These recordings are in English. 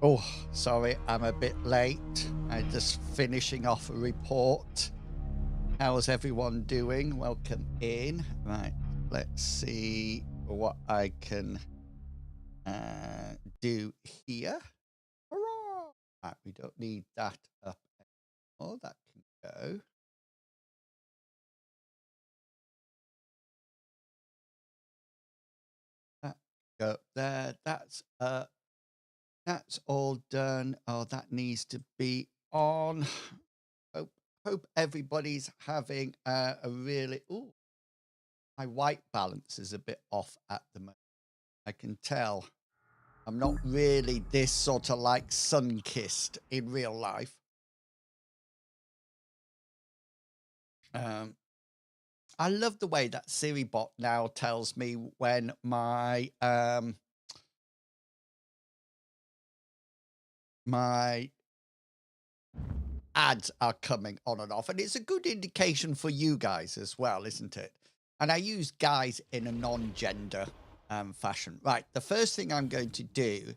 Oh, sorry, I'm a bit late. I'm just finishing off a report. How's everyone doing? Welcome in. Right, let's see what I can do here. Hurrah! Right, we don't need that up anymore. That can go. That can go there. That's all done. Oh, that needs to be on. Hope everybody's having a really. Ooh, my white balance is a bit off at the moment. I can tell. I'm not really this sort of like sun-kissed in real life. I love the way that Siri bot now tells me when my my ads are coming on and off, and it's a good indication for you guys as well, isn't it? And I use guys in a non-gender fashion. Right, the first thing I'm going to do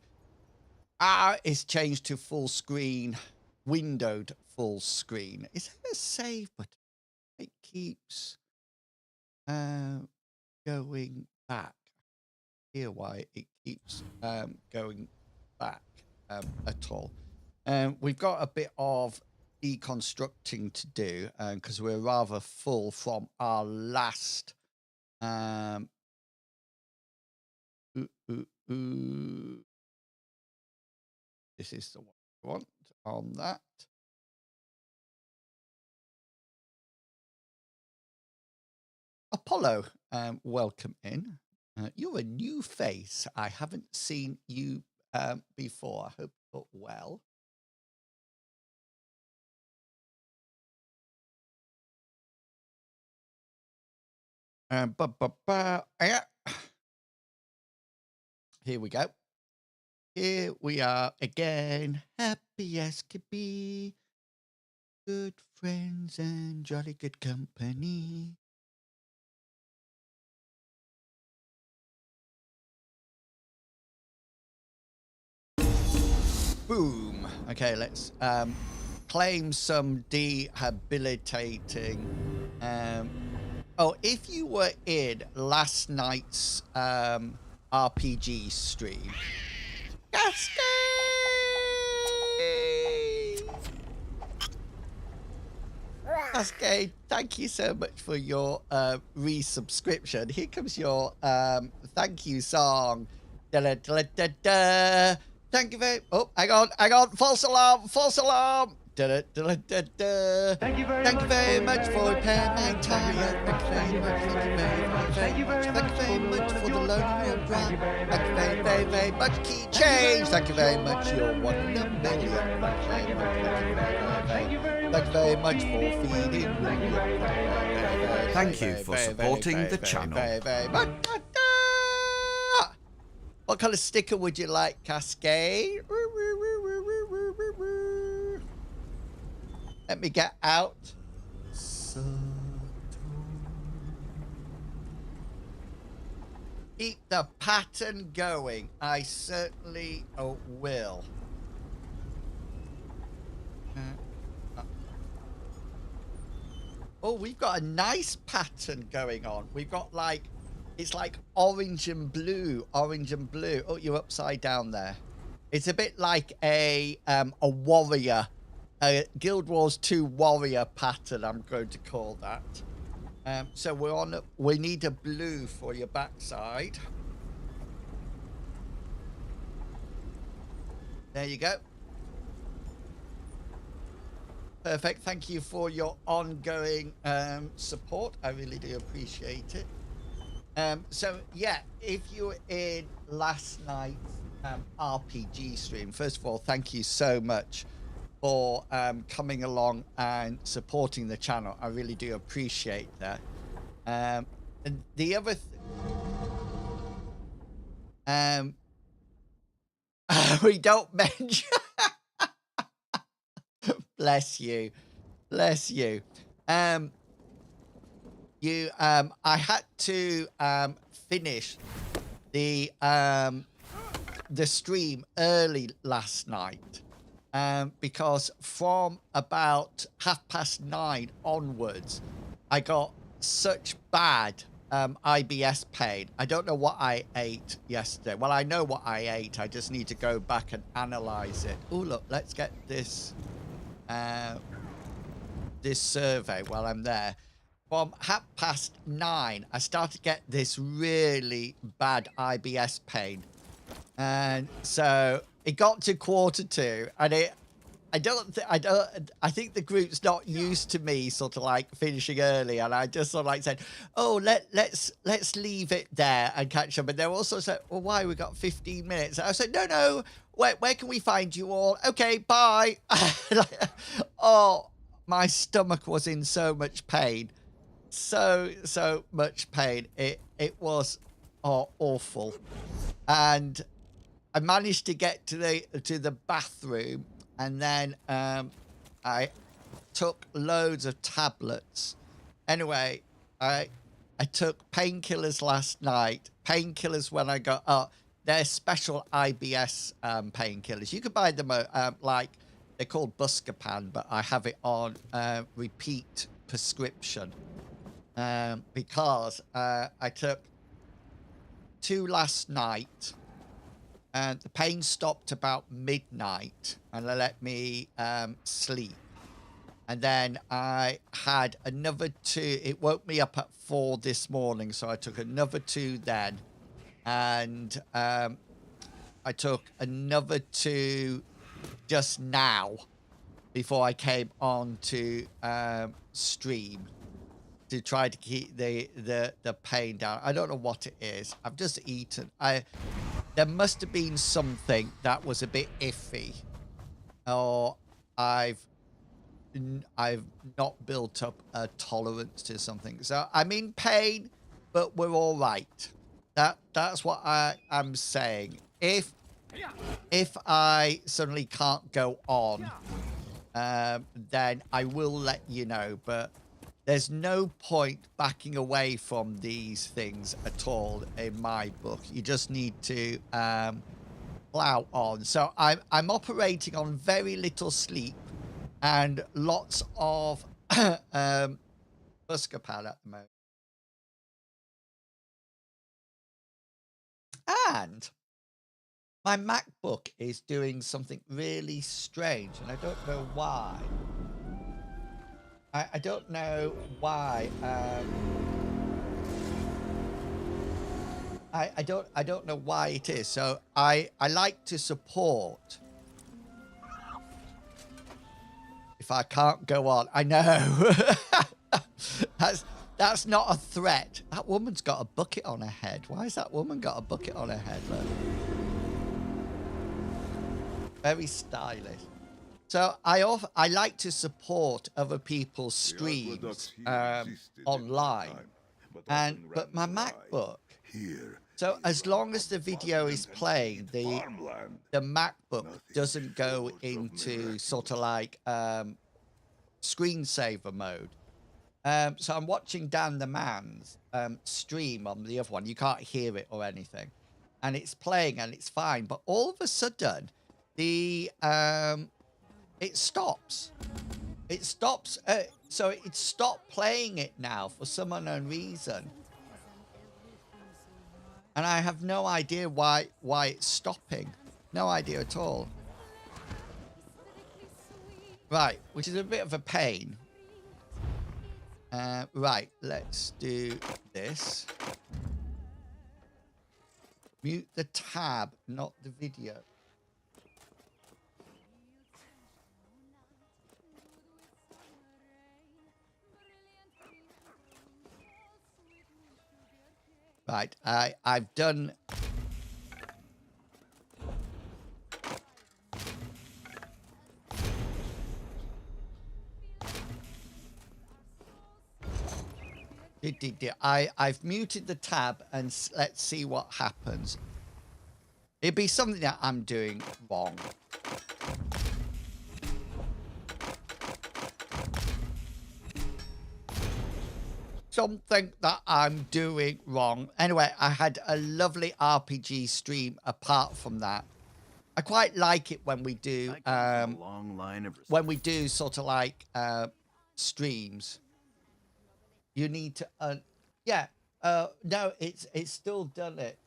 is change to full screen, windowed full screen. Is there a save button? It keeps going back. Hear why it keeps going back at all. We've got a bit of deconstructing to do because we're rather full from our last this is the one I want on that. Apollo, welcome in. You're a new face. I haven't seen you before. I hope you're well. Here we go. Here we are again. Happy as could be. Good friends and jolly good company. Boom. Okay, let's claim some debilitating. Oh, if you were in last night's RPG stream, Cascade, thank you so much for your resubscription. Here comes your thank you song. Da -da -da -da -da. Thank you very. Oh, hang on. False alarm. Da -da -da -da -da. Thank you very much for repairing my tire. Thank you very much for the loading your drive. Thank you very much key change. Thank you very much. You're one in a million. Thank you very much for feeding me. Thank you for supporting the channel. Very much. What kind of sticker would you like, Cascade? Let me get out. Keep the pattern going. I certainly will. Oh, we've got a nice pattern going on. We've got like, it's like orange and blue. Oh, you're upside down there. It's a bit like a warrior, Guild Wars 2 warrior pattern, I'm going to call that. So we need a blue for your backside. There you go. Perfect. Thank you for your ongoing support. I really do appreciate it. So yeah, if you were in last night's RPG stream, first of all, thank you so much for coming along and supporting the channel. I really do appreciate that. And the other we don't mention. Bless you. I had to finish the the stream early last night, because from about 9:30 onwards, I got such bad IBS pain. I don't know what I ate yesterday. Well, I know what I ate. I just need to go back and analyze it. Oh, look, let's get this this survey while I'm there. From 9:30, I started to get this really bad IBS pain. And so it got to 1:45, and I think the group's not used to me sort of like finishing early, and I just sort of like said, oh, let's leave it there and catch up. And they also said, well, why, we got 15 minutes? And I said, no, where can we find you all? Okay, bye. Oh, my stomach was in so much pain. So much pain. It was awful. And I managed to get to the bathroom, and then I took loads of tablets. Anyway, I took painkillers last night. Painkillers when I got up. They're special IBS painkillers. You could buy them like they're called Buscopan, but I have it on repeat prescription because I took 2 last night. And the pain stopped about midnight, and they let me sleep. And then I had another 2. It woke me up at 4 this morning, so I took another 2 then. And I took another 2 just now before I came on to stream to try to keep the pain down. I don't know what it is. I've just eaten. There must have been something that was a bit iffy, or I've not built up a tolerance to something. So I'm in pain, but we're all right. That's what I'm saying. If I suddenly can't go on, then I will let you know. But there's no point backing away from these things at all in my book. You just need to plow on. So I'm operating on very little sleep and lots of Buscopan at the moment. And my MacBook is doing something really strange, and I don't know why. I don't know why. I don't know why it is. So I like to support. If I can't go on, I know. That's not a threat. That woman's got a bucket on her head. Why has that woman got a bucket on her head? Look. Very stylish. So I like to support other people's streams online, but my MacBook. So as long as the video is playing, the MacBook doesn't go into sort of like screensaver mode. So I'm watching Dan the Man's stream on the other one. You can't hear it or anything, and it's playing and it's fine. But all of a sudden, it stops. It stops. So it stopped playing it now for some unknown reason. And I have no idea why it's stopping. No idea at all. Right, which is a bit of a pain. Right, let's do this. Mute the tab, not the video. Right, I've done. I've muted the tab, and let's see what happens. It'd be something that I'm doing wrong. something that I'm doing wrong. Anyway, I had a lovely RPG stream apart from that. I quite like it when we do a long line of when we do sort of like streams. You need to yeah, no, it's still done it.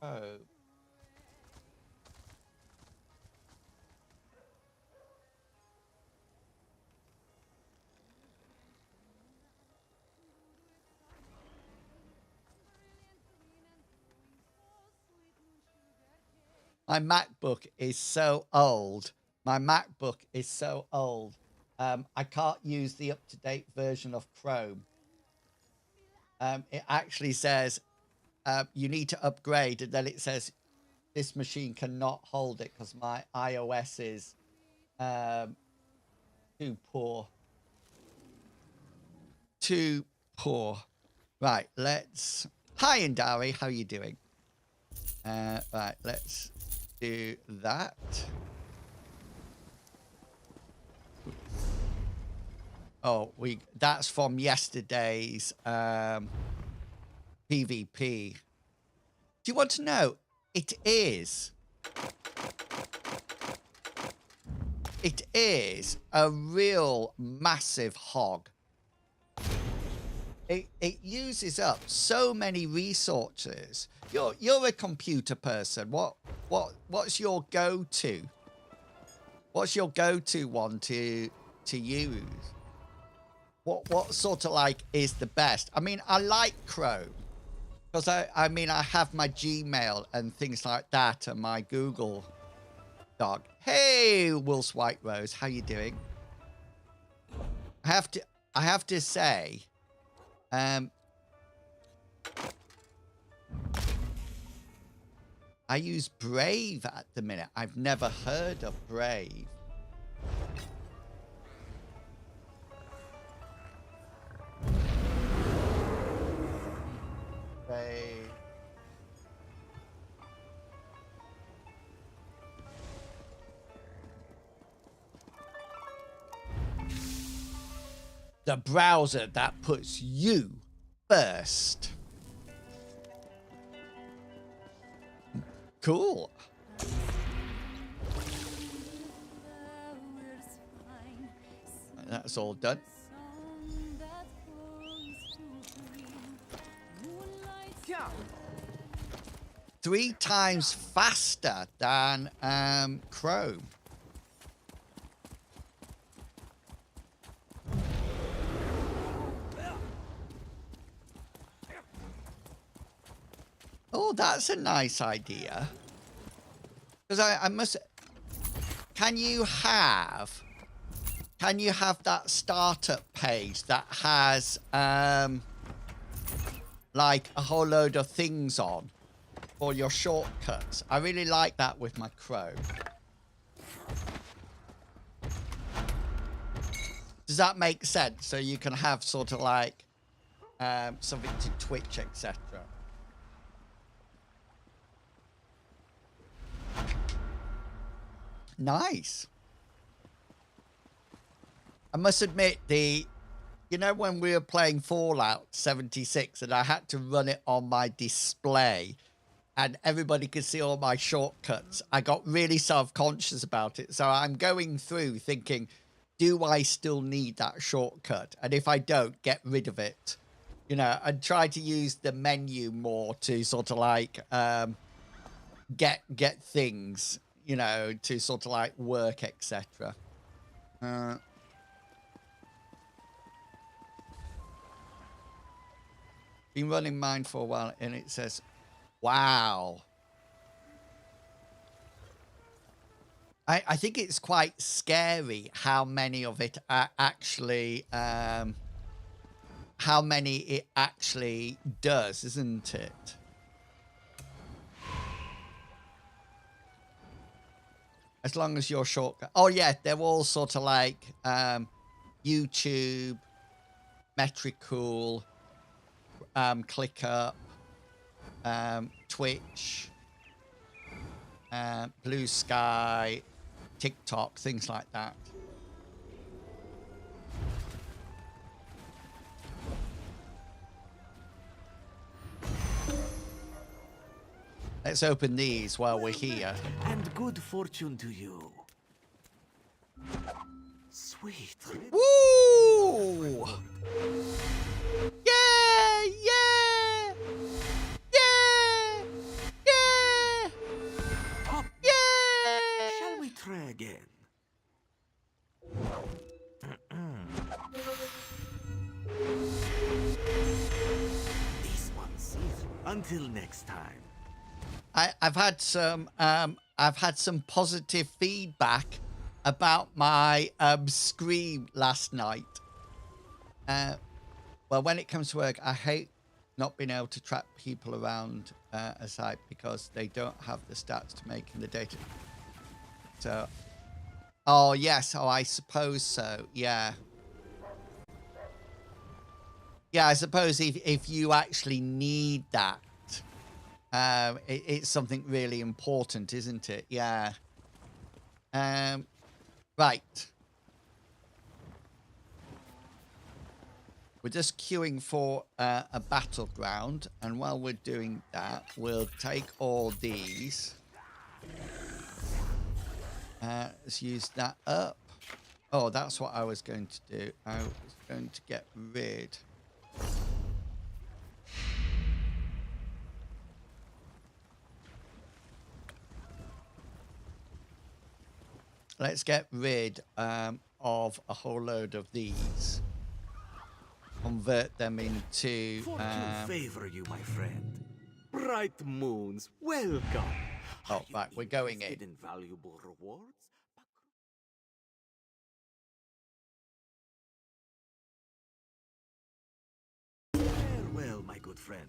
Oh. My MacBook is so old. My MacBook is so old. I can't use the up-to-date version of Chrome. It actually says you need to upgrade, and then it says this machine cannot hold it because my iOS is too poor. Too poor. Right, let's... Hi, Indari, how are you doing? Right, let's do that. Oh, that's from yesterday's PvP. Do you want to know? It is a real massive hog. It uses up so many resources. You're a computer person. What's your go-to? What's your go-to one to use? What sort of like is the best? I mean, I like Chrome because I mean I have my Gmail and things like that and my Google Doc. Hey, Wolf's White Rose, how you doing? I have to say, I use Brave at the minute. I've never heard of Brave. Brave. The browser that puts you first. Cool. That's all done. Yeah. 3 times faster than Chrome. Oh, that's a nice idea. Because I must... Can you have that startup page that has like a whole load of things on for your shortcuts? I really like that with my Chrome. Does that make sense? So you can have sort of like something to Twitch, etc. Nice. I must admit, you know when we were playing Fallout 76 and I had to run it on my display and everybody could see all my shortcuts, I got really self-conscious about it. So I'm going through thinking, do I still need that shortcut? And if I don't, get rid of it. You know, and try to use the menu more to sort of like get things, you know, to sort of like work, etc. Been running mine for a while and it says, wow. I think it's quite scary how many of it are actually, how many it actually does, isn't it? As long as you're shortcut. Oh yeah, they're all sort of like YouTube, Metricool, ClickUp, Twitch, Blue Sky, TikTok, things like that. Let's open these while we're here. And good fortune to you. Sweet. Woo! Yeah! Yeah! Yeah! Yeah! Up. Yeah! Shall we try again? This one sees. Until next time. I've had some positive feedback about my scream last night. Well, when it comes to work, I hate not being able to track people around a site because they don't have the stats to make in the data. So, oh yes, oh I suppose so. Yeah. Yeah, I suppose if you actually need that. It's something really important, isn't it? Yeah. Right. We're just queuing for a battleground, and while we're doing that, we'll take all these. Let's use that up. Oh, that's what I was going to do. I was going to get rid. Let's get rid of a whole load of these. Convert them into... Fortune favor you, my friend. Bright moons, welcome. Oh, right, we're going in. Valuable rewards? Farewell, my good friend.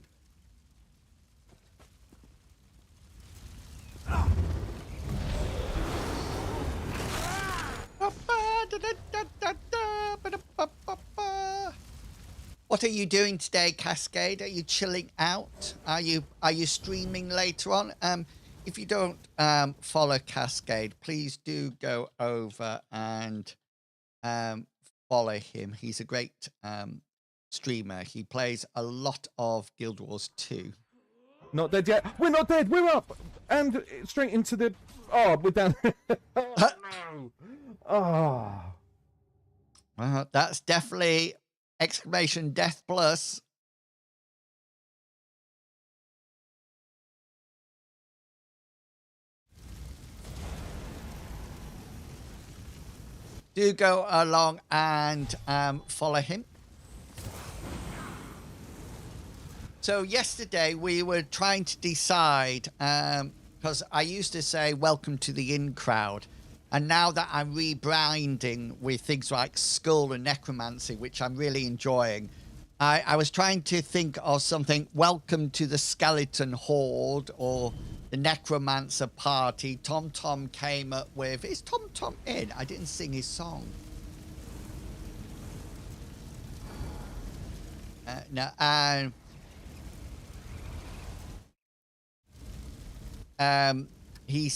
What are you doing today, Cascade? Are you chilling out? Are you streaming later on? If you don't follow Cascade, please do go over and follow him. He's a great streamer. He plays a lot of Guild Wars 2. Not dead yet. We're not dead. We're up and straight into the. Oh, we're down. Oh, no. Oh. That's definitely exclamation death plus. Do go along and follow him. So yesterday we were trying to decide, because I used to say welcome to the in crowd, and now that I'm rebranding with things like Skull and Necromancy, which I'm really enjoying, I was trying to think of something, welcome to the Skeleton Horde or the Necromancer Party. Tom came up with, is Tom in? I didn't sing his song. No, he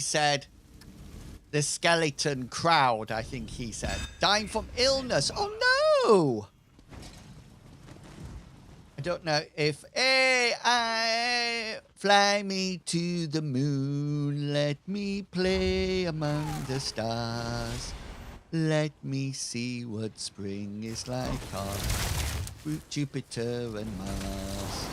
said the skeleton crowd, I think he said, dying from illness. Oh no, I don't know if I fly me to the moon, let me play among the stars, let me see what spring is like on Jupiter and Mars.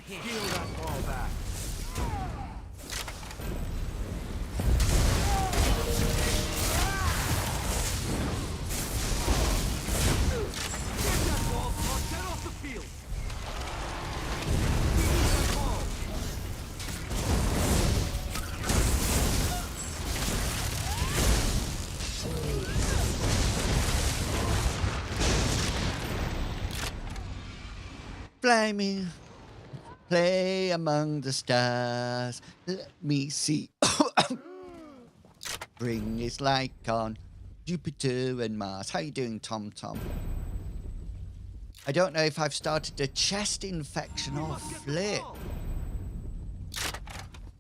Steal that ball back. Get that ball, get off the field. That ball. Fly me, play among the stars, let me see Spring is like on Jupiter and Mars. How you doing, Tom Tom? I don't know if I've started a chest infection or flip.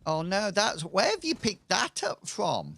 Oh no, that's... Where have you picked that up from?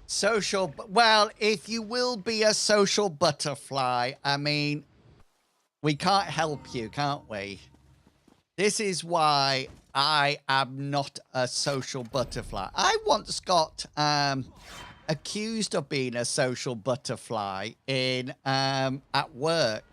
Social... Well, if you will be a social butterfly, I mean, we can't help you, can't we? This is why I am not a social butterfly. I once got accused of being a social butterfly in at work.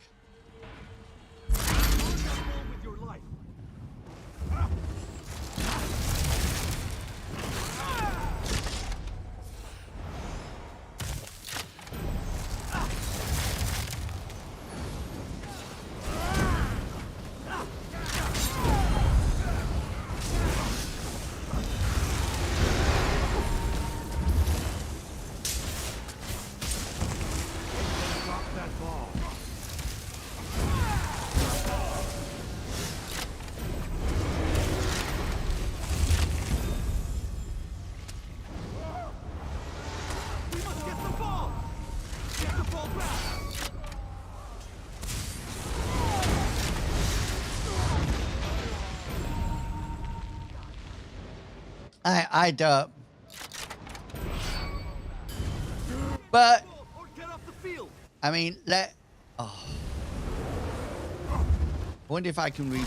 I don't. But I mean, oh. I wonder if I can read.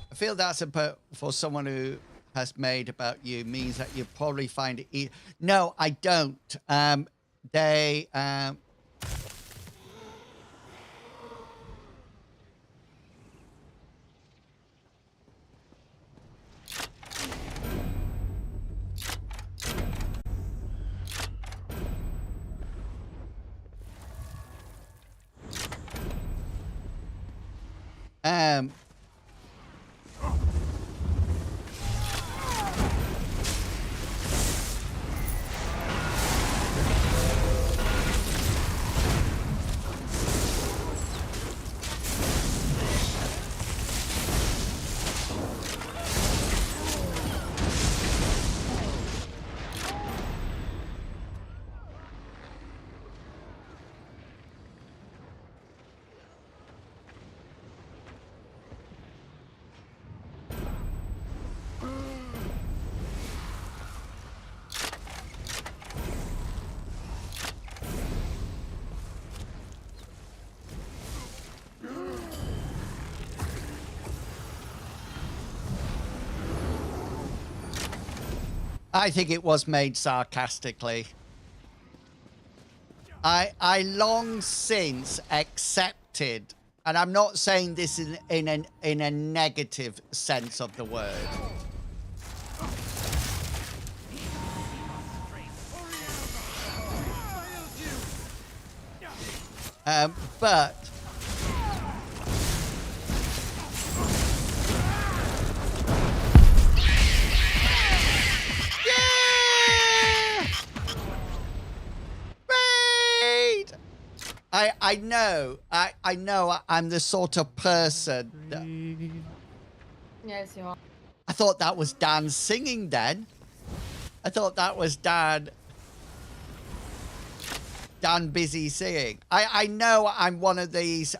I feel that's for someone who has made about you means that you probably find it no, I don't. They I think it was made sarcastically. I long since accepted, and I'm not saying this in a negative sense of the word. But I know I'm the sort of person that... Yes, you are. I thought that was Dan singing then. I thought that was Dan busy singing. I know I'm one of these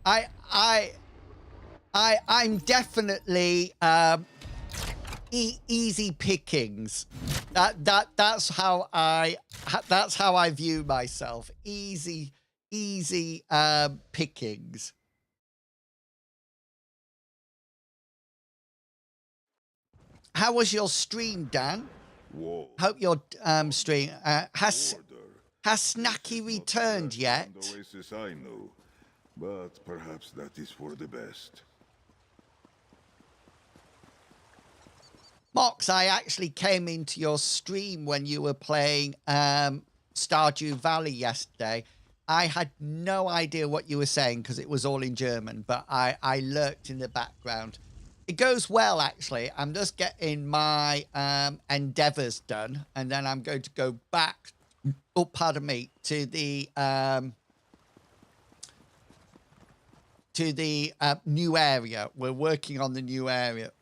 I'm definitely easy pickings. That's how I view myself. Easy pickings. How was your stream, Dan? Whoa. Hope your stream has Snacky returned yet? The oasis I know, but perhaps that is for the best. Mox, I actually came into your stream when you were playing Stardew Valley yesterday. I had no idea what you were saying because it was all in German, but I lurked in the background. It goes well, actually. I'm just getting my endeavors done, and then I'm going to go back, oh, pardon me, to the new area. We're working on the new area.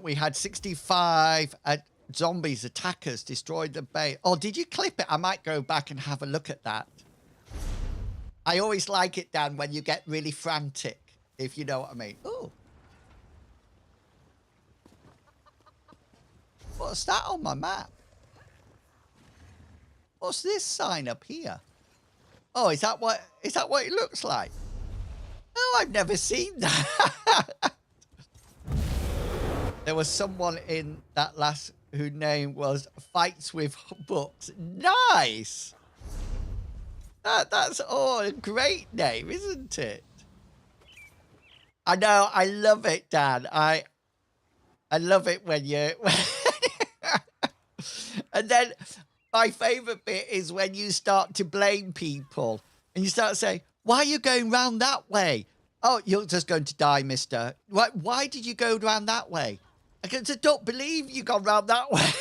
We had 65 zombies, attackers, destroyed the base. Oh, did you clip it? I might go back and have a look at that. I always like it, Dan, when you get really frantic, if you know what I mean. Oh. What's that on my map? What's this sign up here? Oh, is that what it looks like? Oh, I've never seen that. There was someone in that last whose name was Fights with Books. Nice. That's a great name, isn't it? I know. I love it, Dan. I love it when you. And then my favourite bit is when you start to blame people and you start saying, "Why are you going round that way? Oh, you're just going to die, mister. Why did you go round that way? I just don't believe you gone round that way."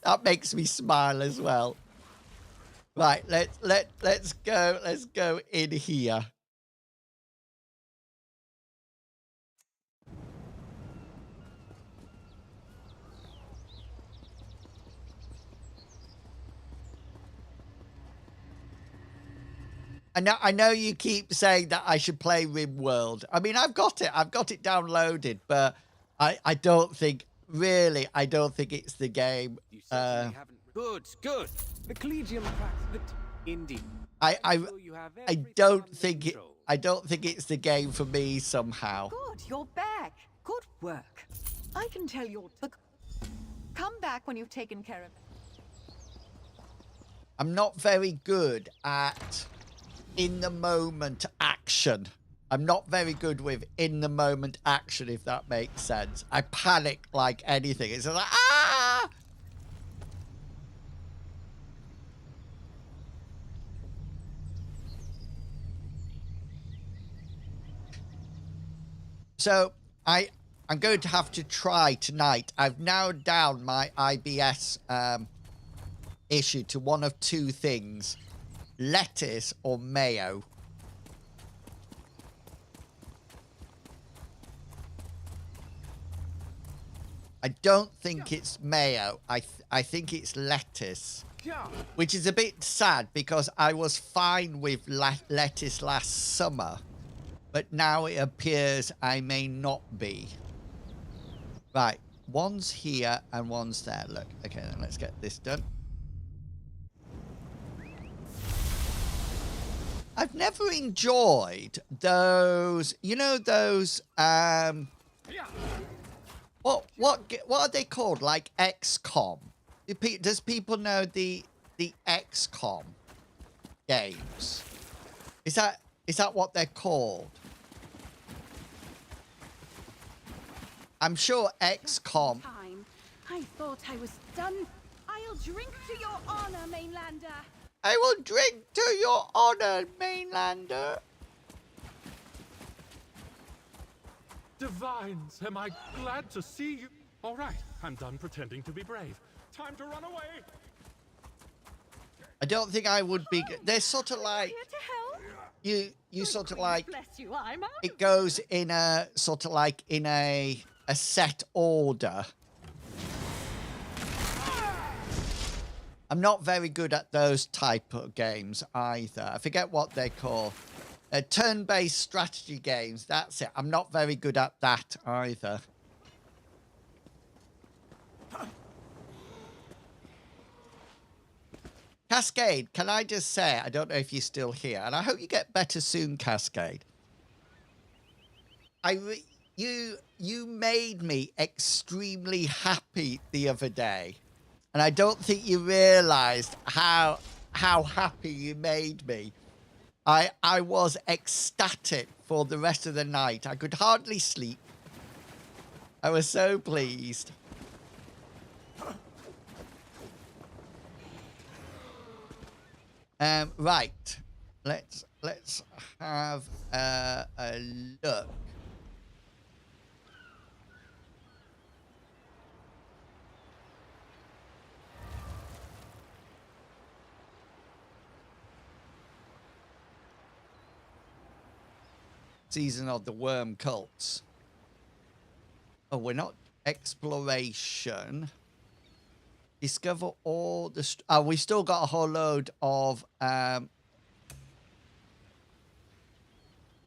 That makes me smile as well. Right, let's go in here. I know you keep saying that I should play RimWorld. I mean, I've got it downloaded, but I don't think it's the game. You certainly haven't. Good. The Collegium practice. Indeed. I don't think it's the game for me somehow. Good, you're back. Good work. I can tell you're... Come back when you've taken care of it. I'm not very good at in-the-moment action. I'm not very good with in-the-moment action, if that makes sense. I panic like anything. It's like, ah! So, I'm going to have to try tonight. I've narrowed down my IBS issue to one of two things. Lettuce or mayo. I don't think it's mayo. I think it's lettuce, which is a bit sad because I was fine with lettuce last summer, but now it appears I may not be. Right, one's here and one's there. Look, okay, then let's get this done. I've never enjoyed those, you know, those, what are they called? Like XCOM? Does people know the XCOM games? Is that what they're called? I'm sure XCOM. I thought I was done. I'll drink to your honor, mainlander. I will drink to your honor, mainlander. Divines, am I glad to see you? All right, I'm done pretending to be brave. Time to run away. I don't think I would be. They're sort of like Here to help. you sort of like. Bless you, I'm out. It goes in a sort of like in a set order. I'm not very good at those type of games either. I forget what they're called. Turn-based strategy games, that's it. I'm not very good at that either. Cascade, can I just say, I don't know if you're still here, and I hope you get better soon, Cascade. You made me extremely happy the other day, and I don't think you realised how happy you made me. I was ecstatic for the rest of the night. I could hardly sleep. I was so pleased. Right. Let's have a look. Season of the Worm Cults. Oh, we're not exploration. Discover all the... Oh, we still got a whole load of...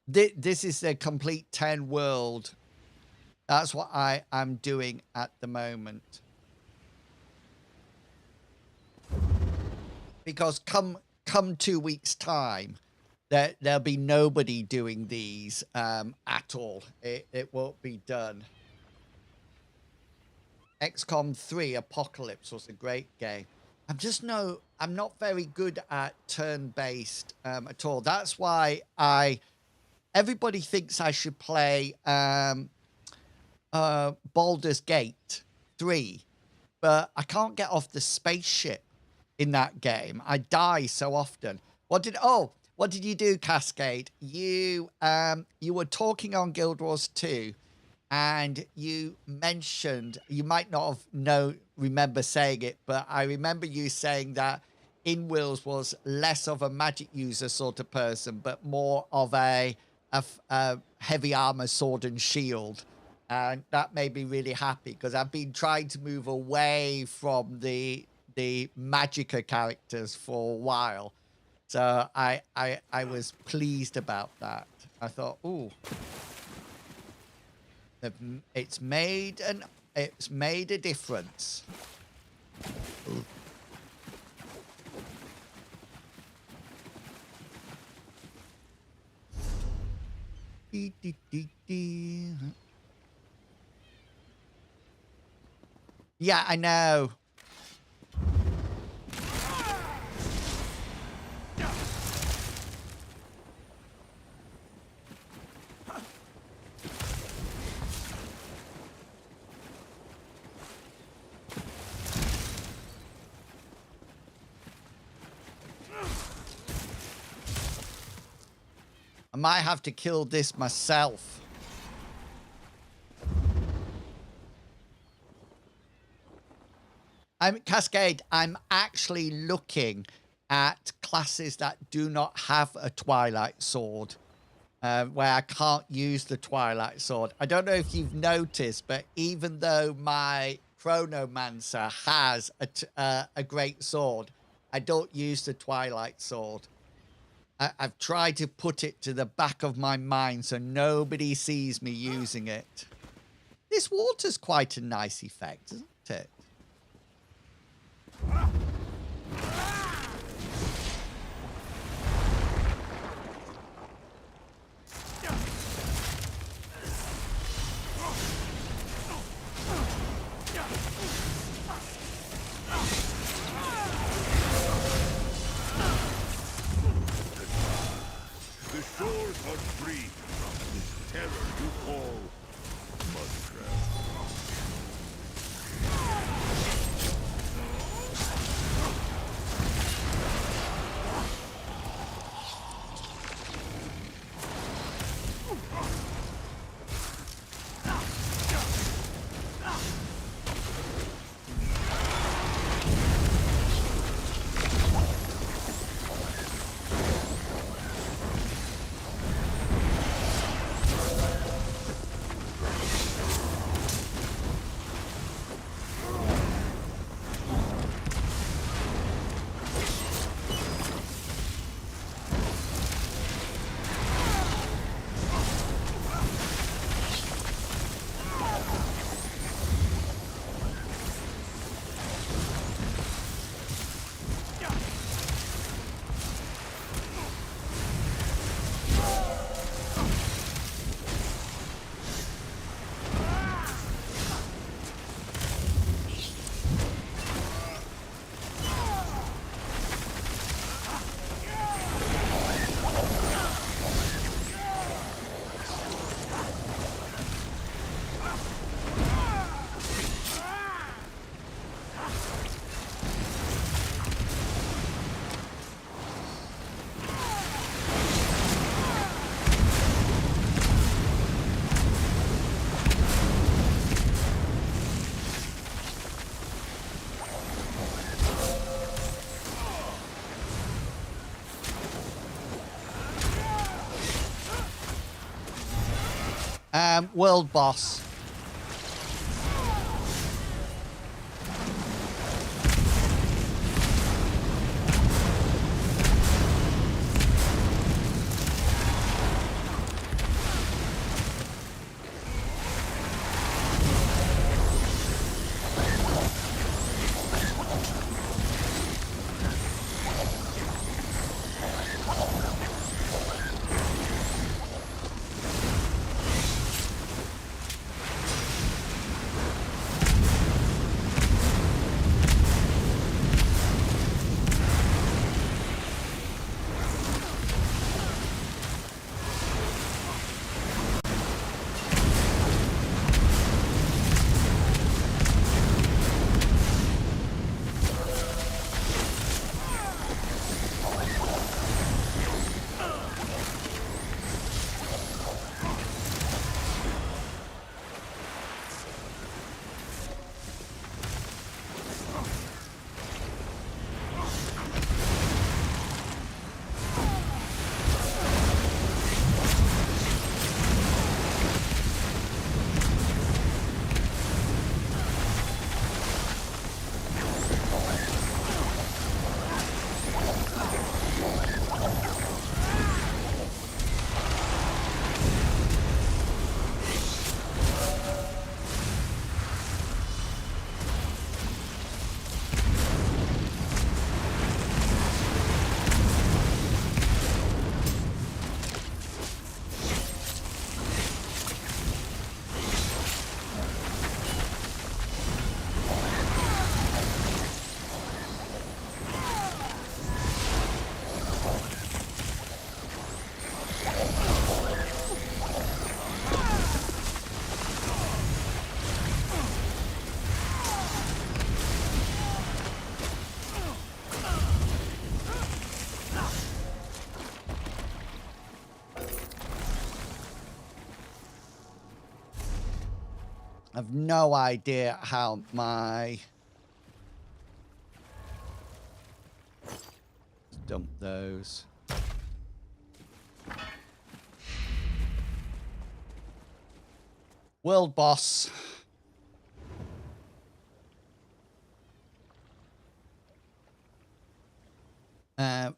This is the complete 10 world. That's what I am doing at the moment. Because come 2 weeks' time, there'll be nobody doing these at all. It won't be done. XCOM 3 Apocalypse was a great game. I'm not very good at turn-based at all. That's why everybody thinks I should play Baldur's Gate 3, but I can't get off the spaceship in that game. I die so often. What did you do, Cascade? You were talking on Guild Wars 2, and you mentioned, you might not have remember saying it, but I remember you saying that Inwills was less of a magic user sort of person, but more of a heavy armor, sword and shield. And that made me really happy, because I've been trying to move away from the Magicka characters for a while. So I was pleased about that. I thought, ooh, it's made a difference. Ooh. Yeah, I know. I might have to kill this myself. Cascade, I'm actually looking at classes that do not have a Twilight Sword, where I can't use the Twilight Sword. I don't know if you've noticed, but even though my Chronomancer has a great sword, I don't use the Twilight Sword. I've tried to put it to the back of my mind so nobody sees me using it. This water's quite a nice effect, isn't it? The shores are free from this terror you call Mudcraft. world boss. I've no idea how my... Dump those. World boss.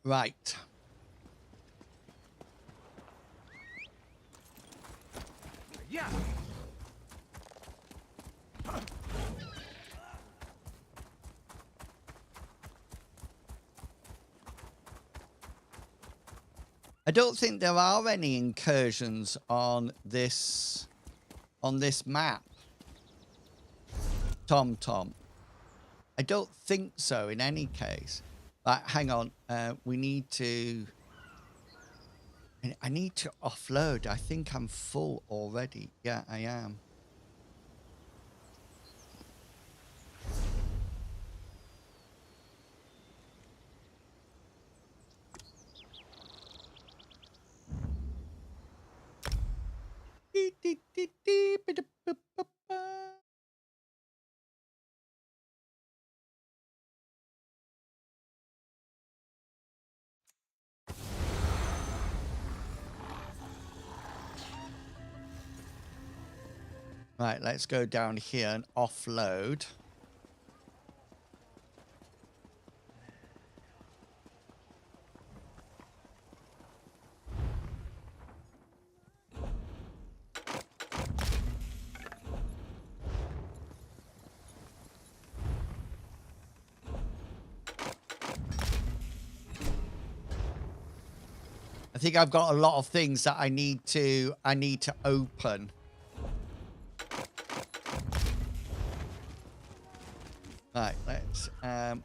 Right. Yeah. I don't think there are any incursions on this map. Tom. I don't think so in any case. Right, hang on. We need to... I need to offload. I think I'm full already. Yeah, I am. Right, let's go down here and offload. I think I've got a lot of things that I need to open. Right, let's oh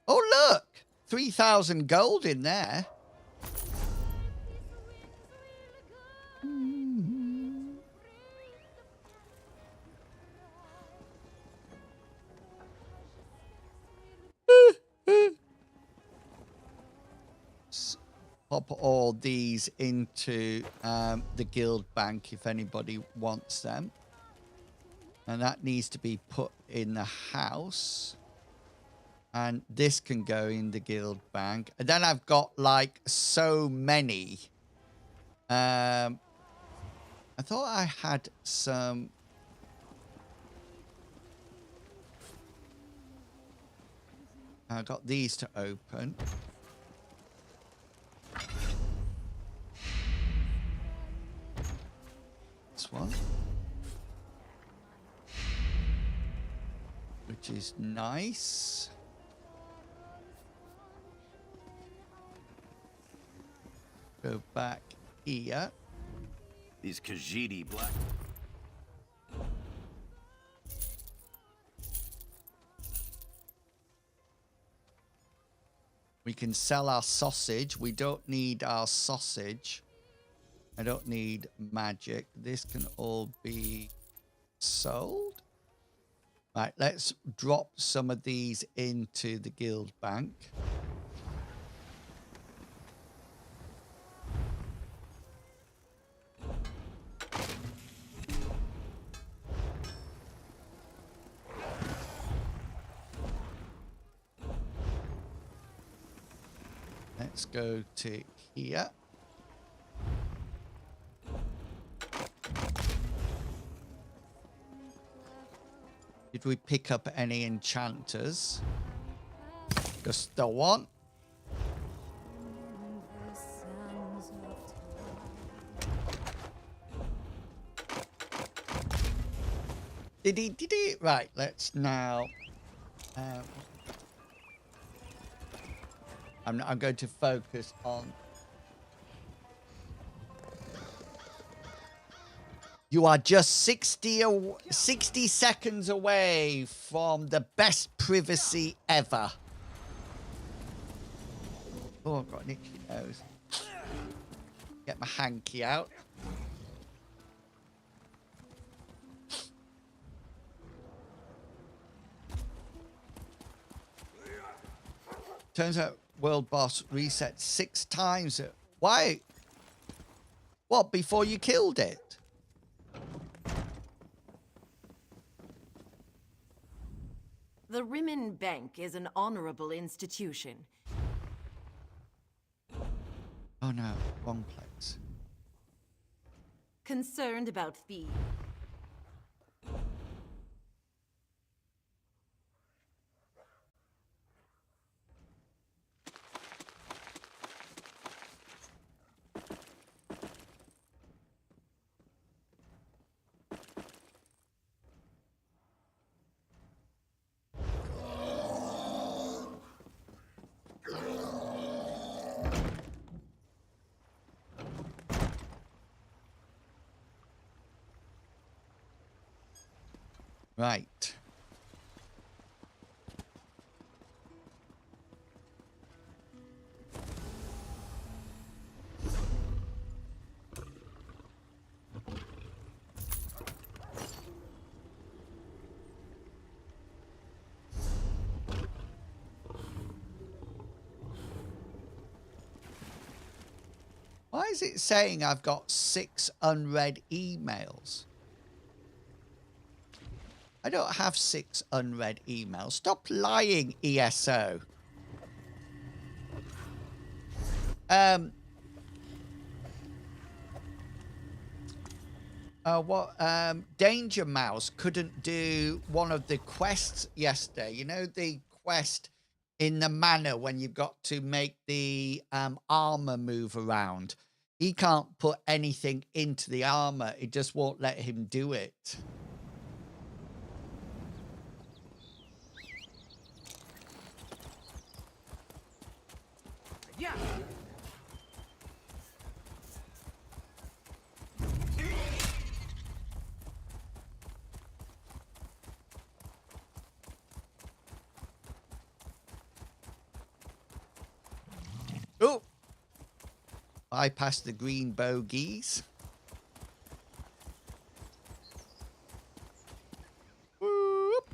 look! 3,000 gold in there. Pop all these into the guild bank if anybody wants them. And that needs to be put in the house. And this can go in the guild bank. And then I've got like so many. I thought I had some. I got these to open. This one. Which is nice. Go back here. These Khajiit black. We can sell our sausage. We don't need our sausage. I don't need magic. This can all be sold. Right, let's drop some of these into the guild bank. Let's go to here. Did we pick up any enchanters? Just the one. Did he? Right, let's now... I'm going to focus on... You are just 60 seconds away from the best privacy ever. Oh, I've got an itchy nose. Get my hanky out. Turns out world boss reset 6 times. Why? What, before you killed it? The Rimmen Bank is an honorable institution. Oh no, wrong place. Concerned about thieves. Right. Why is it saying I've got 6 unread emails? I don't have 6 unread emails. Stop lying, ESO. Danger Mouse couldn't do one of the quests yesterday. You know, the quest in the manor when you've got to make the armor move around. He can't put anything into the armor. It just won't let him do it. Yeah. Oh! Bypass the green bogies. Whoop.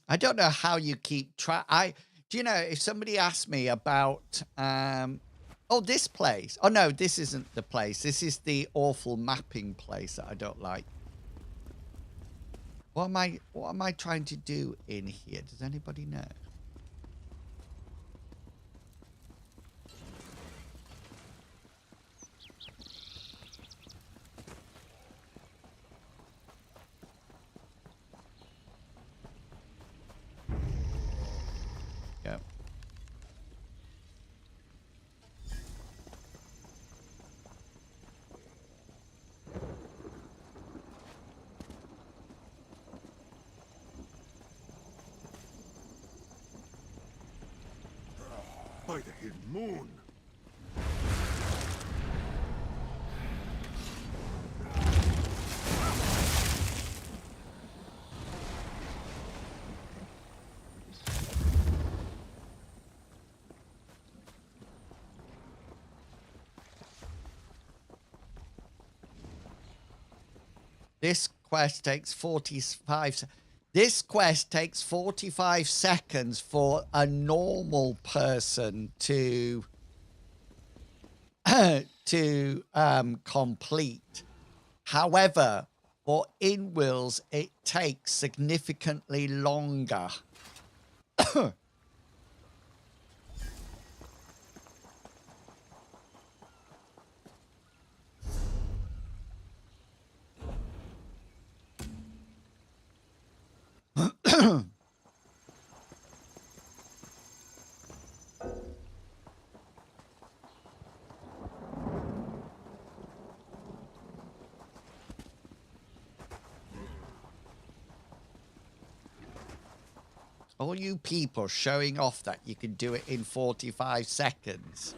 I don't know how you keep track. Do you know, if somebody asked me about, oh, this place. Oh, no, this isn't the place. This is the awful mapping place that I don't like. What am I trying to do in here? Does anybody know? Yeah. By the hidden moon. This quest takes 45. This quest takes 45 seconds for a normal person to complete. However, for in-wills, it takes significantly longer. All you people showing off that you can do it in 45 seconds.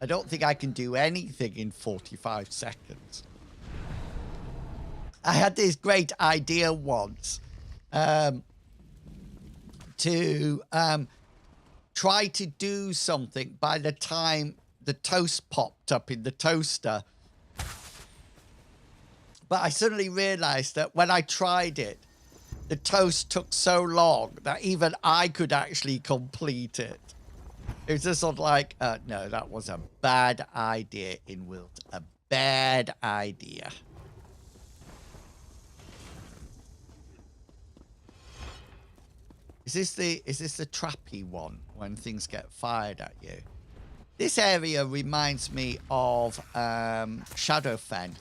I don't think I can do anything in 45 seconds. I had this great idea once to try to do something by the time the toast popped up in the toaster. But I suddenly realized that when I tried it, the toast took so long that even I could actually complete it. It was just sort of like, no, that was a bad idea in Wilt. A bad idea. Is this the trappy one when things get fired at you? This area reminds me of Shadowfen.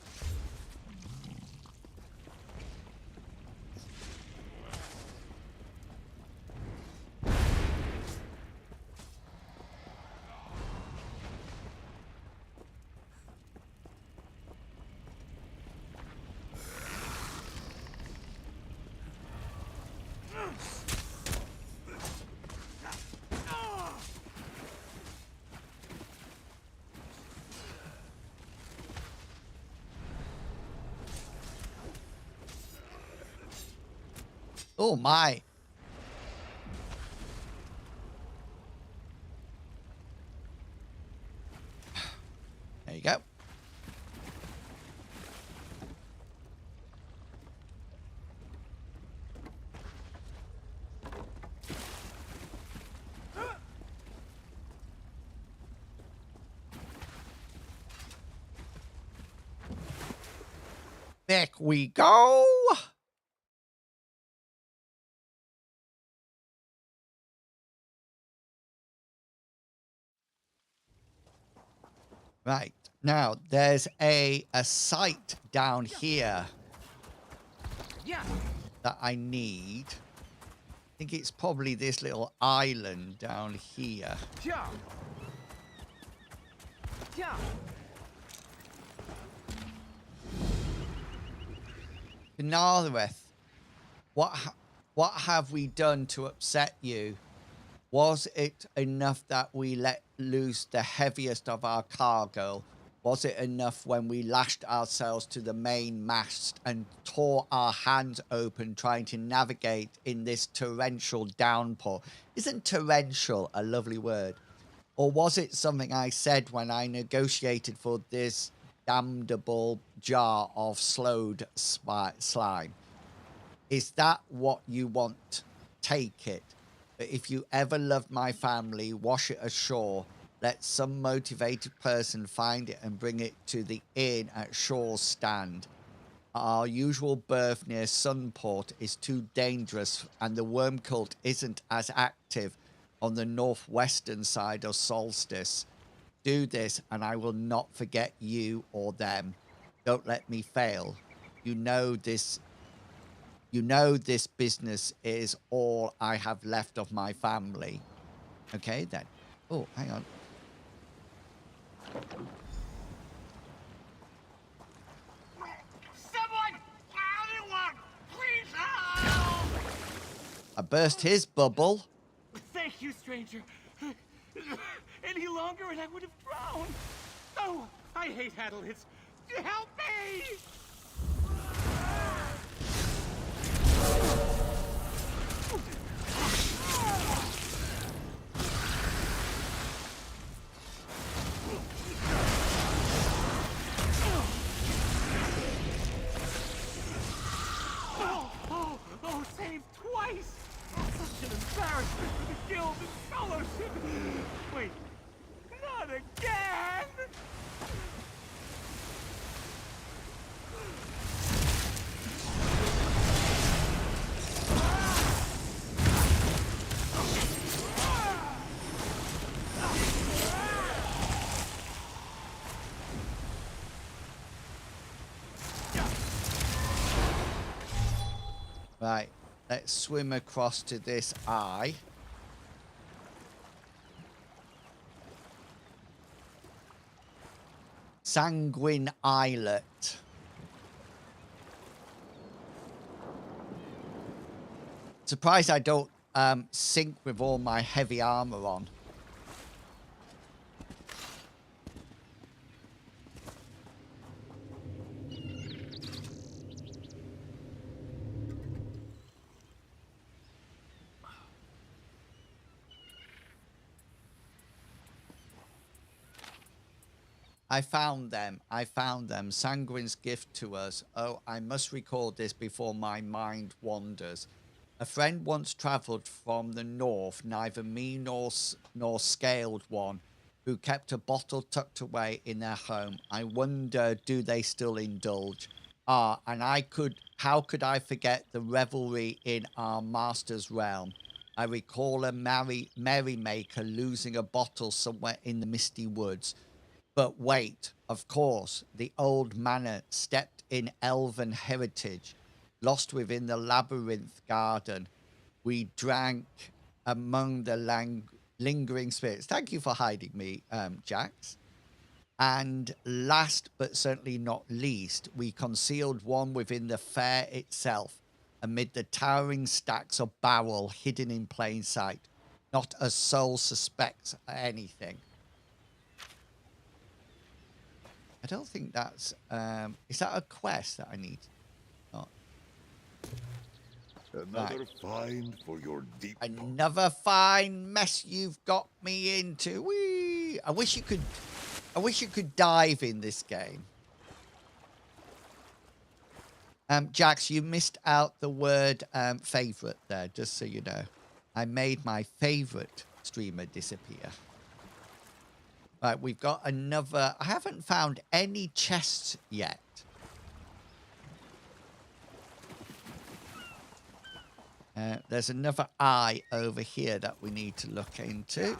Oh my. There you go. Back we go. Right. Now, there's a site down here that I need. I think it's probably this little island down here. Gnareth, what have we done to upset you? Was it enough that we let loose the heaviest of our cargo? Was it enough when we lashed ourselves to the main mast and tore our hands open trying to navigate in this torrential downpour? Isn't torrential a lovely word? Or was it something I said when I negotiated for this damnable jar of slowed slime? Is that what you want? Take it. But if you ever loved my family, wash it ashore. Let some motivated person find it and bring it to the inn at Shore's Stand. Our usual berth near Sunport is too dangerous, and the worm cult isn't as active on the northwestern side of Solstice. Do this, and I will not forget you or them. Don't let me fail. You know this business is all I have left of my family. Okay, then. Oh, hang on. Someone! Anyone! Please help! I burst his bubble. Thank you, stranger. Any longer and I would have drowned. Oh, I hate Hadalits. Help me! Oh, saved twice! Such an embarrassment for the guild and fellowship! Wait, not again! Right, let's swim across to this eye. Sanguine Islet. Surprised I don't sink with all my heavy armor on. I found them. Sanguine's gift to us. Oh, I must record this before my mind wanders. A friend once travelled from the north, neither me nor scaled one, who kept a bottle tucked away in their home. I wonder, do they still indulge? Ah, and how could I forget the revelry in our master's realm? I recall a merrymaker losing a bottle somewhere in the misty woods. But wait, of course, the old manor stepped in elven heritage, lost within the labyrinth garden. We drank among the lingering spirits. Thank you for hiding me, Jax. And last but certainly not least, we concealed one within the fair itself, amid the towering stacks of barrel hidden in plain sight. Not a soul suspects anything. I don't think that's... is that a quest that I need? Not. Another Right. find for your deep... Another fine mess you've got me into. Whee! I wish you could dive in this game. Jax, you missed out the word favorite there, just so you know. I made my favorite streamer disappear. Right, we've got another... I haven't found any chests yet. There's another eye over here that we need to look into.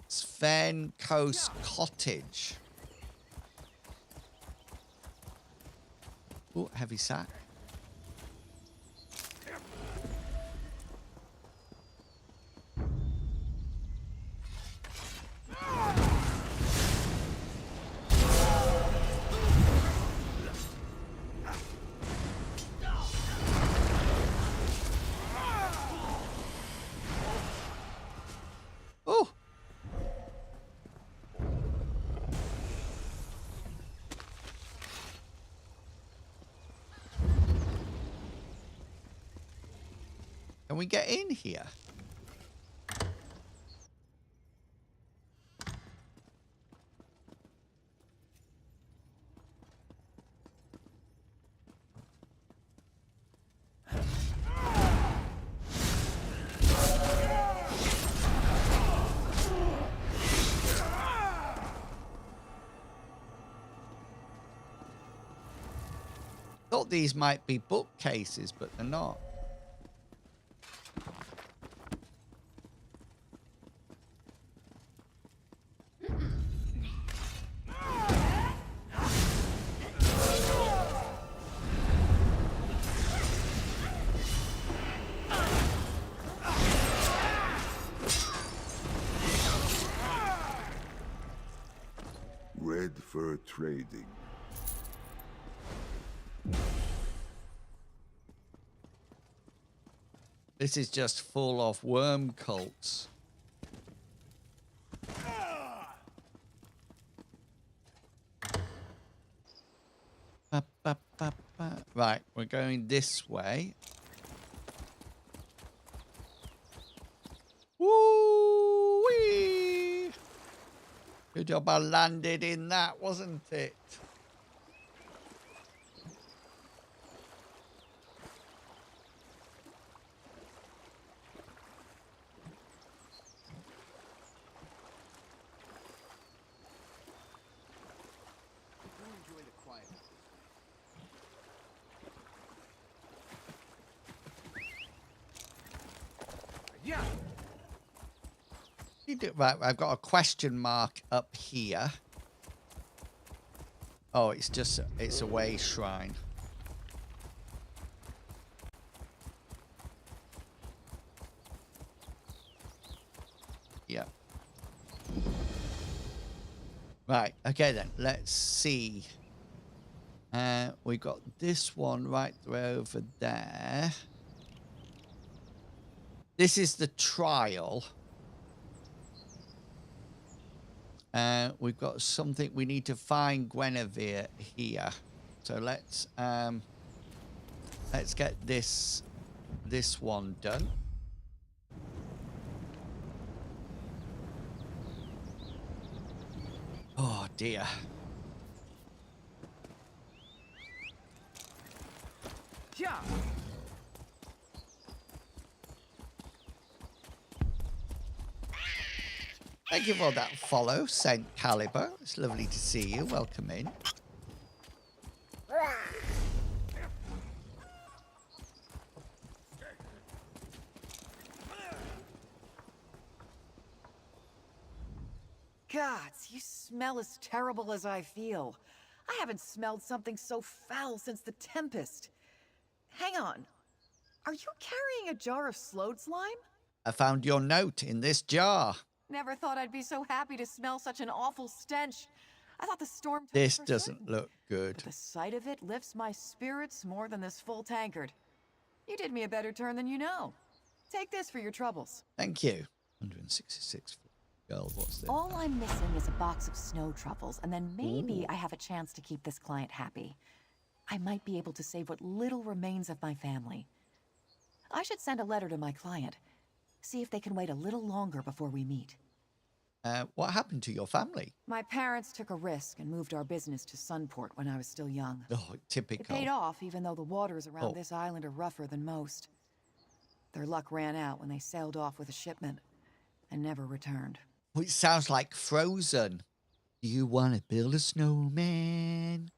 Sven Coast Cottage. Oh, heavy sack. Oh. Can we get in here? thought these might be bookcases, but they're not. Red fur trading. This is just full of worm cults. Ba, ba, ba, ba. Right, we're going this way. Woo-wee! Good job I landed in that, wasn't it? Yeah. Right, I've got a question mark up here. Oh, it's a way shrine. Yeah. Right, okay then, let's see. We got this one right over there. This is the trial. We've got something, we need to find Guinevere here. So let's get this one done. Oh dear. Yeah. Thank you for that follow, Saint Caliber. It's lovely to see you. Welcome in. Gods, you smell as terrible as I feel. I haven't smelled something so foul since the Tempest. Hang on. Are you carrying a jar of slowed slime? I found your note in this jar. Never thought I'd be so happy to smell such an awful stench. I thought the storm took This it for doesn't certain. look good. But the sight of it lifts my spirits more than this full tankard. You did me a better turn than you know. Take this for your troubles. Thank you. 166 gold. What's this? All I'm missing is a box of snow truffles, and then maybe I have a chance to keep this client happy. I might be able to save what little remains of my family. I should send a letter to my client. See if they can wait a little longer before we meet. What happened to your family? My parents took a risk and moved our business to Sunport when I was still young. Oh, typical. It paid off, even though the waters around Oh. this island are rougher than most. Their luck ran out when they sailed off with a shipment and never returned. Oh, it sounds like Frozen. Do you want to build a snowman?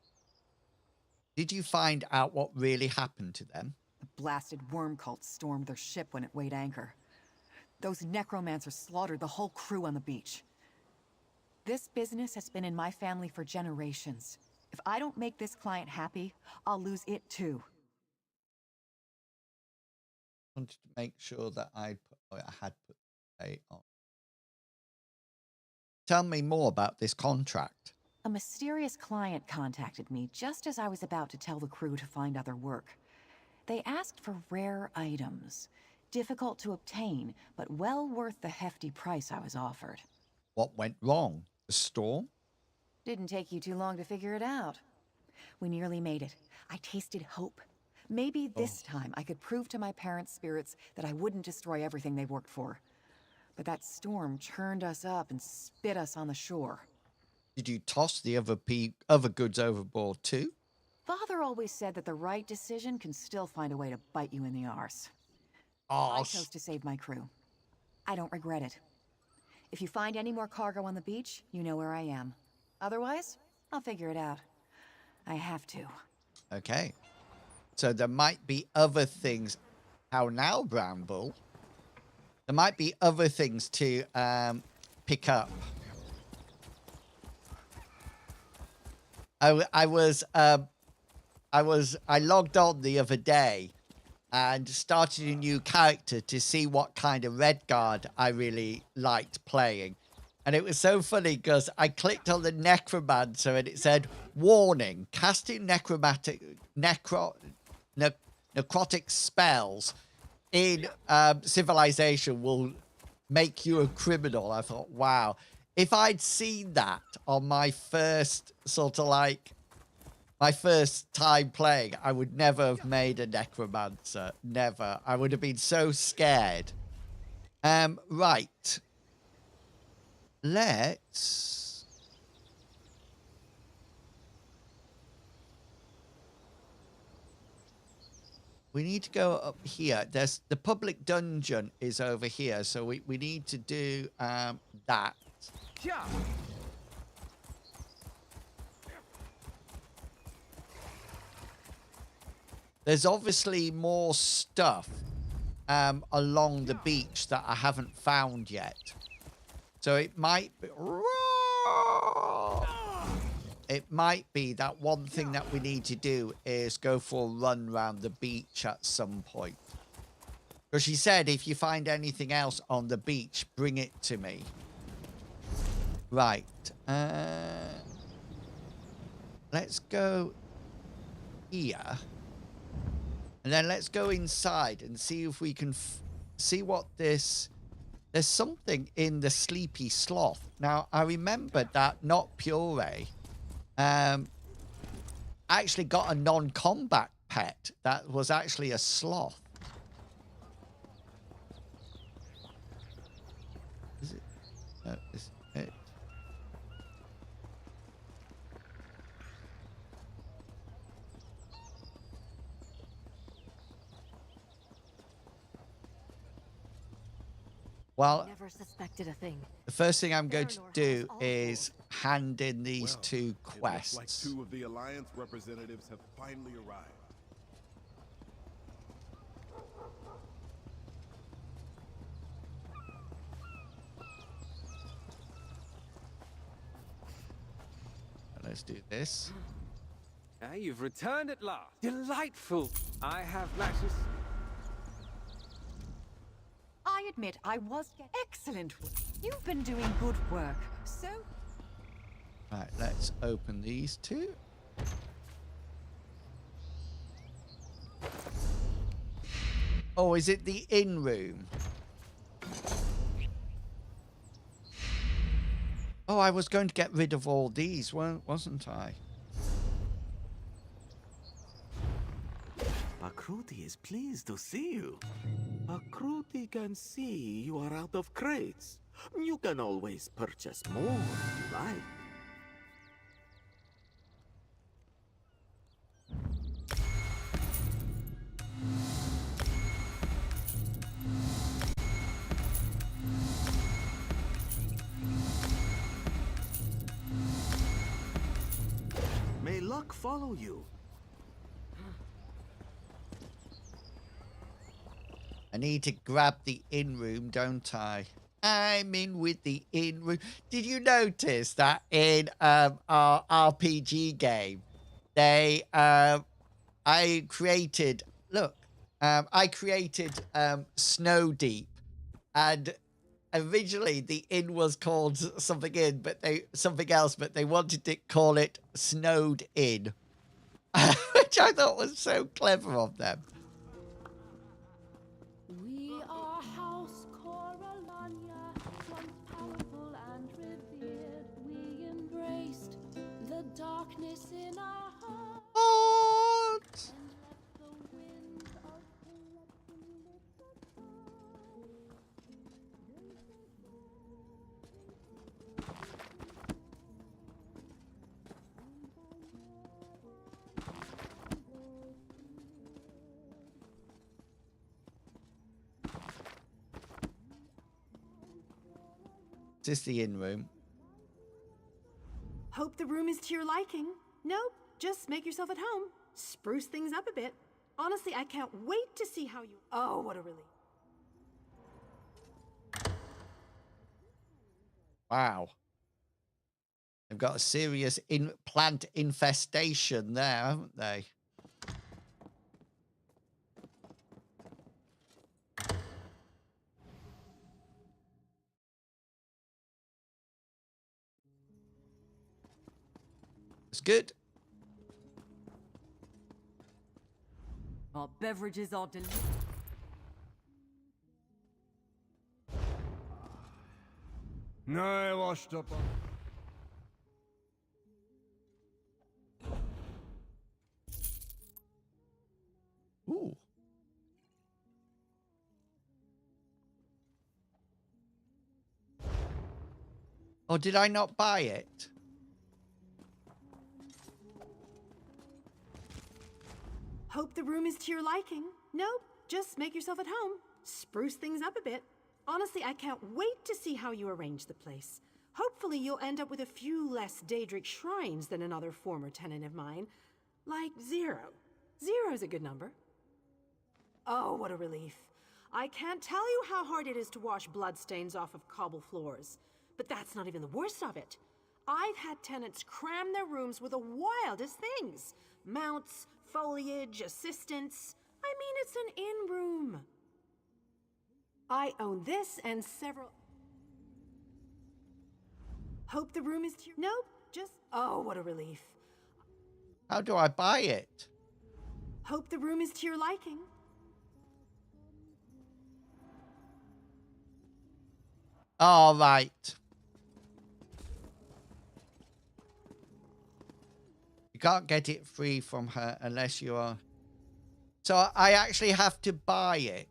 Did you find out what really happened to them? The blasted worm cult stormed their ship when it weighed anchor. Those necromancers slaughtered the whole crew on the beach. This business has been in my family for generations. If I don't make this client happy, I'll lose it too. I wanted to make sure that I had put a on. Tell me more about this contract. A mysterious client contacted me just as I was about to tell the crew to find other work. They asked for rare items. Difficult to obtain, but well worth the hefty price I was offered. What went wrong? The storm? Didn't take you too long to figure it out. We nearly made it. I tasted hope. Maybe this time I could prove to my parents' spirits that I wouldn't destroy everything they worked for. But that storm churned us up and spit us on the shore. Did you toss the other goods overboard too? Father always said that the right decision can still find a way to bite you in the arse. Oh, I chose to save my crew. I don't regret it. If you find any more cargo on the beach, you know where I am. Otherwise, I'll figure it out. I have to. okay. So there might be other things. How now, Bramble? There might be other things to pick up. I logged on the other day and started a new character to see what kind of Redguard I really liked playing. And it was so funny because I clicked on the Necromancer and it said, warning, casting necrotic spells in Civilization will make you a criminal. I thought, wow. If I'd seen that on my first sort of like, my first time playing, I would never have made a Necromancer. Never. I would have been so scared. Right. Let's... We need to go up here. There's the public dungeon is over here, so we need to do that. Yeah. There's obviously more stuff along the beach that I haven't found yet. So it might be... It might be that one thing that we need to do is go for a run around the beach at some point. Because she said if you find anything else on the beach, bring it to me. Right. Let's go here. And then let's go inside and see if we can see what this... There's something in the Sleepy Sloth. Now, I remember that Not Puree actually got a non-combat pet that was actually a sloth. Is it? No, is it? Well, Never suspected a thing. the first thing I'm going to do is hand in these two quests. It looks like 2 of the Alliance representatives have finally arrived. Let's do this. Ah, you've returned at last. Delightful. I have matches. I admit I was getting excellent work. You've been doing good work. So... Right, let's open these two. Oh, is it the inn room? Oh, I was going to get rid of all these, wasn't I? Akruti is pleased to see you. Akruti can see you are out of crates. You can always purchase more if you like. May luck follow you. I need to grab the inn room, don't I? I'm in with the inn room. Did you notice that in our RPG game, they I created Snow Deep, and originally the inn was called something else, but they wanted to call it Snowed Inn, which I thought was so clever of them. We are House Coralania, once powerful and revered. We embraced the darkness in our hearts and let the wind of corruption lift us Is this the inn room? Hope the room is to your liking. Nope, just make yourself at home. Spruce things up a bit. Honestly, I can't wait to see how you... Oh, what a relief. Wow. They've got a serious plant infestation there, haven't they? It's good. Our beverages are delicious. No, I washed up on... Ooh. Or did I not buy it? Hope the room is to your liking. Nope, just make yourself at home. Spruce things up a bit. Honestly, I can't wait to see how you arrange the place. Hopefully you'll end up with a few less Daedric shrines than another former tenant of mine. Like 0. 0's a good number. Oh, what a relief. I can't tell you how hard it is to wash bloodstains off of cobble floors. But that's not even the worst of it. I've had tenants cram their rooms with the wildest things. Mounts, foliage, assistants. I mean, it's an in-room. I own this and several... Hope the room is to your... Nope, just... Oh, what a relief. How do I buy it? Hope the room is to your liking. All right. You can't get it free from her unless you are... So I actually have to buy it.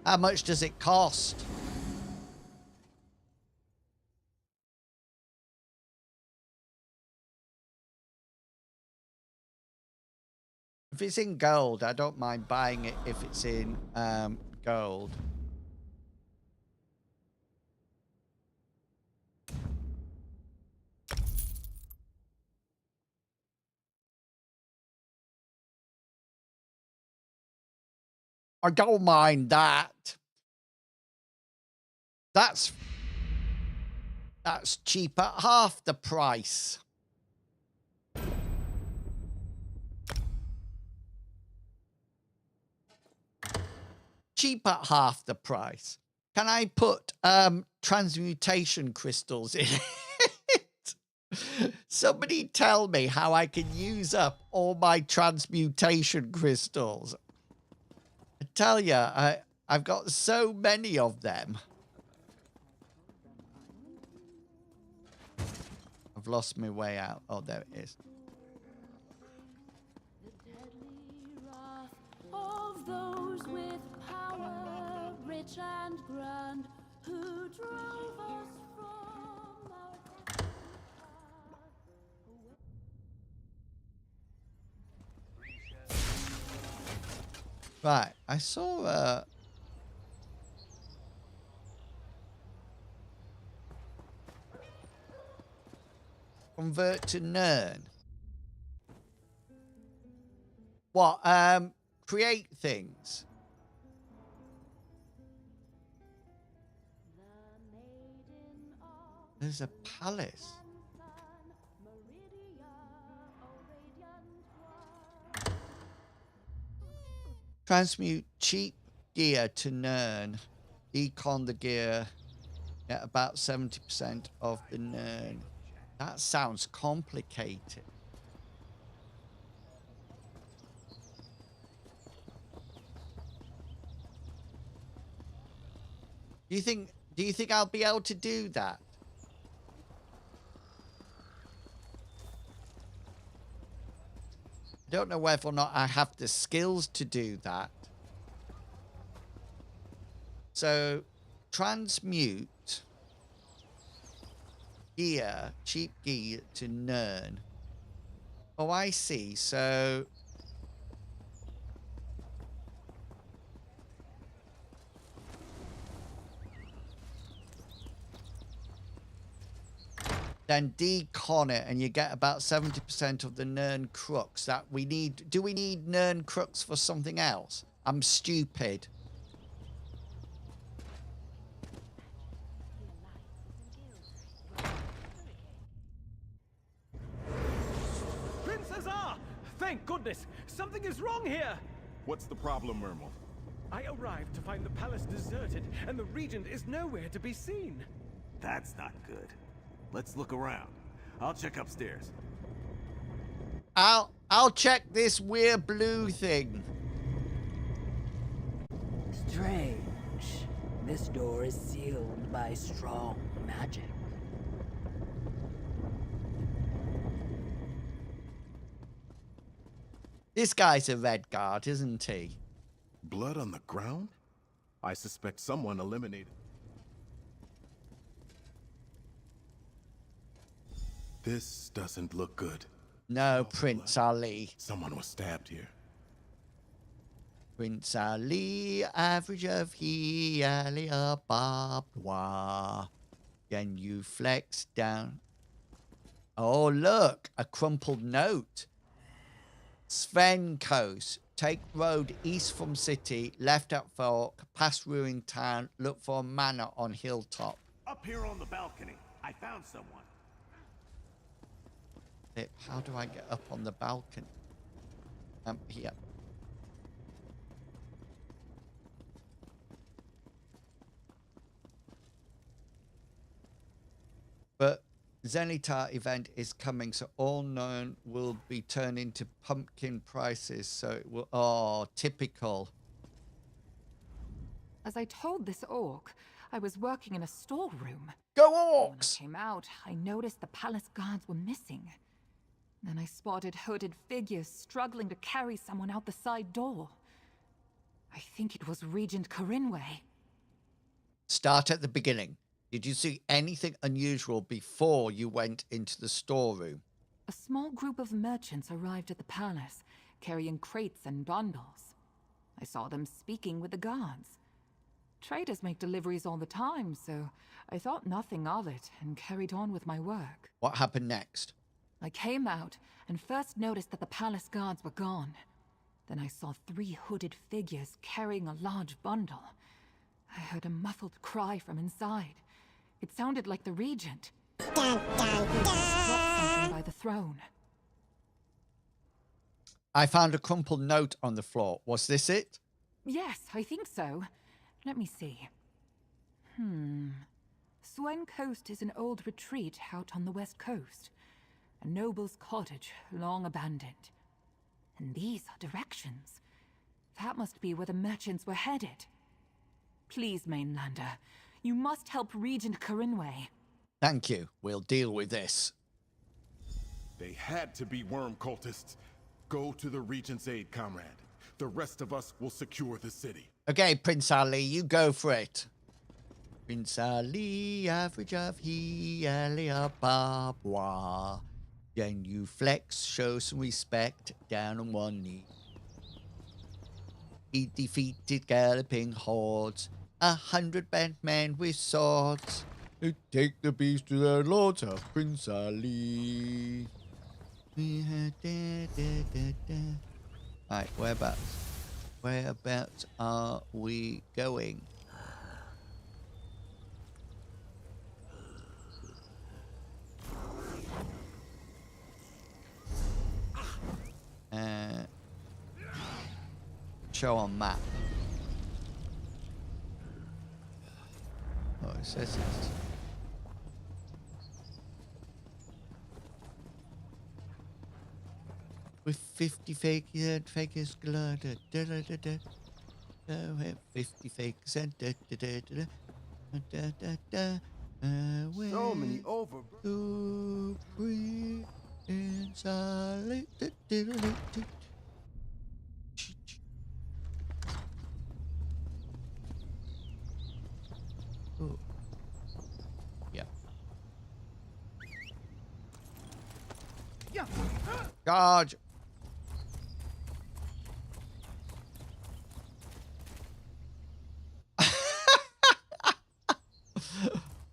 How much does it cost? If it's in gold, I don't mind buying it if it's in gold. I don't mind that. That's cheap at half the price. Cheap at half the price. Can I put transmutation crystals in it? Somebody tell me how I can use up all my transmutation crystals. I tell you, I've got so many of them. I've lost my way out. Oh, there it is. The deadly wrath of those with power, rich and grand, who drove us from our destined path. Right, I saw convert to Nern. What? Create things. There's a palace. Transmute cheap gear to Nern. Decon the gear at about 70% of the Nern. That sounds complicated. Do you think I'll be able to do that? I don't know whether or not I have the skills to do that. So, transmute gear, cheap gear to Nern. Oh, I see. So, then decon it, and you get about 70% of the Nern crux that we need. Do we need Nern crux for something else? I'm stupid. Princess Ah! Thank goodness! Something is wrong here! What's the problem, Mermal? I arrived to find the palace deserted, and the regent is nowhere to be seen. That's not good. Let's look around. I'll check upstairs. I'll check this weird blue thing. Strange. This door is sealed by strong magic. This guy's a red guard, isn't he? Blood on the ground? I suspect someone eliminated. This doesn't look good. No, Prince Ali. Someone was stabbed here. Prince Ali, average of he, Ali, a barbed wire. Can you flex down? Oh, look, a crumpled note. Sven Coast. Take road east from city, left at fork, past ruined town, look for a manor on hilltop. Up here on the balcony, I found someone. How do I get up on the balcony? Here. But Zenitar event is coming, so all known will be turned into pumpkin prices. So it will. Oh, typical. As I told this orc, I was working in a storeroom. Go When orcs! I came out, I noticed the palace guards were missing. Then I spotted hooded figures struggling to carry someone out the side door. I think it was Regent Corinway. Start at the beginning. Did you see anything unusual before you went into the storeroom? A small group of merchants arrived at the palace, carrying crates and bundles. I saw them speaking with the guards. Traders make deliveries all the time, so I thought nothing of it and carried on with my work. What happened next? I came out and first noticed that the palace guards were gone. Then I saw 3 hooded figures carrying a large bundle. I heard a muffled cry from inside. It sounded like the regent. Dropped something by the throne. I found a crumpled note on the floor. Was this it? Yes, I think so. Let me see. Swen Coast is an old retreat out on the west coast. A noble's cottage, long abandoned. And these are directions. That must be where the merchants were headed. Please, Mainlander, you must help Regent Corinway. Thank you. We'll deal with this. They had to be worm cultists. Go to the Regent's aid, comrade. The rest of us will secure the city. Okay, Prince Ali, you go for it. Prince Ali, average of he, Ali, a barbed wire. Then you flex, show some respect, down on one knee. He defeated galloping hordes, 100 bent men with swords, who take the beast to their lords of Prince Ali. Right, whereabouts are we going? Show on map. Oh, it says it's... With 50 fakers glided, 50 fakers and So many over. to breathe in silence. Ooh. Yeah. Charge.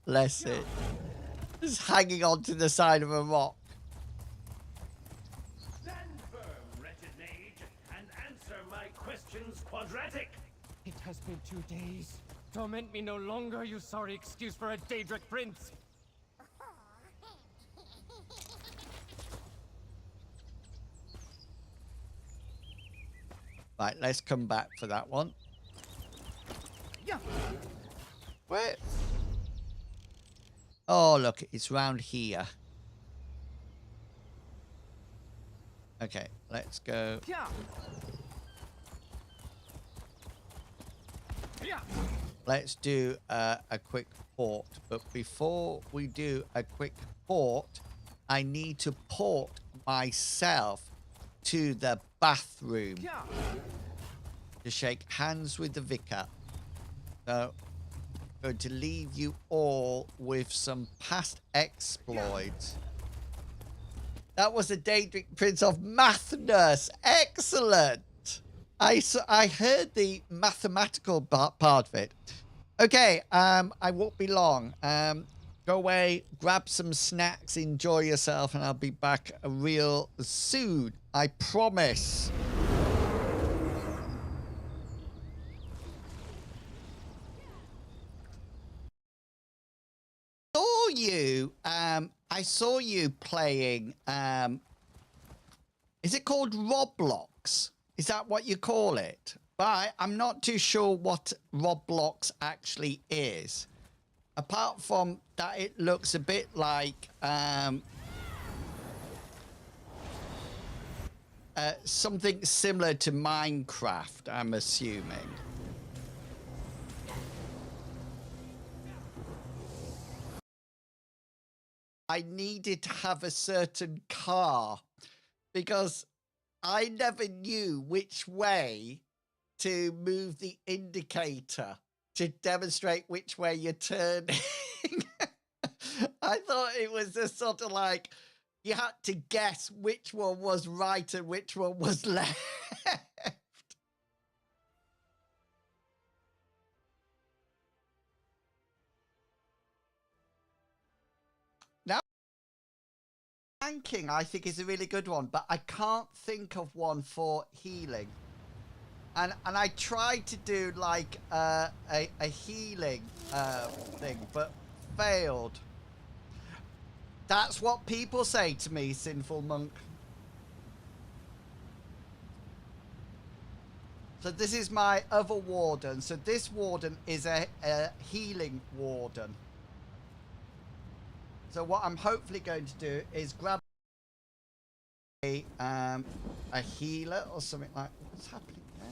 Bless it. Just hanging onto the side of a rock. Stand firm, wretched mage, and answer my questions quadratic. It has been 2 days. Torment me no longer, you sorry excuse for a Daedric prince. Right, let's come back for that one. Yeah. Where? Oh, look, it's round here. Okay, let's go. Yeah. Yeah. Let's do a quick port. But before we do a quick port, I need to port myself to the bathroom to shake hands with the vicar. So, I'm going to leave you all with some past exploits. That was the Daedric Prince of Mathnus. Excellent. I heard the mathematical part of it. Okay, I won't be long. Go away, grab some snacks, enjoy yourself, and I'll be back real soon. I promise. I saw you playing, is it called Roblox? Is that what you call it? But I'm not too sure what Roblox actually is. Apart from that, it looks a bit like something similar to Minecraft, I'm assuming. I needed to have a certain car because I never knew which way to move the indicator to demonstrate which way you're turning. I thought it was just sort of like you had to guess which one was right and which one was left. Now, tanking, I think, is a really good one, but I can't think of one for healing. And I tried to do like a healing thing, but failed. That's what people say to me, Sinful Monk. So this is my other warden. So this warden is a healing warden. So what I'm hopefully going to do is grab a healer or something like. What's happening there?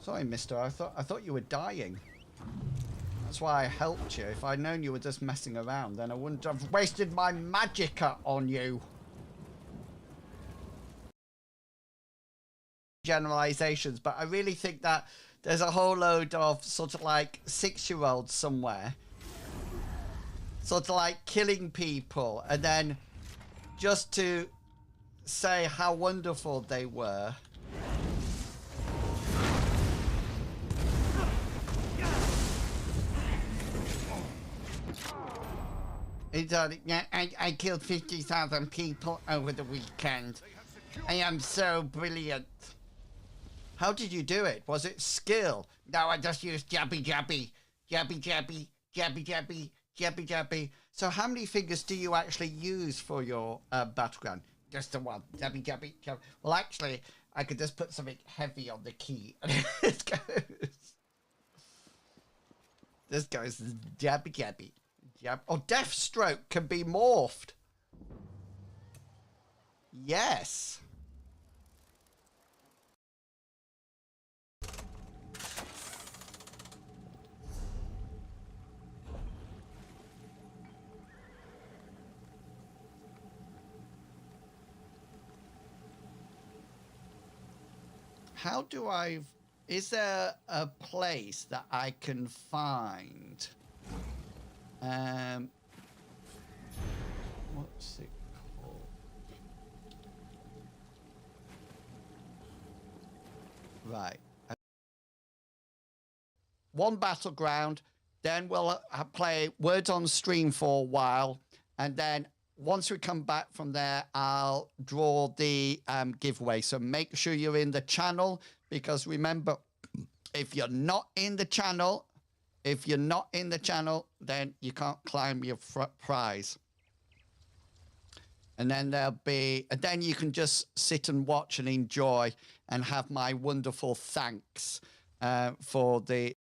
Sorry, mister. I thought you were dying. That's why I helped you. If I'd known you were just messing around, then I wouldn't have wasted my magicka on you. Generalizations, but I really think that there's a whole load of sort of like 6-year-olds somewhere sort of like killing people and then just to say how wonderful they were. I killed 50,000 people over the weekend. I am so brilliant. How did you do it? Was it skill? No, I just used jabby jabby. Jabby jabby. Jabby jabby. Jabby jabby. So how many fingers do you actually use for your battleground? Just the one. Jabby jabby jabby. Well, actually, I could just put something heavy on the key. And it goes. This goes jabby jabby. Jab. Oh, Deathstroke can be morphed. Yes. How do I... Is there a place that I can find... What's it called? Right. One battleground, then we'll play Words on Stream for a while, and then once we come back from there, I'll draw the giveaway. So make sure you're in the channel, because remember, if you're not in the channel, then you can't claim your prize. And then then you can just sit and watch and enjoy and have my wonderful thanks for the.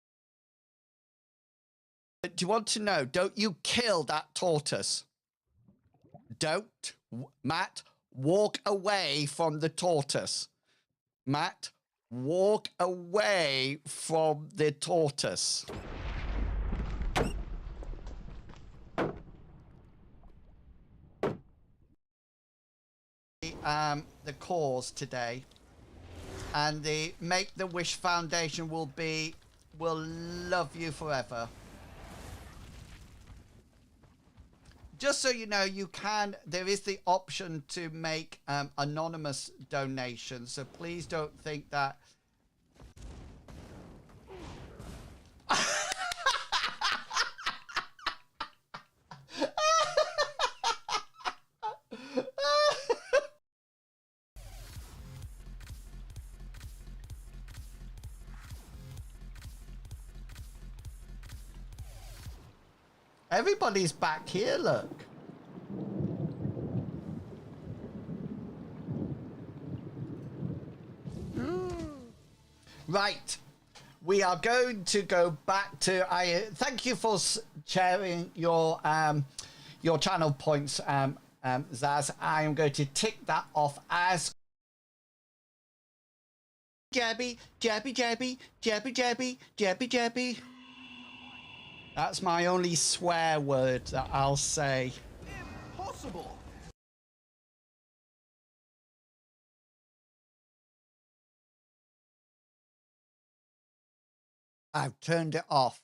Do you want to know? Don't you kill that tortoise. Don't, Matt, walk away from the tortoise. Matt, walk away from the tortoise. The cause today, and the Make the Wish Foundation will love you forever. Just so you know, there is the option to make anonymous donations, so please don't think that. Everybody's back here, look. Right. We are going to go back to... thank you for sharing your channel points, Zaz. I am going to tick that off as... Jabby, jabby, jabby, jabby, jabby, jabby, jabby. That's my only swear word that I'll say. Impossible! I've turned it off.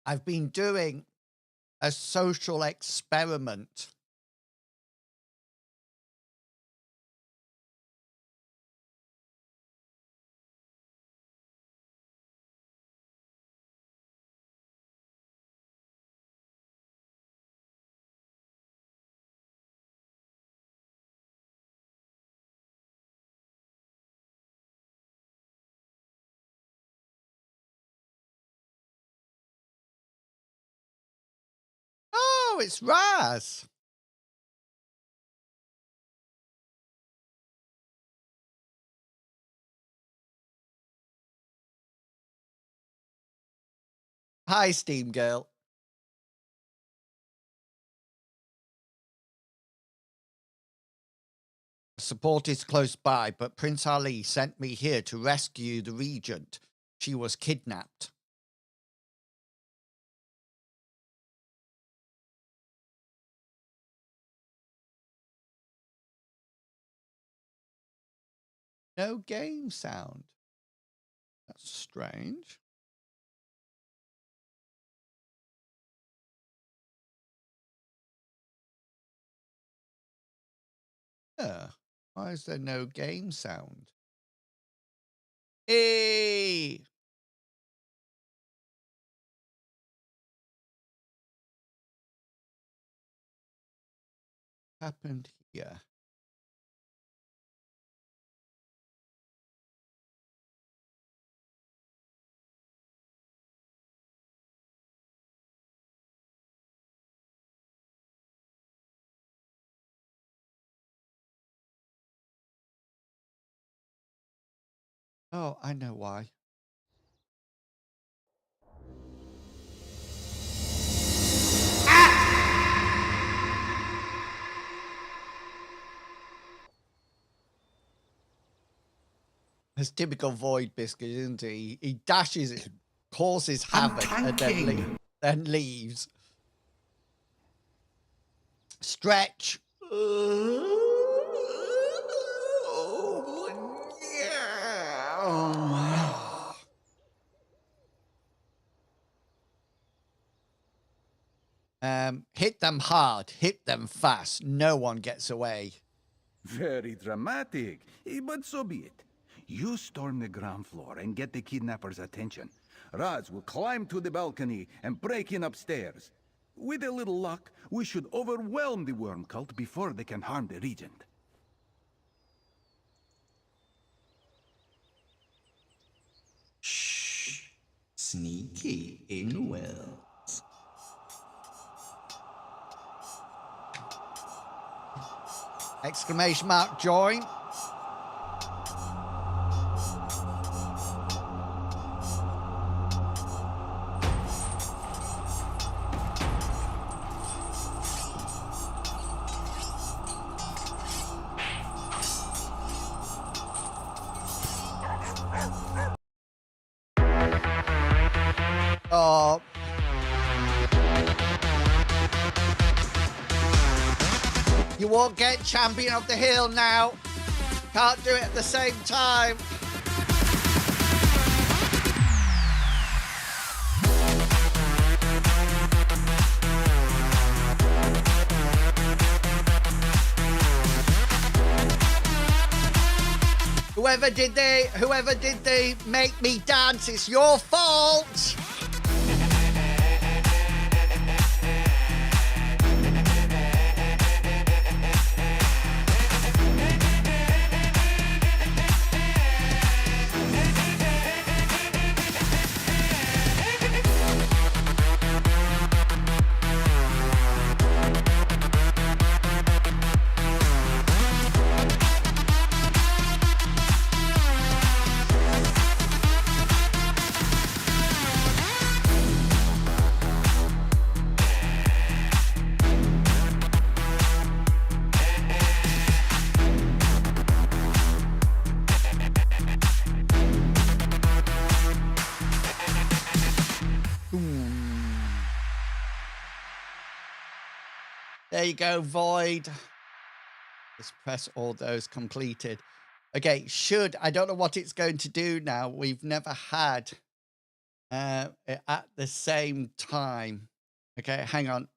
I've been doing a social experiment. Oh, it's Raz. Hi, Steam Girl. Support is close by, but Prince Ali sent me here to rescue the regent. She was kidnapped. No game sound. That's strange. Yeah. Why is there no game sound? Hey! Happened here. Oh, I know why. It's typical Void Biscuit, isn't he? He dashes it, causes I'm havoc, tanking. and then leaves. Stretch. Hit them hard, hit them fast. No one gets away. Very dramatic, but so be it. You storm the ground floor and get the kidnapper's attention. Raz will climb to the balcony and break in upstairs. With a little luck, we should overwhelm the worm cult before they can harm the regent. Shh. Sneaky in will. Exclamation mark, join. Oh. You won't get champion of the hill now. Can't do it at the same time. Whoever did they make me dance, it's your fault. There you go, Void. Just press all those completed. Okay, I don't know what it's going to do now. We've never had it at the same time. Okay, hang on.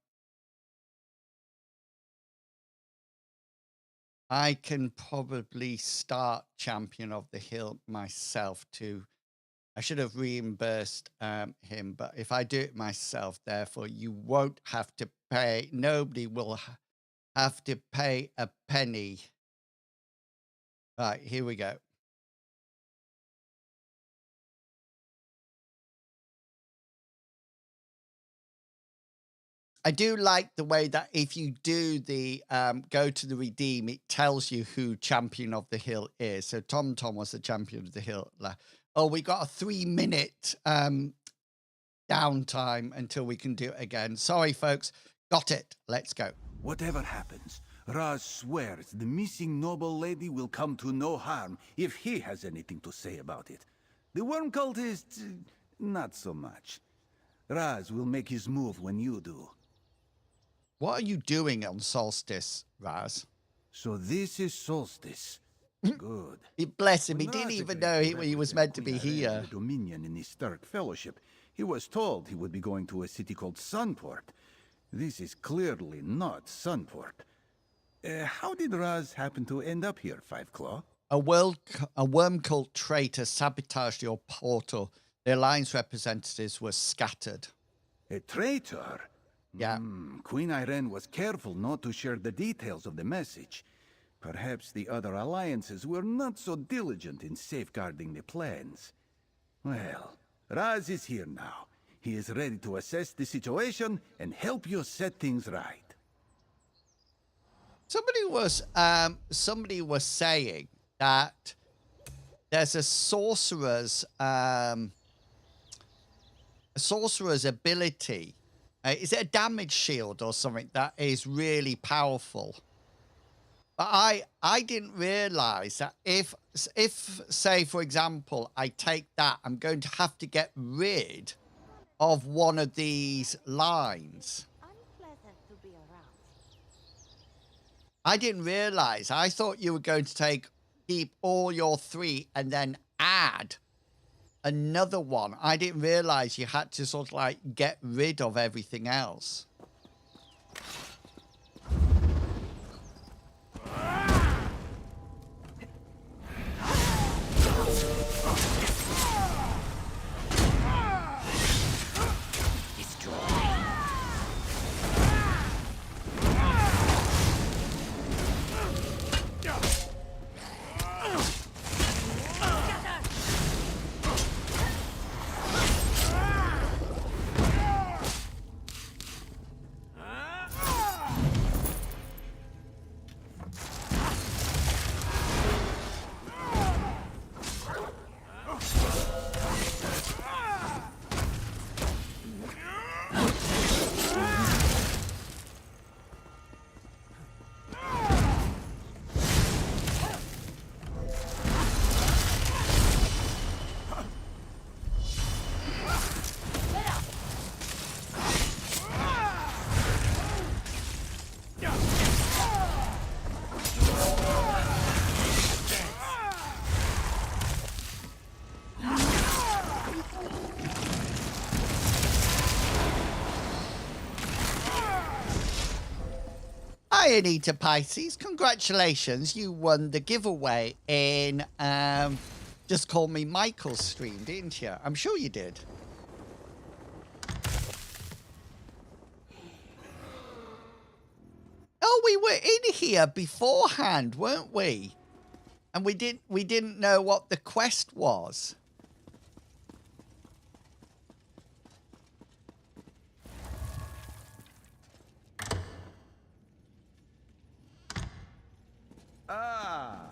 I can probably start Champion of the Hill myself too. I should have reimbursed him, but if I do it myself, therefore, you won't have to pay. Nobody will have to pay a penny. Right, here we go. I do like the way that if you do the go to the redeem, it tells you who Champion of the Hill is. So Tom was the Champion of the Hill. Oh, we got a 3-minute downtime until we can do it again. Sorry, folks. Got it. Let's go. Whatever happens, Raz swears the missing noble lady will come to no harm if he has anything to say about it. The worm cultists, not so much. Raz will make his move when you do. What are you doing on Solstice, Raz? So this is Solstice. Good. Bless him. He didn't even know he was meant to be here. The Dominion in the Stark Fellowship. He was told he would be going to a city called Sunport. This is clearly not Sunport. How did Raz happen to end up here, Five Claw? A worm cult traitor sabotaged your portal. The Alliance representatives were scattered. A traitor? Yeah. Queen Irene was careful not to share the details of the message. Perhaps the other alliances were not so diligent in safeguarding the plans. Well, Raz is here now. He is ready to assess the situation and help you set things right. Somebody was saying that there's a sorcerer's ability. Is it a damage shield or something that is really powerful? But I didn't realize that if say for example I take that, I'm going to have to get rid of one of these lines. I didn't realize. I thought you were going to keep all your 3 and then add another one. I didn't realize you had to sort of like get rid of everything else. Hi, Anita Pisces. Congratulations. You won the giveaway in Just Call Me Michael's stream, didn't you? I'm sure you did. Oh, we were in here beforehand, weren't we? And we didn't know what the quest was. Ah,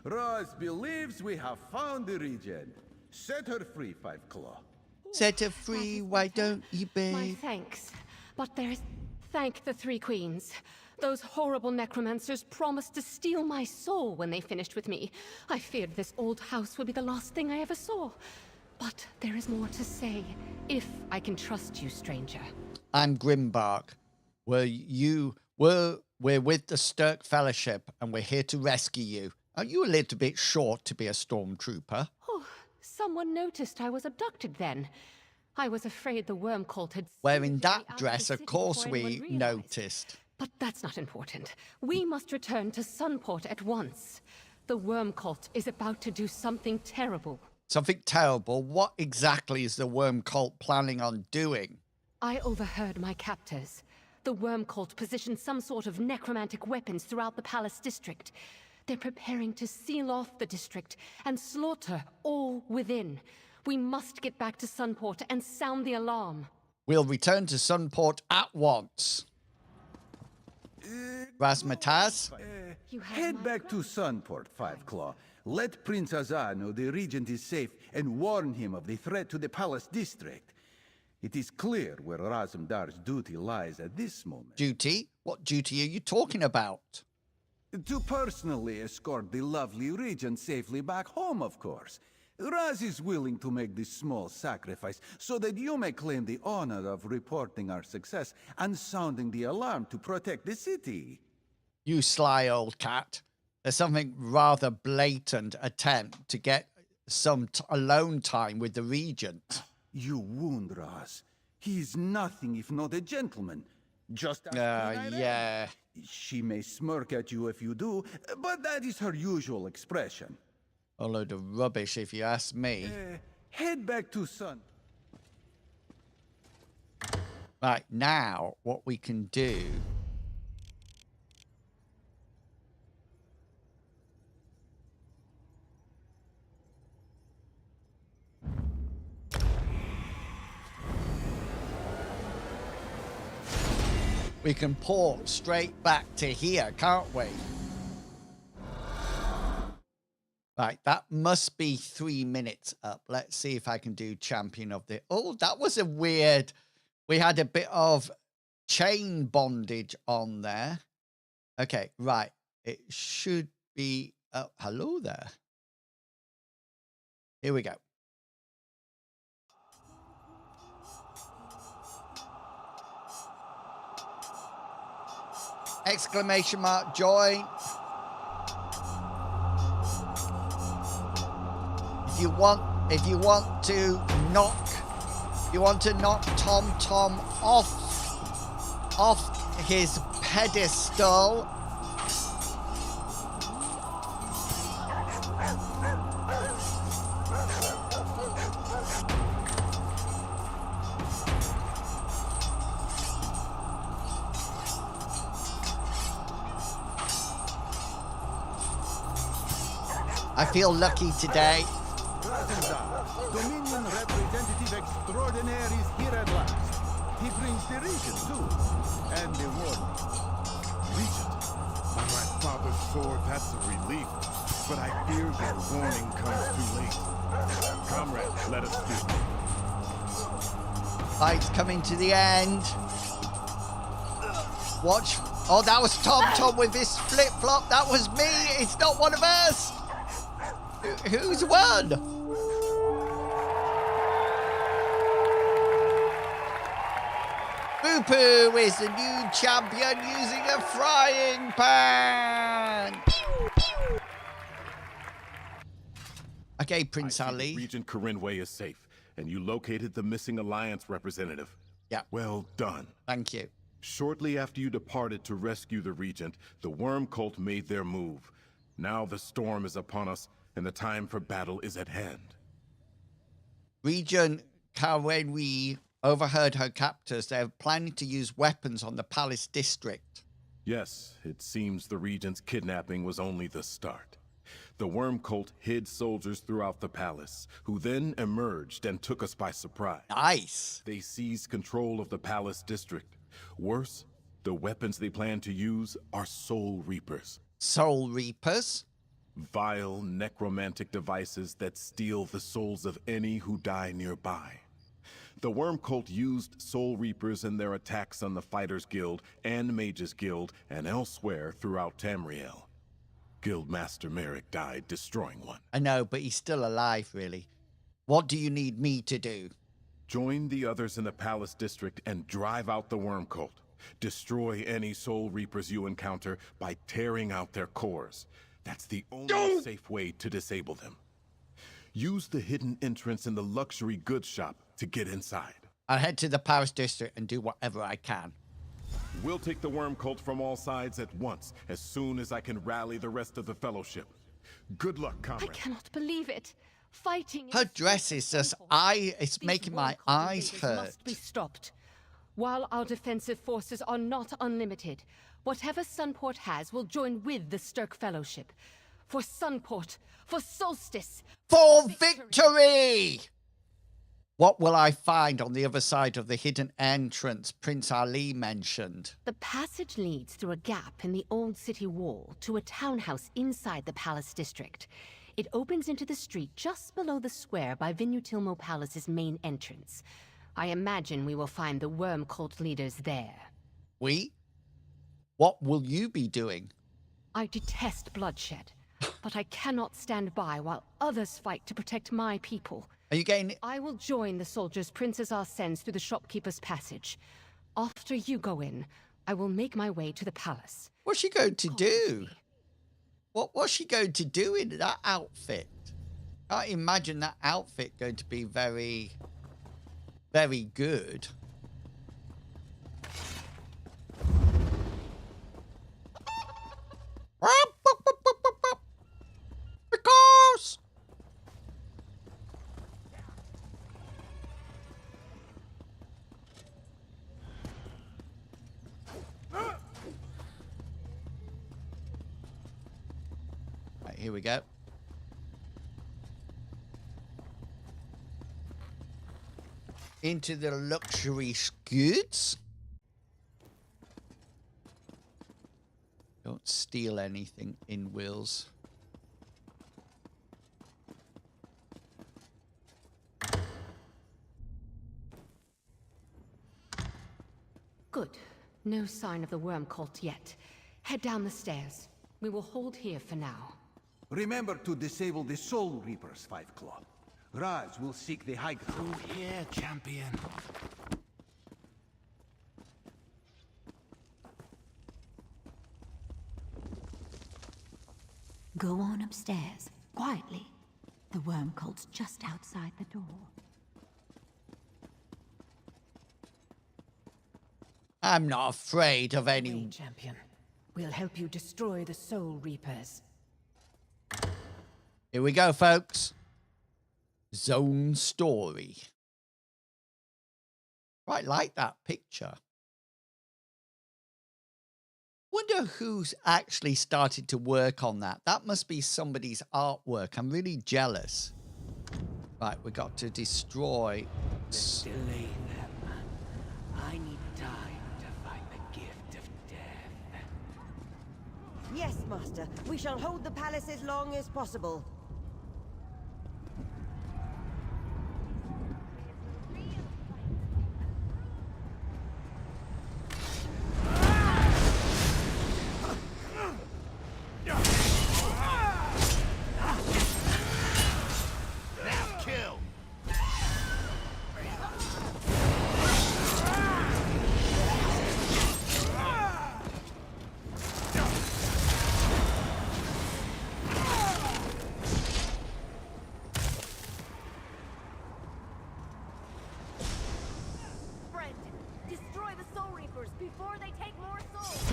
Roz believes we have found the regent. Set her free, Five Claw. Set her free, why don't you, babe? My thanks. But there's... Thank the 3 queens. Those horrible necromancers promised to steal my soul when they finished with me. I feared this old house would be the last thing I ever saw. But there is more to say, if I can trust you, stranger. I'm Grimbark. We're with the Stirk Fellowship, and we're here to rescue you. Are you a little bit short to be a stormtrooper? Oh, someone noticed I was abducted then. I was afraid the worm cult had... Wearing that dress, of course we noticed. But that's not important. We must return to Sunport at once. The worm cult is about to do something terrible. Something terrible? What exactly is the worm cult planning on doing? I overheard my captors. The worm cult positioned some sort of necromantic weapons throughout the palace district. They're preparing to seal off the district and slaughter all within. We must get back to Sunport and sound the alarm. We'll return to Sunport at once. Razmataz? Head back to Sunport, Five Claw. Let Prince Azar know the regent is safe and warn him of the threat to the palace district. It is clear where Razumdar's duty lies at this moment. Duty? What duty are you talking about? To personally escort the lovely regent safely back home, of course. Raz is willing to make this small sacrifice so that you may claim the honor of reporting our success and sounding the alarm to protect the city. You sly old cat. There's something rather blatant attempt to get some alone time with the regent. You wound Raz. He is nothing if not a gentleman. Just as yeah. She may smirk at you if you do, but that is her usual expression. A load of rubbish, if you ask me. Head back to Sun. Right, now, what we can do... We can port straight back to here, can't we? Right, that must be 3 minutes up. Let's see if I can do Champion of the... Oh, that was a weird... We had a bit of chain bondage on there. Okay, right. It should be... Oh, hello there. Here we go. Exclamation mark, join. If you want to knock Tom off his pedestal. I feel lucky today. Dominion representative extraordinaire is here at last. He brings the regent too, and the warning. Regent? By my father's sword, that's a relief. But I fear their warning comes too late. Comrade, let us speak. Fight's coming to the end. Watch. Oh, that was Tom with his flip-flop. That was me. It's not one of us. Who's won? Boo-Poo is the new champion using a frying pan. Okay, Prince Ali. Regent Corinway is safe, and you located the missing Alliance representative. Yeah. Well done. Thank you. Shortly after you departed to rescue the Regent, the Worm Cult made their move. Now the storm is upon us, and the time for battle is at hand. Regent Corinway overheard her captors. They're planning to use weapons on the Palace District. Yes, it seems the Regent's kidnapping was only the start. The Worm Cult hid soldiers throughout the palace, who then emerged and took us by surprise. Nice. They seized control of the Palace District. Worse, the weapons they plan to use are Soul Reapers. Soul Reapers? Vile necromantic devices that steal the souls of any who die nearby. The Worm Cult used Soul Reapers in their attacks on the Fighters Guild and Mages Guild and elsewhere throughout Tamriel. Guildmaster Merrick died destroying one. I know, but he's still alive, really. What do you need me to do? Join the others in the Palace District and drive out the Worm Cult. Destroy any Soul Reapers you encounter by tearing out their cores. That's the only safe way to disable them. Use the hidden entrance in the luxury goods shop to get inside. I'll head to the Palace District and do whatever I can. We'll take the Worm Cult from all sides at once, as soon as I can rally the rest of the Fellowship. Good luck, comrade. I cannot believe it. Fighting. Her dress is just it's making my eyes hurt. Must be stopped. While our defensive forces are not unlimited, whatever Sunport has will join with the Stirk Fellowship. For Sunport, for Solstice, for victory! What will I find on the other side of the hidden entrance Prince Ali mentioned? The passage leads through a gap in the old city wall to a townhouse inside the Palace District. It opens into the street just below the square by Vinutilmo Palace's main entrance. I imagine we will find the Worm Cult leaders there. We? What will you be doing? I detest bloodshed, but I cannot stand by while others fight to protect my people. Are you getting... I will join the soldiers Princess sends through the shopkeeper's passage. After you go in, I will make my way to the palace. What's she going to do? What's she going to do in that outfit? I can't imagine that outfit going to be very, very good. Because... Right, here we go. Into the luxury goods. Don't steal anything in Wills. Good. No sign of the Worm Cult yet. Head down the stairs. We will hold here for now. Remember to disable the Soul Reapers, Five Claw. Raz will seek the high ground. Through here, champion. Go on upstairs, quietly. The worm cult's just outside the door. I'm not afraid of any... Wait, champion. We'll help you destroy the Soul Reapers. Here we go, folks. Zone story. Quite like that picture. Wonder who's actually started to work on that. That must be somebody's artwork. I'm really jealous. Right, we got to destroy... Let's delay them. I need time to find the gift of death. Yes, Master. We shall hold the palace as long as possible. Before they take more souls.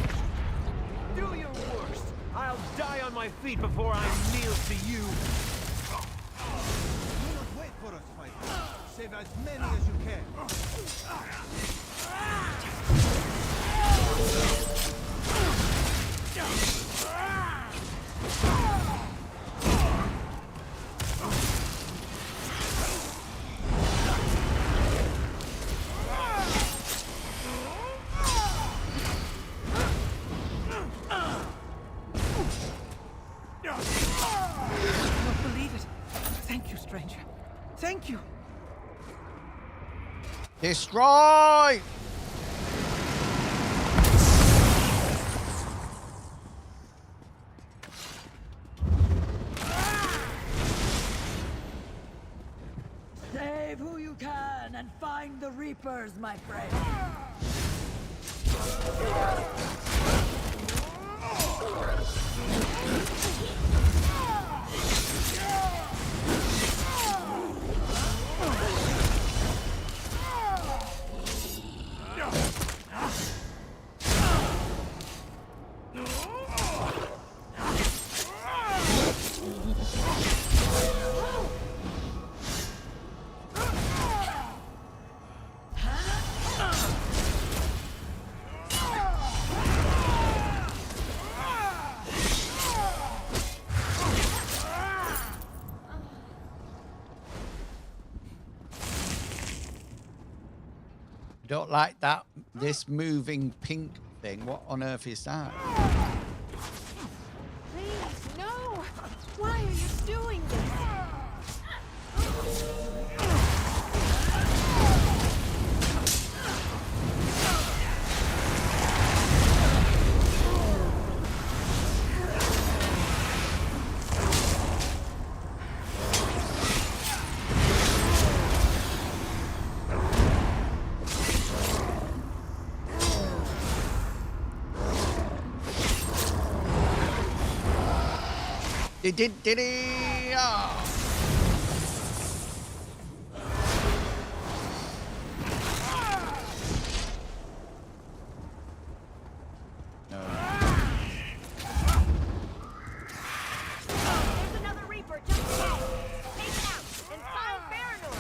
Do your worst. I'll die on my feet before I kneel to you. Do not wait for us, fighter. Save as many as you can. Thank you. Destroy! Save who you can and find the Reapers, my friend. Don't like that, this moving pink thing. What on earth is that? Please, no! Why are you doing this? Oh. There's another Reaper just ahead. Take it out and find Baranor.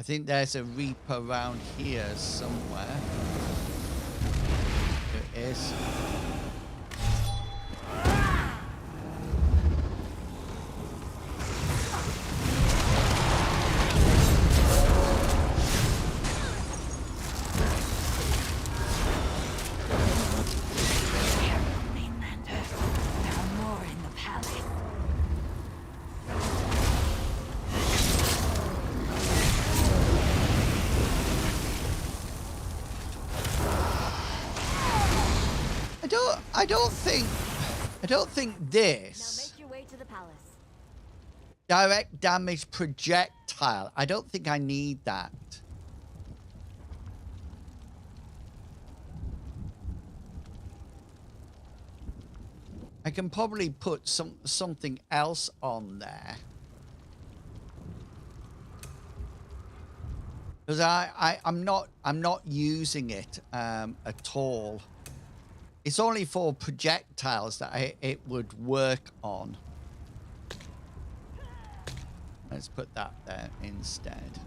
think there's a Reaper around here somewhere. There is. I don't think this. Now make your way to the palace. Direct damage projectile. I don't think I need that. I can probably put something else on there. Because I'm not using it at all. It's only for projectiles that it would work on. Let's put that there instead.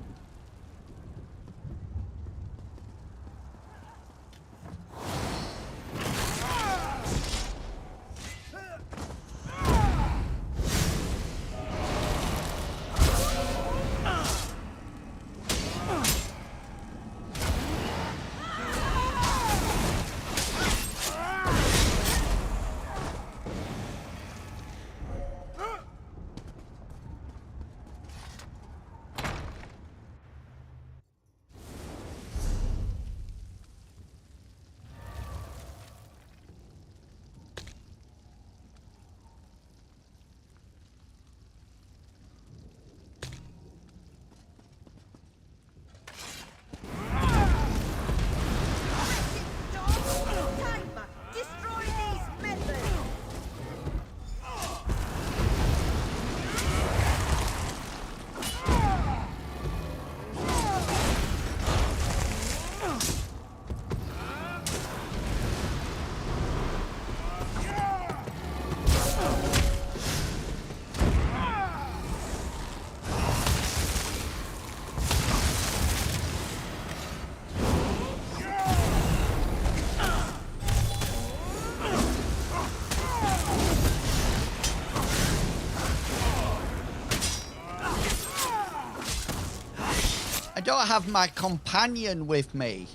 I don't have my companion with me.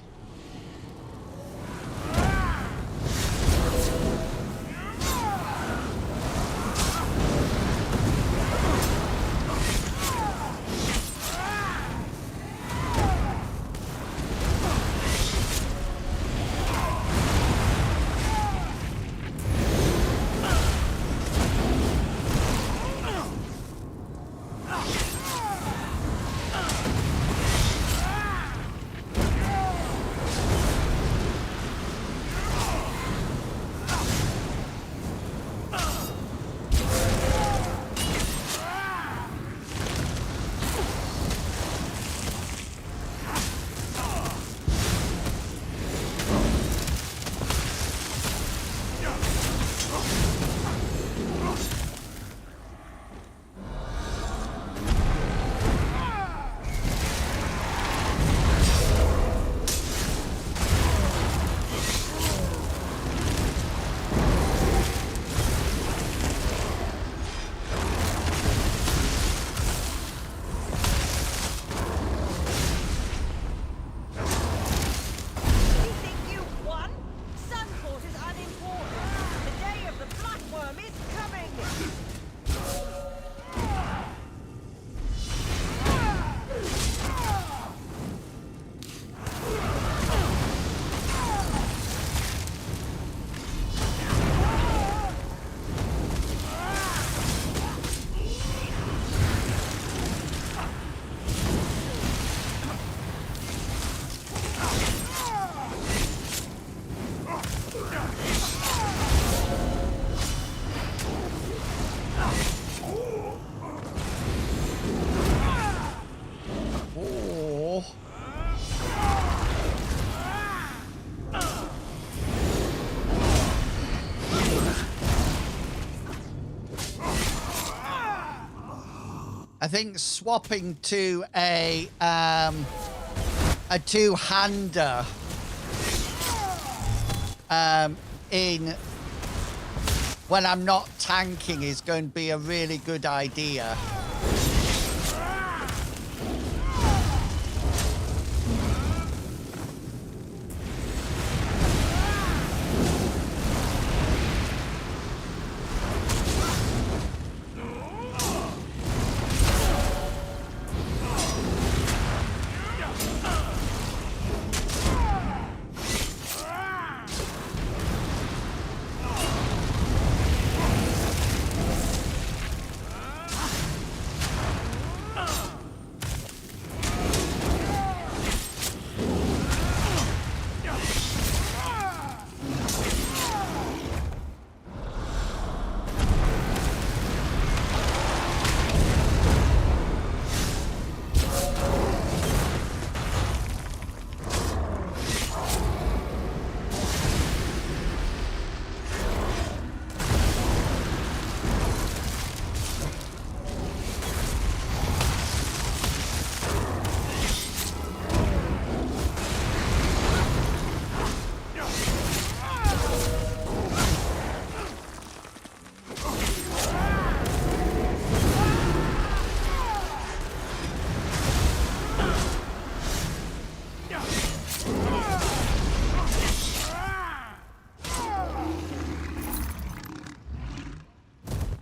I think swapping to a two-hander in when I'm not tanking is going to be a really good idea.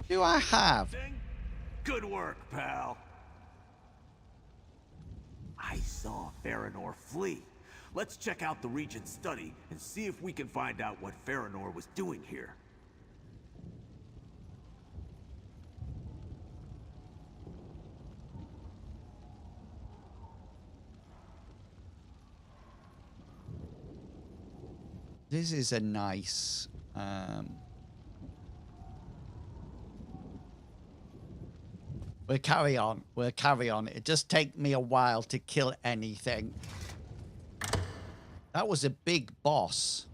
Do I have? Good work, pal. I saw Farinor flee. Let's check out the Regent's study and see if we can find out what Farinor was doing here. This is a nice we'll carry on. We'll carry on. It just take me a while to kill anything. That was a big boss.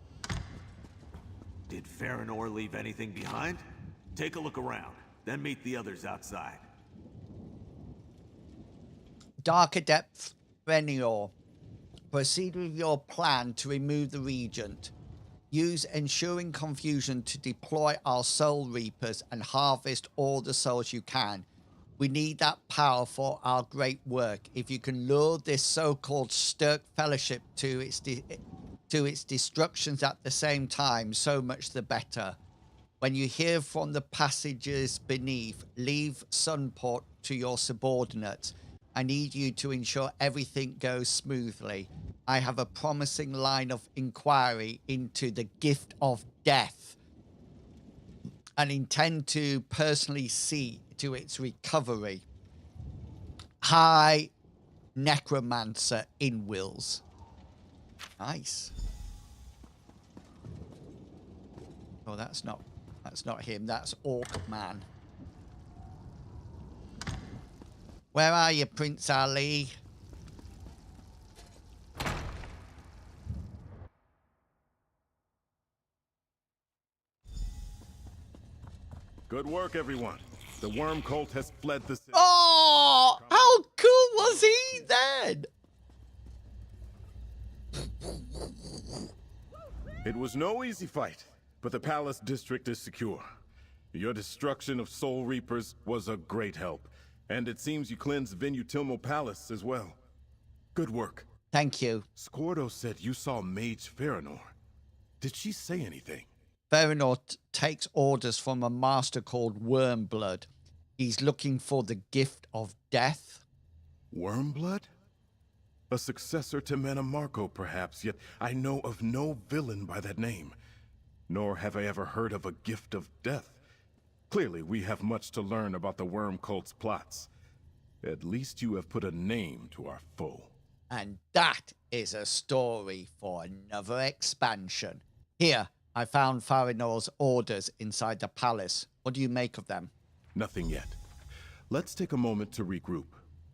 Did Farinor leave anything behind? Take a look around, then meet the others outside. Darker Depth Farinor. Proceed with your plan to remove the Regent. Use ensuring confusion to deploy our Soul Reapers and harvest all the souls you can. We need that power for our great work. If you can lure this so-called Stirk Fellowship to its destructions at the same time, so much the better. When you hear from the passages beneath, leave Sunport to your subordinates. I need you to ensure everything goes smoothly. I have a promising line of inquiry into the gift of death and intend to personally see to its recovery. High Necromancer in Wills. Nice. Oh, that's not him. That's Orc Man. Where are you, Prince Ali? Good work, everyone. The worm cult has fled the city. Oh, how cool was he then? It was no easy fight, but the palace district is secure. Your destruction of Soul Reapers was a great help, and it seems you cleansed Venutilmo Palace as well. Good work. Thank you. Squardo said you saw Mage Farinor. Did she say anything? Farinor takes orders from a master called Wormblood. He's looking for the gift of death. Wormblood? A successor to Manamarco, perhaps, yet I know of no villain by that name. Nor have I ever heard of a gift of death. Clearly, we have much to learn about the worm cult's plots. At least you have put a name to our foe. And that is a story for another expansion. Here, I found Farinor's orders inside the palace. What do you make of them? Nothing yet. Let's take a moment to regroup.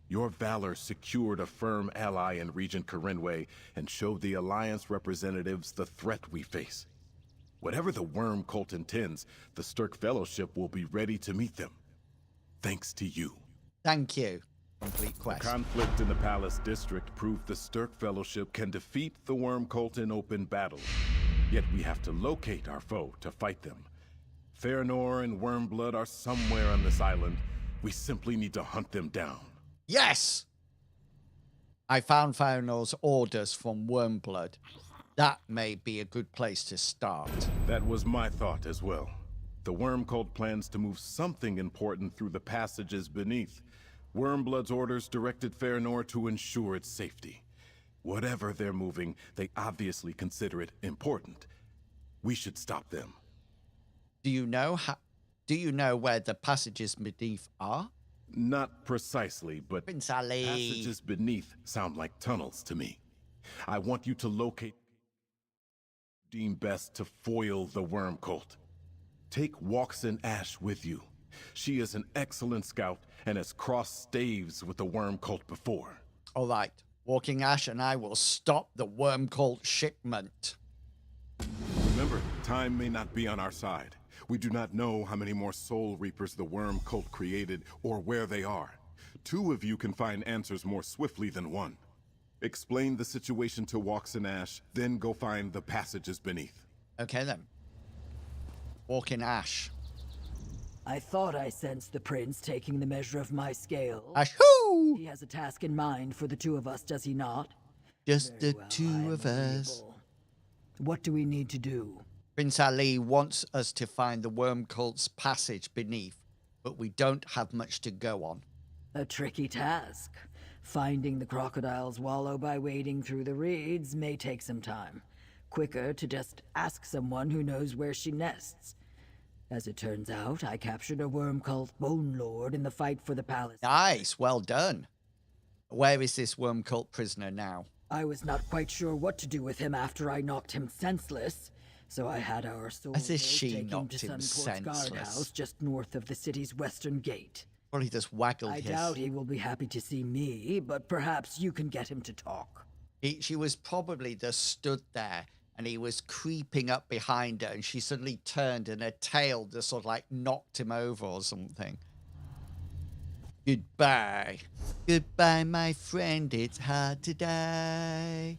Your valor secured a firm ally in Regent Corinway and showed the Alliance representatives the threat we face. Whatever the worm cult intends, the Stirk Fellowship will be ready to meet them. Thanks to you. Thank you. Complete quest. The conflict in the Palace District proved the Stirk Fellowship can defeat the Worm Cult in open battle. Yet we have to locate our foe to fight them. Fairnor and Wormblood are somewhere on this island. We simply need to hunt them down. Yes! I found Fairnor's orders from Wormblood. That may be a good place to start. That was my thought as well. The Worm Cult plans to move something important through the passages beneath. Wormblood's orders directed Fairnor to ensure its safety. Whatever they're moving, they obviously consider it important. We should stop them. Do you know where the passages beneath are? Not precisely, but Prince Ali. Passages beneath sound like tunnels to me. I want you to locate deem best to foil the Worm Cult. Take Waxen Ash with you. She is an excellent scout and has crossed staves with the Worm Cult before. All right. Walking Ash and I will stop the Worm Cult shipment. Remember, time may not be on our side. We do not know how many more Soul Reapers the Worm Cult created or where they are. 2 of you can find answers more swiftly than 1. Explain the situation to Waxen Ash, then go find the passages beneath. Okay then. Walking Ash. I thought I sensed the prince taking the measure of my scale. Ashoo! He has a task in mind for the 2 of us, does he not? Just the 2 of us. What do we need to do? Prince Ali wants us to find the Worm Cult's passage beneath, but we don't have much to go on. A tricky task. Finding the crocodile's wallow by wading through the reeds may take some time. Quicker to just ask someone who knows where she nests. As it turns out, I captured a Worm Cult Bone Lord in the fight for the palace. Nice, well done. Where is this Worm Cult prisoner now? I was not quite sure what to do with him after I knocked him senseless, so I had our soldiers take him to Sunport's guardhouse just north of the city's western gate. Probably just waggled I doubt he will be happy to see me, but perhaps you can get him to talk. She was probably just stood there, and he was creeping up behind her, and she suddenly turned, and her tail just sort of like knocked him over or something. Goodbye. Goodbye, my friend. It's hard to die.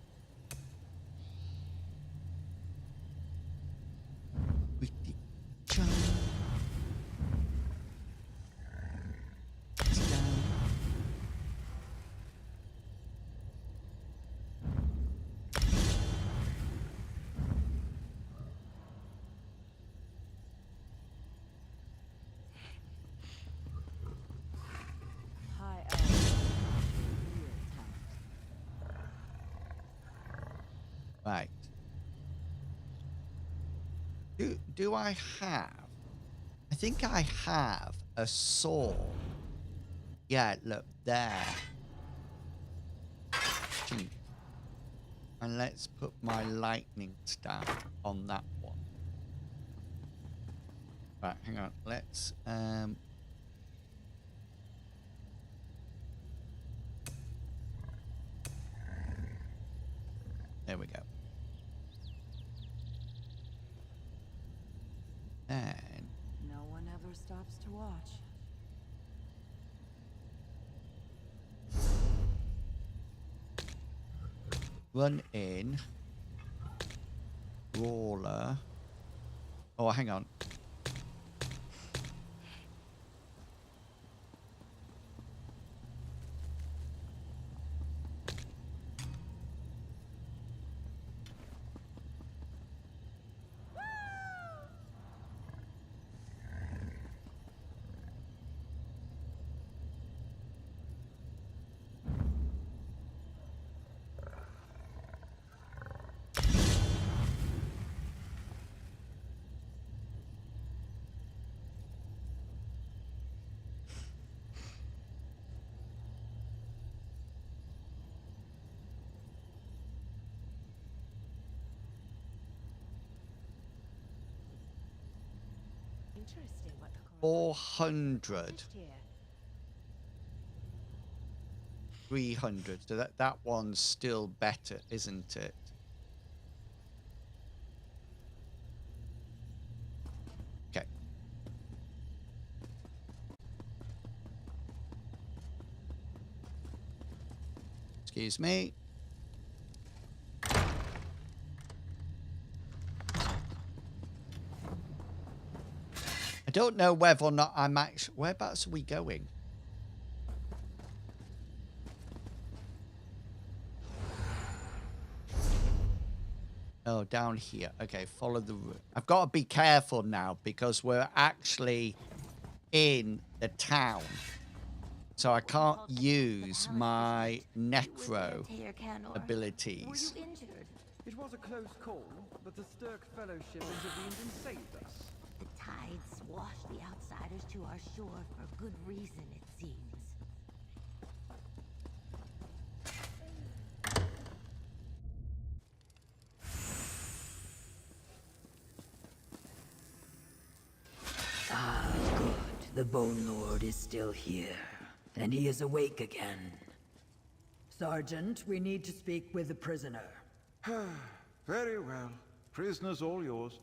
Right. Do I have? I think I have a sword. Yeah, look there. And let's put my lightning staff on that one. Right, hang on. Let's there we go. And no one ever stops to watch. run in. Brawler. Oh, hang on. Interesting what the 400. 300. So that one's still better, isn't it? Okay. Excuse me. I don't know whether or not I'm actually... Whereabouts are we going? Oh, down here. Okay, follow the route. I've got to be careful now because we're actually in the town. So I can't use my necro abilities. It was a close call, but the Stirk Fellowship intervened and saved us. The tide swashed the outsiders to our shore for good reason, it seems. Ah, good. The Bone Lord is still here, and he is awake again. Sergeant, we need to speak with the prisoner. Very well. Prisoners all yours.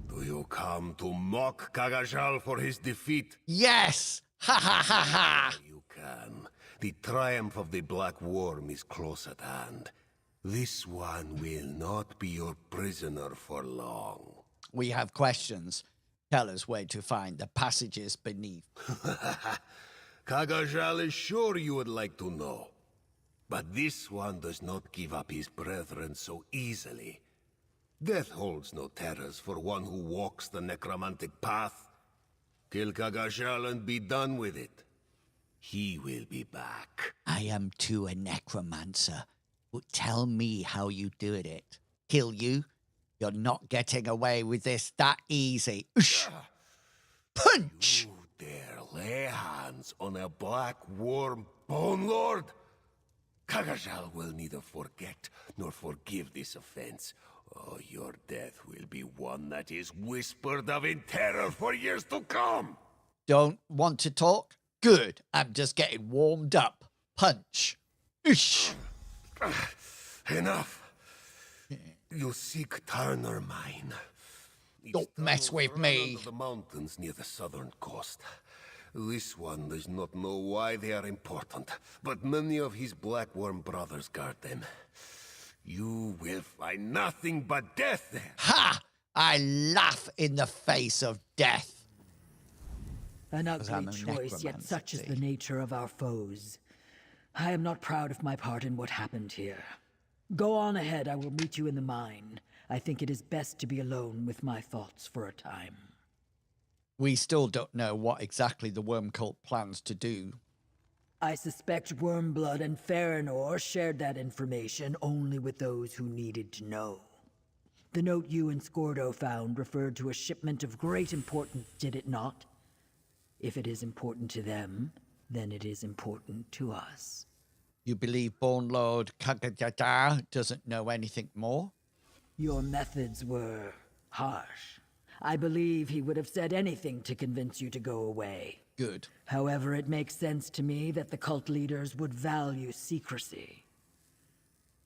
Do you come to mock Kagajal for his defeat? Yes! Ha ha ha ha! You can. The triumph of the Black Worm is close at hand. This one will not be your prisoner for long. We have questions. Tell us where to find the passages beneath. Kagajal is sure you would like to know. But this one does not give up his brethren so easily. Death holds no terrors for one who walks the necromantic path. Kill Kagajal and be done with it. He will be back. I am too a necromancer. But tell me how you did it. Kill you? You're not getting away with this that easy. Oosh. Punch! You dare lay hands on a Black Worm Bone Lord? Kagajal will neither forget nor forgive this offense. Oh, your death will be one that is whispered of in terror for years to come. Don't want to talk? Good. I'm just getting warmed up. Punch. Oosh. Enough. You seek Turner Mine. Don't mess with me. The mountains near the southern coast. This one does not know why they are important, but many of his Black Worm brothers guard them. You will find nothing but death there. Ha! I laugh in the face of death. An ugly choice, yet such is the nature of our foes. I am not proud of my part in what happened here. Go on ahead, I will meet you in the mine. I think it is best to be alone with my thoughts for a time. We still don't know what exactly the Worm Cult plans to do. I suspect Wormblood and Farinor shared that information only with those who needed to know. The note you and Scordo found referred to a shipment of great importance, did it not? If it is important to them, then it is important to us. You believe Born Lord Kagajal doesn't know anything more? Your methods were harsh. I believe he would have said anything to convince you to go away. Good. However, it makes sense to me that the cult leaders would value secrecy.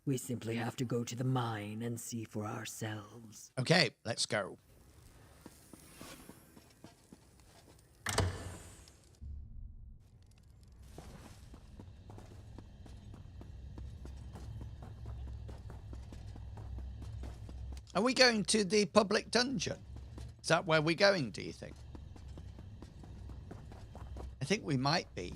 We simply have to go to the mine and see for ourselves. Okay, let's go. Are we going to the public dungeon? Is that where we're going, do you think? I think we might be.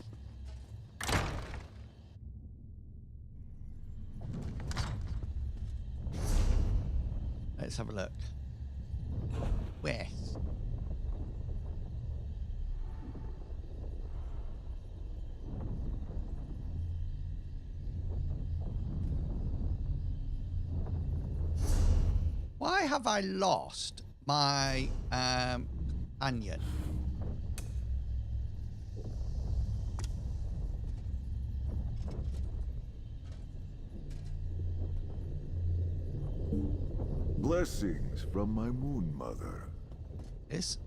Let's have a look. Where? Why have I lost my onion? Blessings from my moon mother. This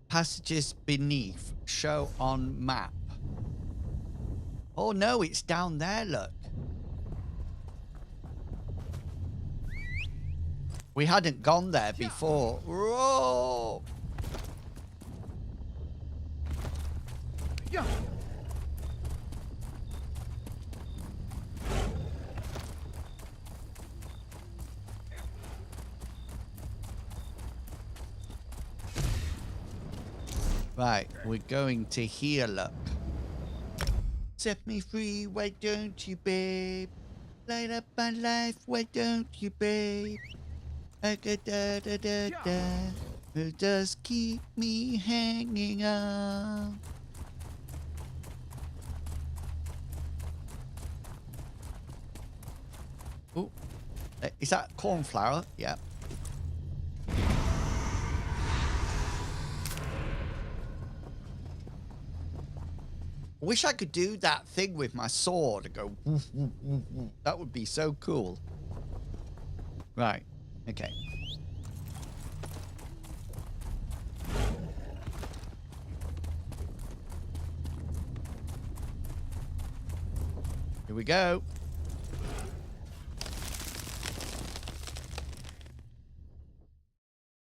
passages beneath show on map. Oh no, it's down there, look. We hadn't gone there before. Whoa! Right, we're going to heal up. Set me free, why don't you, babe? Light up my life, why don't you, babe? Da-da-da-da-da. Just keep me hanging on. Oh, is that cornflower? Yeah. I wish I could do that thing with my sword and go woof, woof, woof, woof. That would be so cool. Right. Okay. Here we go.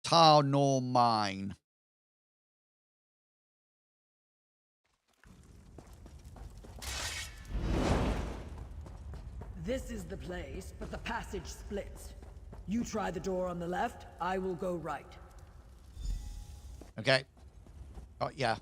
Tar nor mine. This is the place, but the passage splits. You try the door on the left, I will go right. Okay. Oh, yeah.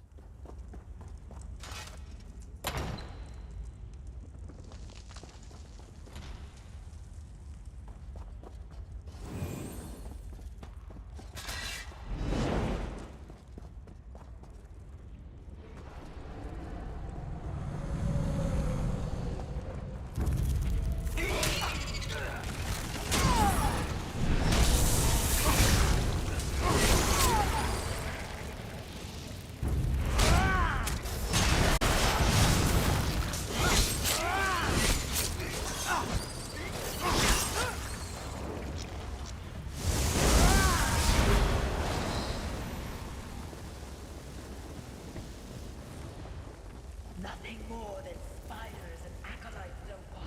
Nothing more than spiders and acolytes so far.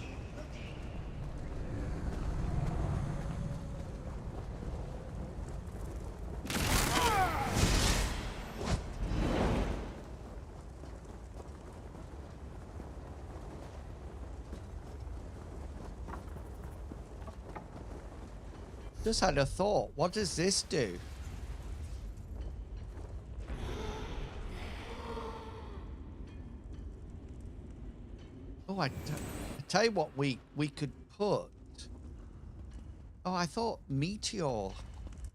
Keep looking. Just had a thought. What does this do? Oh, I tell you what we could put. Oh, I thought meteor.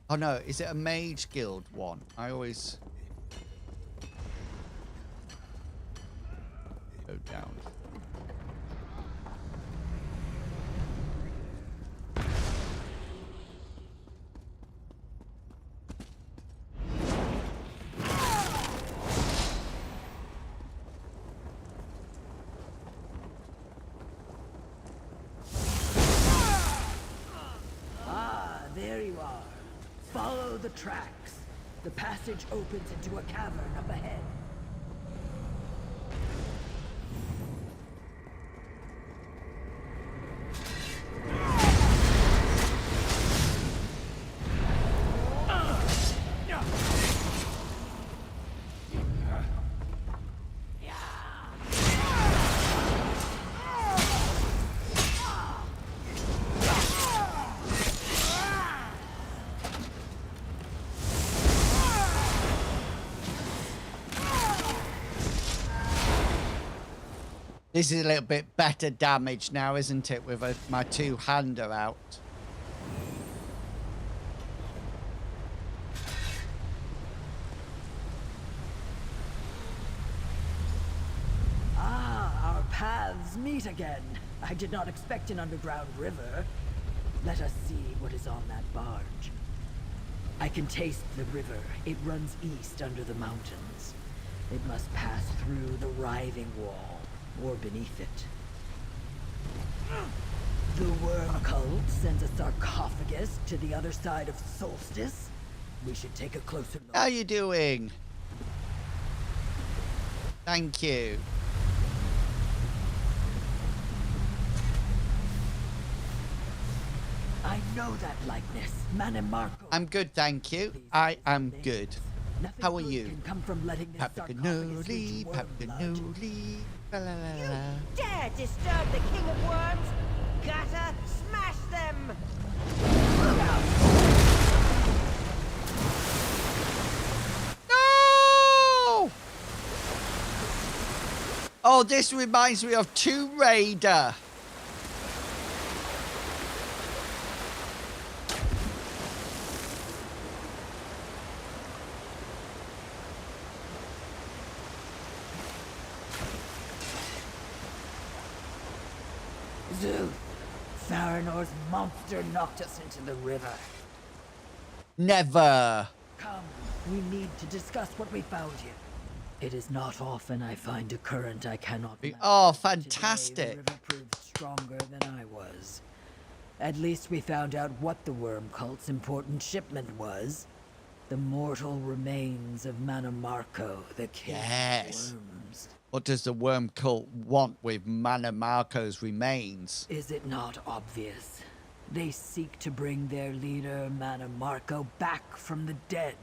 Oh no, is it a mage guild one? I always go down. There you are. Follow the tracks. The passage opens into a cavern up ahead. This is a little bit better damage now, isn't it, with my two-hander out? Ah, our paths meet again. I did not expect an underground river. Let us see what is on that barge. I can taste the river. It runs east under the mountains. It must pass through the writhing wall. Or beneath it. The worm cult sends a sarcophagus to the other side of Solstice. We should take a closer look. How you doing? Thank you. I know that likeness, Manimarco. I'm good, thank you. I am good. Nothing How are good you? Can come from letting this sarcophagus reach worm blood. Papaganoli. La, la, la, la. Dare disturb the King of Worms? Gutter, smash them! No! Oh, this reminds me of Tomb Raider. Zeus, Faranor's monster knocked us into the river. Never. Come, we need to discuss what we found here. It is not often I find a current I cannot match. Oh, Today, fantastic. the river proved stronger than I was. At least we found out what the worm cult's important shipment was. The mortal remains of Manamarco, the king of worms. What does the worm cult want with Manamarco's remains? Is it not obvious? They seek to bring their leader, Manamarco, back from the dead.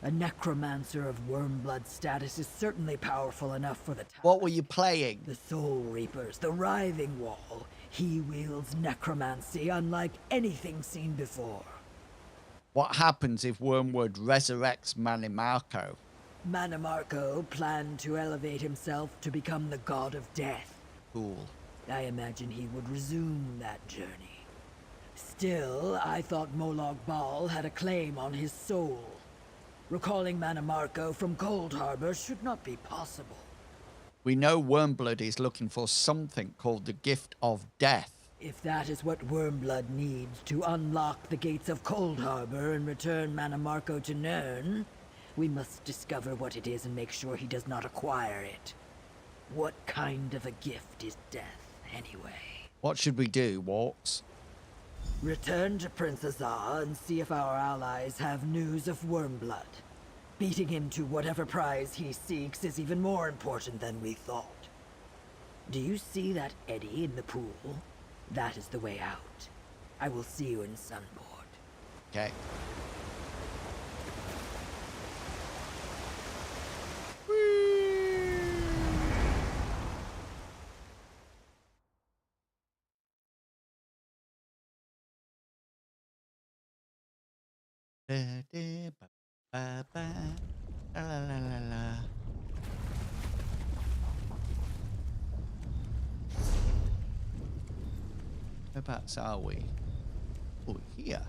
A necromancer of wormblood status is certainly powerful enough for the task. What were you playing? The Soul Reapers, the Writhing Wall. He wields necromancy unlike anything seen before. What happens if Wormwood resurrects Manamarco? Manamarco planned to elevate himself to become the god of death. Cool. I imagine he would resume that journey. Still, I thought Molag Bal had a claim on his soul. Recalling Manamarco from Cold Harbor should not be possible. We know Wormblood is looking for something called the Gift of Death. If that is what Wormblood needs to unlock the gates of Cold Harbor and return Manamarco to Nirn, we must discover what it is and make sure he does not acquire it. What kind of a gift is death, anyway? What should we do, Walks? Return to Prince Azar and see if our allies have news of Wormblood. Beating him to whatever prize he seeks is even more important than we thought. Do you see that eddy in the pool? That is the way out. I will see you in Sunboard. Okay. Whereabouts are we? Oh, here.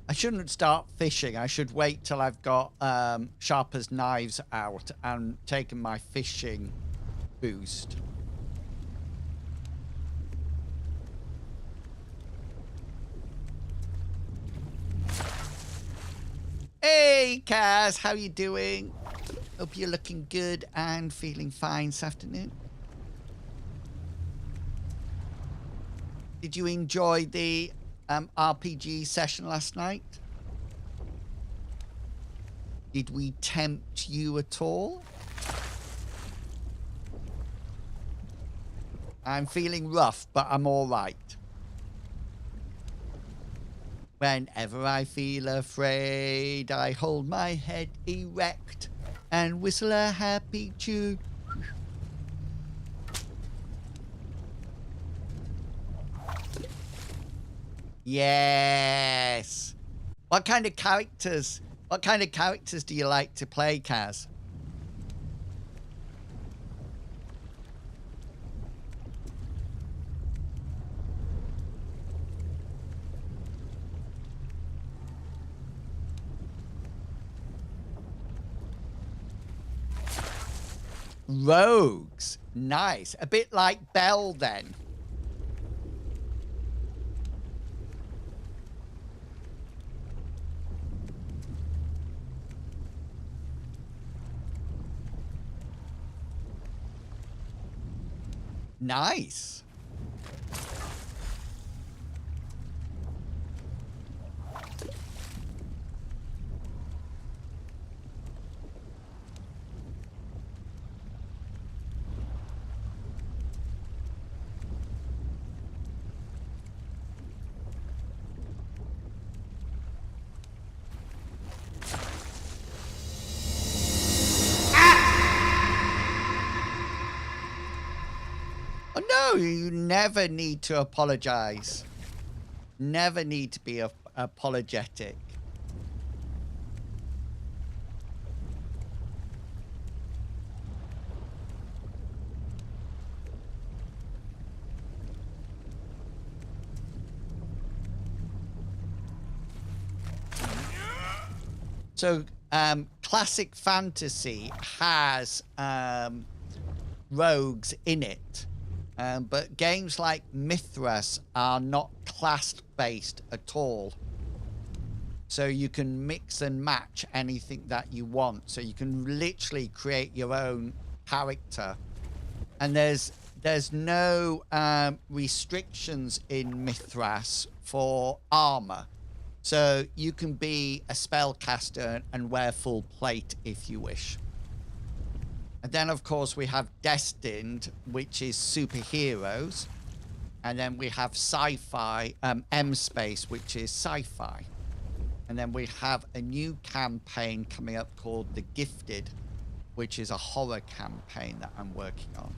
I shouldn't start fishing. I should wait till I've got sharper's knives out and taken my fishing boost. Hey, Kaz, how you doing? Hope you're looking good and feeling fine this afternoon. Did you enjoy the RPG session last night? Did we tempt you at all? I'm feeling rough, but I'm all right. Whenever I feel afraid, I hold my head erect and whistle a happy tune. Yes. What kind of characters do you like to play, Kaz? Rogues. Nice. A bit like Belle then. Nice. Oh No, you never need to apologize. Never need to be apologetic. So, classic fantasy has rogues in it, but games like Mithras are not class-based at all. So you can mix and match anything that you want. So you can literally create your own character. And there's no restrictions in Mithras for armor. So you can be a spellcaster and wear full plate if you wish. And then, of course, we have Destined, which is superheroes. And then we have sci-fi, M-Space, which is sci-fi. And then we have a new campaign coming up called The Gifted, which is a horror campaign that I'm working on.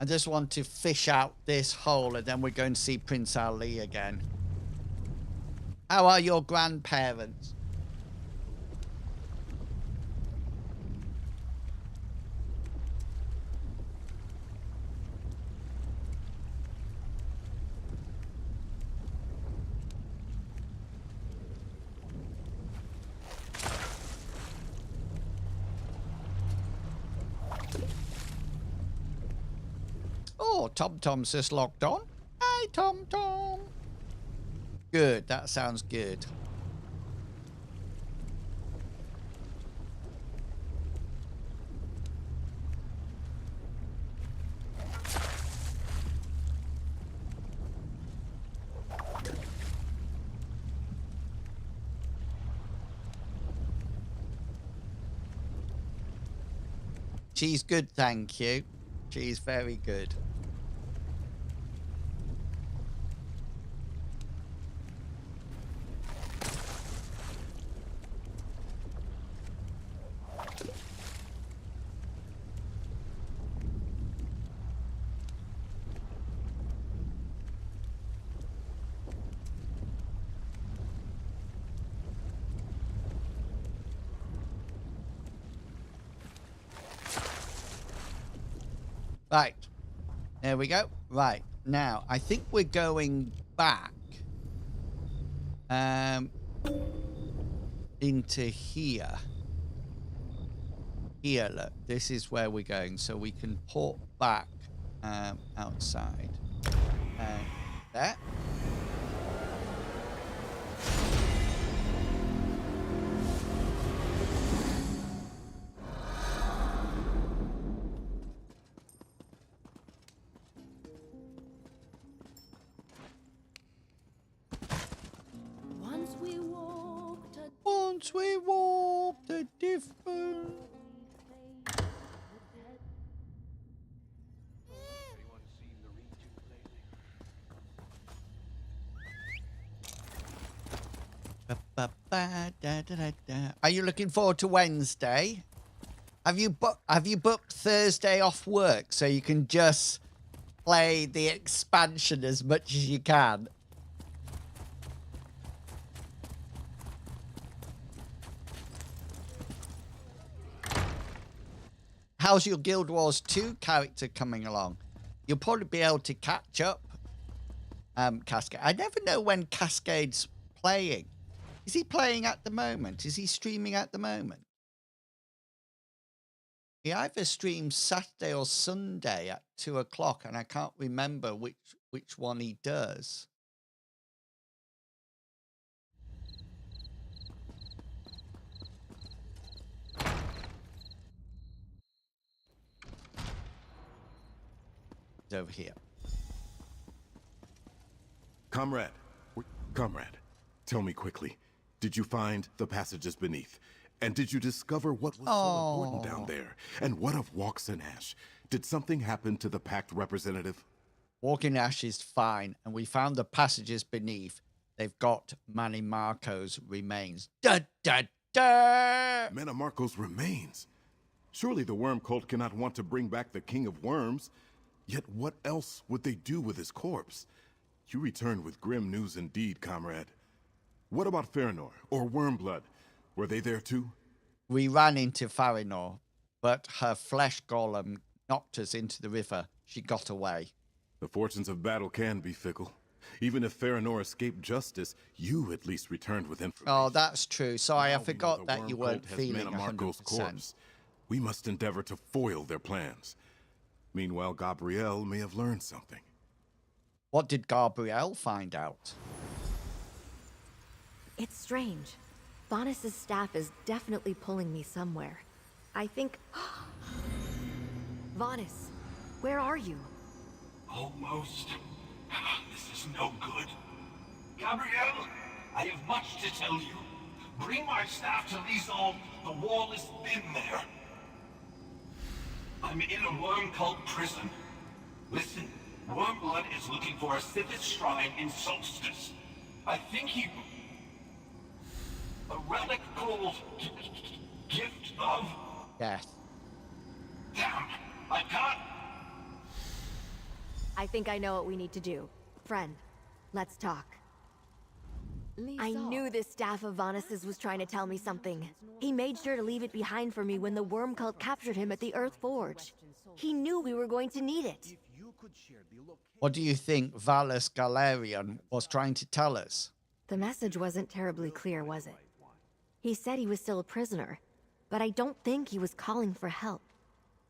I just want to fish out this hole and then we're going to see Prince Ali again. How are your grandparents? Oh, Tom Tom's just logged on. Hey, Tom Tom. Good, that sounds good. She's good, thank you. She's very good. Right. There we go. Right. Now, I think we're going back into here. Here, look. This is where we're going. So we can port back outside. There. Once we walked a different... Are you looking forward to Wednesday? Have you booked Thursday off work so you can just play the expansion as much as you can? how's your Guild Wars 2 character coming along? You'll probably be able to catch up, Cascade. I never know when Cascade's playing. Is he playing at the moment? Is he streaming at the moment? He either streams Saturday or Sunday at 2 o'clock, and I can't remember which one he does. He's over here. Comrade, tell me quickly, did you find the passages beneath? And did you discover what was so important down there? And what of Walks and Ash? Did something happen to the Pact representative? Walking Ash is fine, and we found the passages beneath. They've got Manny Marco's remains. Da da da! Manny Marco's remains? Surely the Worm Cult cannot want to bring back the King of Worms. Yet what else would they do with his corpse? You returned with grim news indeed, comrade. What about Farinor or Wormblood? Were they there too? We ran into Farinor, but her flesh golem knocked us into the river. She got away. The fortunes of battle can be fickle. Even if Farinor escaped justice, you at least returned with information. Oh, that's true. Sorry, I forgot that you weren't feeling Manny Marco's 100%. corpse. We must endeavor to foil their plans. Meanwhile, Gabrielle may have learned something. What did Gabrielle find out? It's strange. Vanus's staff is definitely pulling me somewhere. I think... Vanus, where are you? Almost. This is no good. Gabrielle, I have much to tell you. Bring my staff to Lizon. The wall is thin there. I'm in a worm cult prison. Listen, Wormblood is looking for a Sithis shrine in Solstice. I think he... A relic called... Gift of... Yes. Damn, I can't... I think I know what we need to do. Friend, let's talk. I knew this staff of Vanus's was trying to tell me something. He made sure to leave it behind for me when the Worm Cult captured him at the Earth Forge. He knew we were going to need it. What do you think Valus Galerion was trying to tell us? The message wasn't terribly clear, was it? He said he was still a prisoner, but I don't think he was calling for help.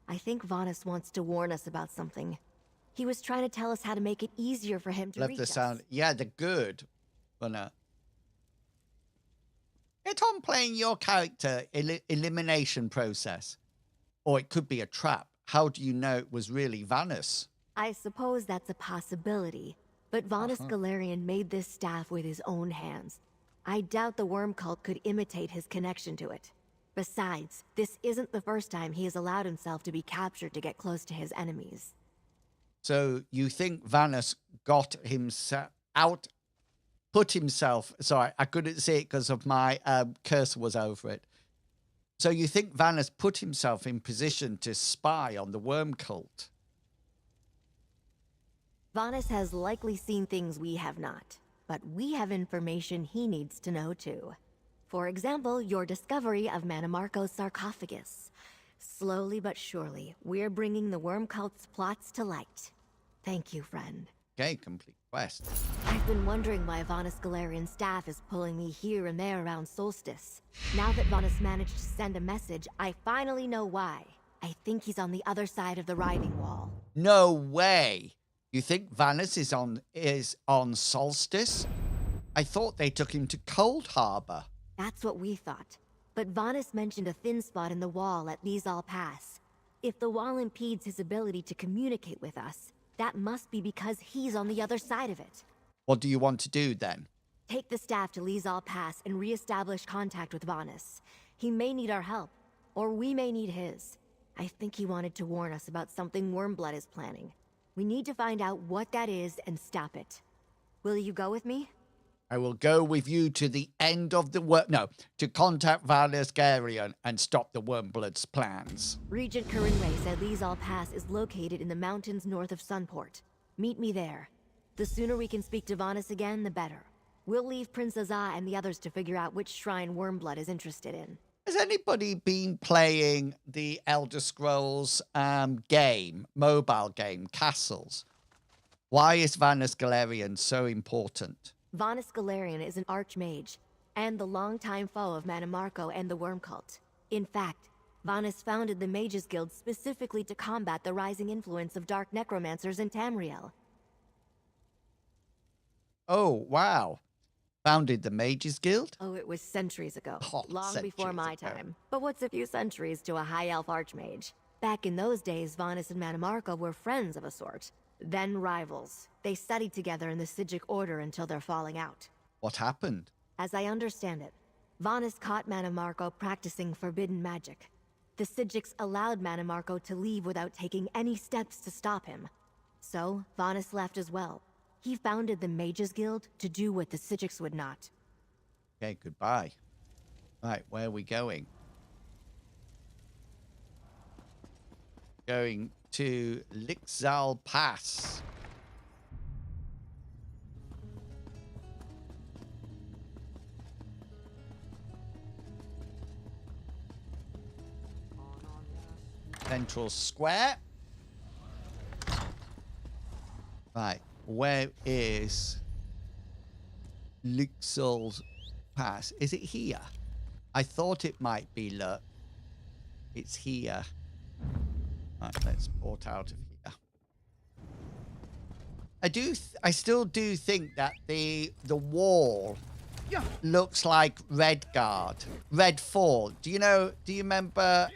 I think Vanus wants to warn us about something. He was trying to tell us how to make it easier for him to Love reach the us. sound. Yeah, the good. But get on playing your character elimination process. Or it could be a trap. How do you know it was really Vanus? I suppose that's a possibility, but Vanus Galerion made this staff with his own hands. I doubt the Worm Cult could imitate his connection to it. Besides, this isn't the first time he has allowed himself to be captured to get close to his enemies. So you think Vanus got himself out, put himself... Sorry, I couldn't see it because of my cursor was over it. So you think Vanus put himself in position to spy on the Worm Cult? Vanus has likely seen things we have not, but we have information he needs to know too. For example, your discovery of Manimarco's sarcophagus. Slowly but surely, we're bringing the Worm Cult's plots to light. Thank you, friend. Okay, complete quest. I've been wondering why Vanus Galerion's staff is pulling me here and there around Solstice. Now that Vanus managed to send a message, I finally know why. I think he's on the other side of the riving wall. No way! You think Vanus is on Solstice? I thought they took him to Cold Harbor. That's what we thought. But Vanus mentioned a thin spot in the wall at Lizal Pass. If the wall impedes his ability to communicate with us, that must be because he's on the other side of it. What do you want to do then? Take the staff to Lizal Pass and re-establish contact with Vanus. He may need our help, or we may need his. I think he wanted to warn us about something Wormblood is planning. We need to find out what that is and stop it. Will you go with me? I will go with you to the end of the work. No, to contact Valus Galerion and stop the Wormblood's plans. Regent Corinne said Lizal Pass is located in the mountains north of Sunport. Meet me there. The sooner we can speak to Vanus again, the better. We'll leave Prince Azah and the others to figure out which shrine Wormblood is interested in. Has anybody been playing the Elder Scrolls game, mobile game, Castles? Why is Vanus Galerion so important? Vanus Galerion is an archmage, and the longtime foe of Manamarco and the Worm Cult. In fact, Vanus founded the Mages Guild specifically to combat the rising influence of dark necromancers in Tamriel. Oh, wow. Founded the Mages Guild? Oh, it was centuries ago. Oh, long before my centuries ago. time. But what's a few centuries to a high elf archmage? Back in those days, Vanus and Manamarco were friends of a sort. Then rivals. They studied together in the Sigic Order until their falling out. What happened? As I understand it, Vanus caught Manamarco practicing forbidden magic. The Sigics allowed Manamarco to leave without taking any steps to stop him. So, Vanus left as well. He founded the Mages Guild to do what the Sigics would not. Okay, goodbye. Right, where are we going? Going to Lixal Pass. Central Square. Right, where is Lixal Pass? Is it here? I thought it might be, look. It's here. Right, let's port out of here. I still do think that the wall looks like Redguard. Redfall. Do you remember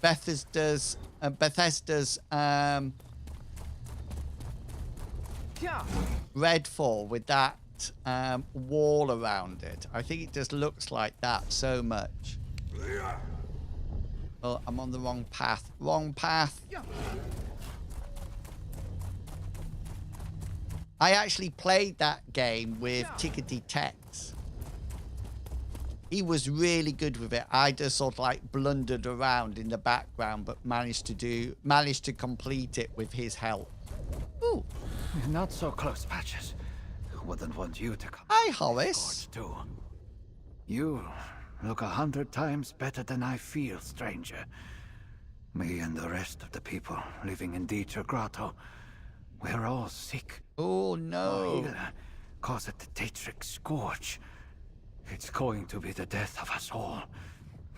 Bethesda's Redfall with that wall around it? I think it just looks like that so much. Oh, I'm on the wrong path. Wrong path. I actually played that game with Tickety Tex. He was really good with it. I just sort of like blundered around in the background, but managed to complete it with his help. Ooh. Not so close, Patches. Wouldn't want you to come. Hi, Horace. Too. You look 100 times better than I feel, stranger. Me and the rest of the people living in Dieter Grotto, we're all sick. Oh, no. Healer calls it the Daedric Scourge. It's going to be the death of us all.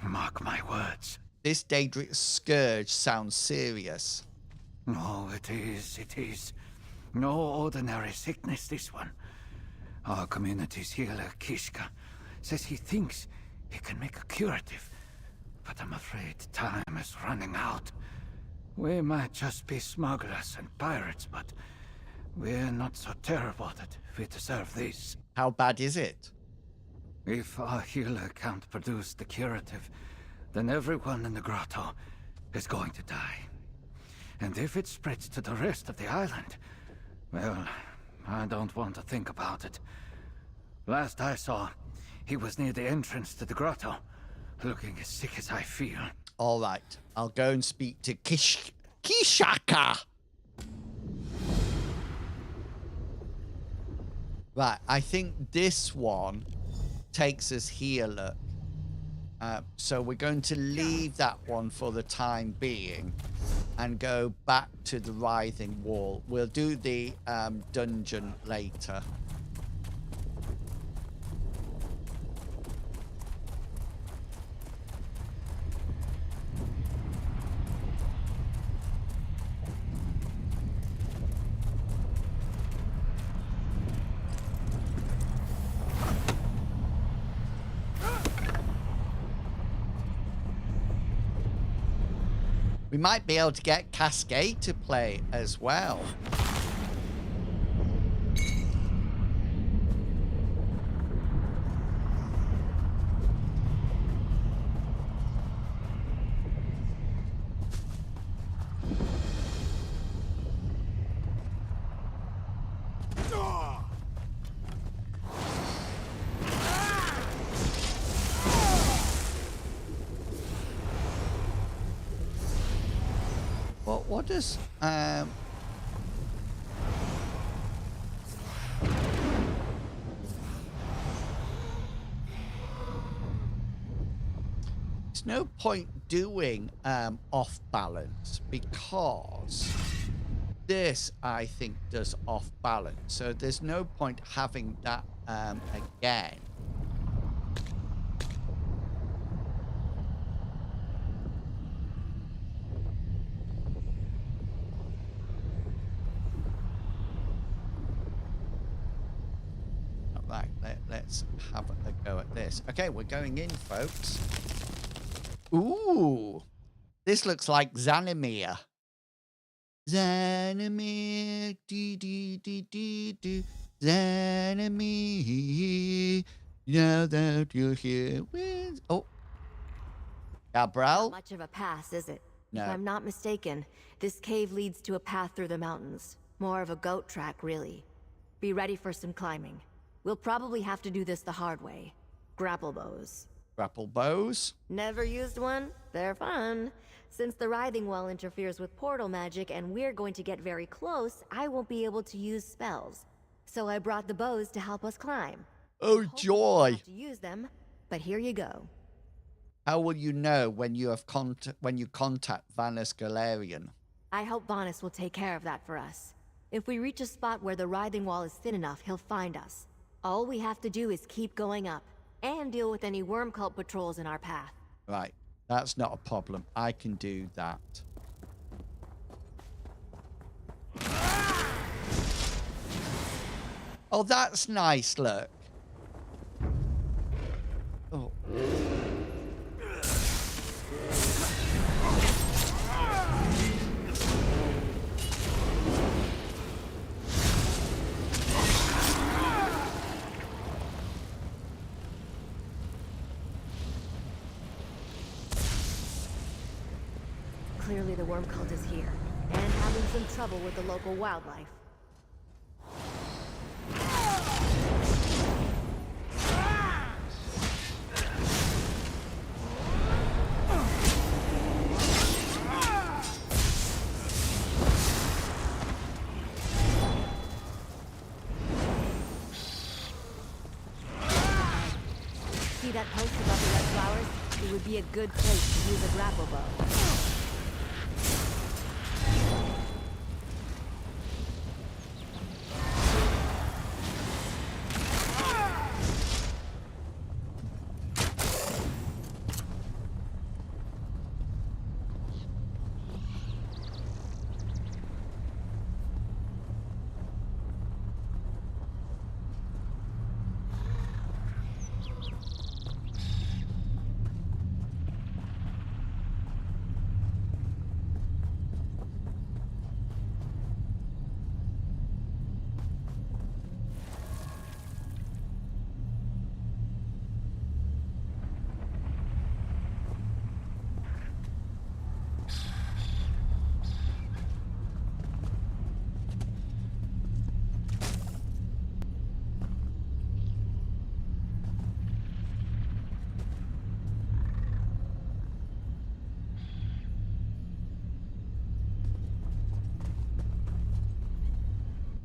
Mark my words. This Daedric Scourge sounds serious. No, it is. No ordinary sickness, this one. Our community's healer, Kishka, says he thinks he can make a curative. But I'm afraid time is running out. We might just be smugglers and pirates, but we're not so terrible that we deserve this. How bad is it? If our healer can't produce the curative, then everyone in the grotto is going to die. And if it spreads to the rest of the island, well, I don't want to think about it. Last I saw, he was near the entrance to the grotto, looking as sick as I feel. All right, I'll go and speak to Kishaka. Right, I think this one takes us here, look. So we're going to leave that one for the time being and go back to the Writhing Wall. We'll do the dungeon later. We might be able to get Cascade to play as well. What does no point doing off balance because this, I think, does off balance. So there's no point having that again. Right, let's have a go at this. Okay, we're going in, folks. Ooh, this looks like Xanamir. Xanamir, do. Xanamir, now that you're here with... Oh. Gabrielle? Not much of a pass, is it? No. If I'm not mistaken, this cave leads to a path through the mountains. More of a goat track, really. Be ready for some climbing. We'll probably have to do this the hard way. Grapple bows. Grapple bows? Never used one? They're fun. Since the writhing wall interferes with portal magic and we're going to get very close, I won't be able to use spells. So I brought the bows to help us climb. Oh, joy! Have to use them, but here you go. How will you know when you have when you contact Vanus Galarian? I hope Vanus will take care of that for us. If we reach a spot where the writhing wall is thin enough, he'll find us. All we have to do is keep going up, and deal with any worm cult patrols in our path. Right, that's not a problem. I can do that. Oh, that's nice, look. Oh. Clearly the worm cult is here, and having some trouble with the local wildlife. See that post above the red flowers? It would be a good place to use a grapple bow.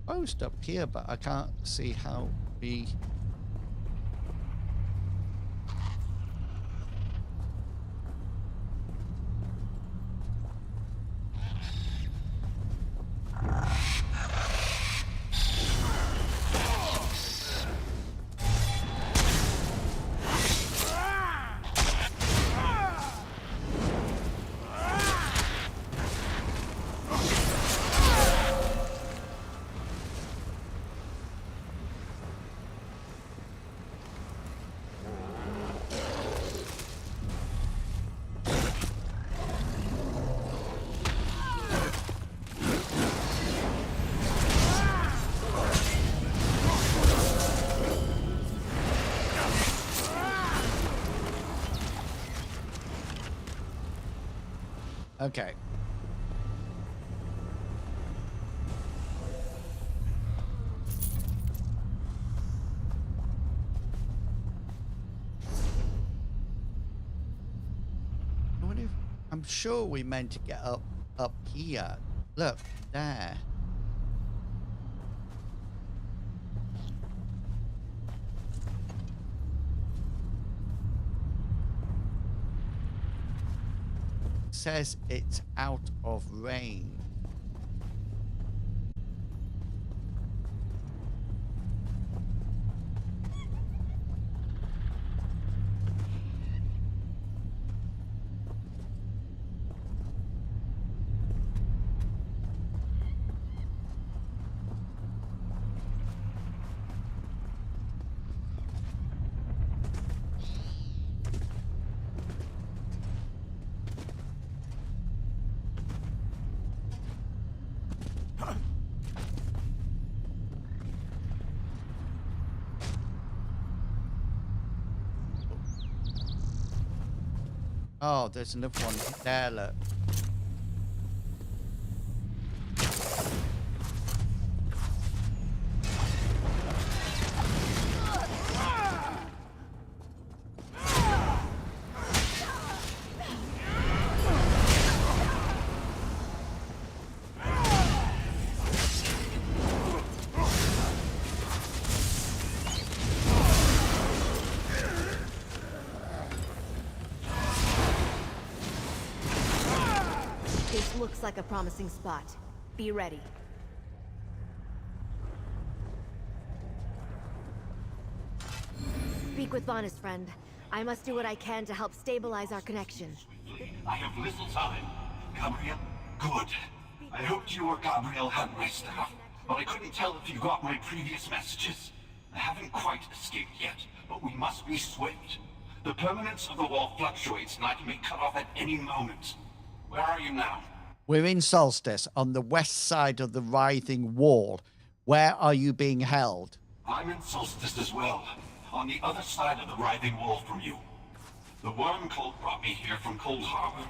Post up here, but I can't see how we... Okay. I wonder if, I'm sure we meant to get up here. Look, there. says it's out of range. Oh, there's another one there, look. This looks like a promising spot. Be ready. Speak with Vanna's friend. I must do what I can to help stabilize our connection. I have little time. Gabriel? Good. I hoped you or Gabriel had my stuff, but I couldn't tell if you got my previous messages. I haven't quite escaped yet, but we must be swift. The permanence of the wall fluctuates, and I can be cut off at any moment. Where are you now? We're in Solstice, on the west side of the writhing wall. Where are you being held? I'm in Solstice as well, on the other side of the writhing wall from you. The worm cult brought me here from Cold Harbor,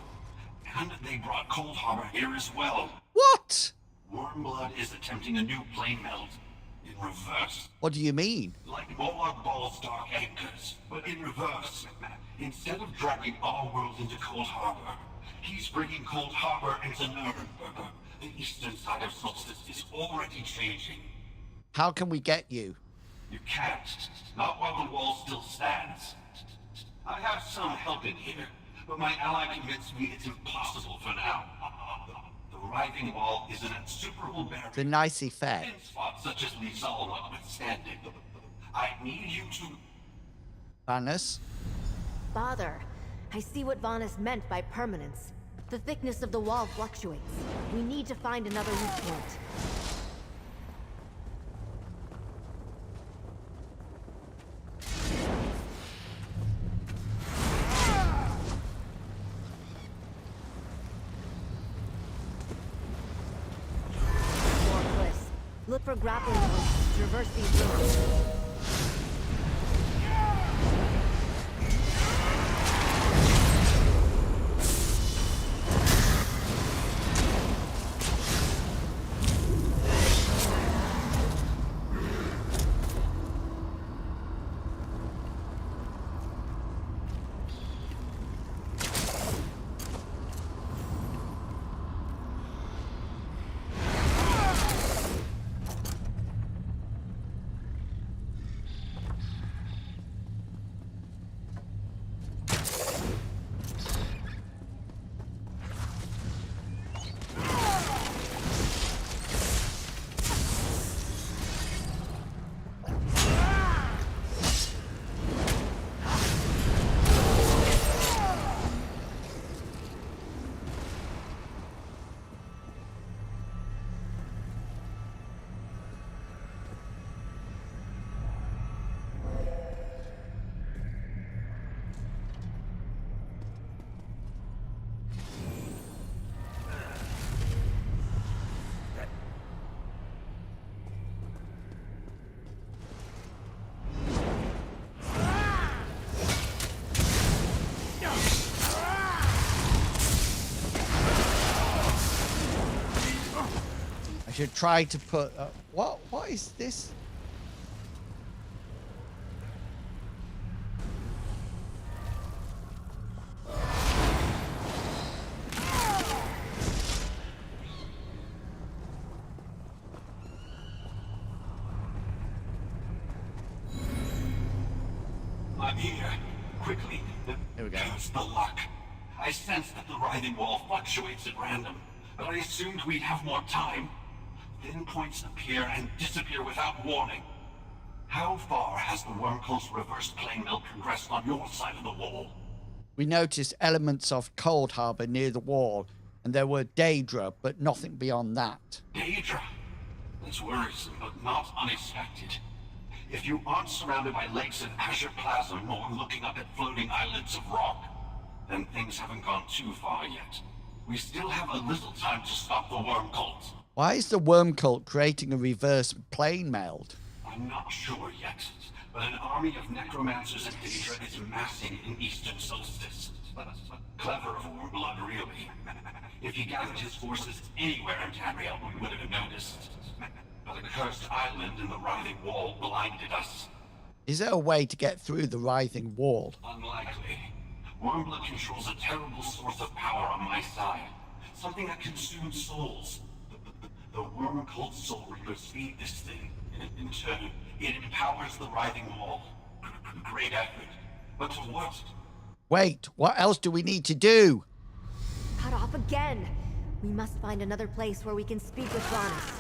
and they brought Cold Harbor here as well. What? Wormblood is attempting a new plane meld, in reverse. What do you mean? Like Moab Ball's dark anchors, but in reverse. Instead of dragging our world into Cold Harbor, he's bringing Cold Harbor into Nuremberg. The eastern side of Solstice is already changing. How can we get you? You can't. Not while the wall still stands. I have some help in here, but my ally convinced me it's impossible for now. The writhing wall is an insuperable barrier. It's a nice effect. In spots such as Lizal notwithstanding. I need you to... Vanus? Father, I see what Vanus meant by permanence. The thickness of the wall fluctuates. We need to find another weak point. More cliffs. Look for grappling hooks to traverse these ruins. I should try to put... what is this? I'm here. Quickly. Here we go. Curse the luck. I sense that the writhing wall fluctuates at random, but I assumed we'd have more time. Thin points appear and disappear without warning. How far has the worm cult's reverse plane mill progressed on your side of the wall? We noticed elements of Cold Harbor near the wall, and there were Daedra, but nothing beyond that. Daedra? That's worrisome, but not unexpected. If you aren't surrounded by lakes of azure plasm or looking up at floating islands of rock, then things haven't gone too far yet. We still have a little time to stop the worm cult. Why is the worm cult creating a reverse plane meld? I'm not sure yet, but an army of necromancers and Daedra is massing in Eastern Solstice. Clever of Warmblood, really. If he gathered his forces anywhere in Tamriel, we would have noticed. But a cursed island in the writhing wall blinded us. Is there a way to get through the writhing wall? Unlikely. Warmblood controls a terrible source of power on my side. Something that consumes souls. The worm cult soul reapers feed this thing. In turn, it empowers the writhing wall. Great effort. But to what? Wait, what else do we need to do? Cut off again. We must find another place where we can speak with Ranus.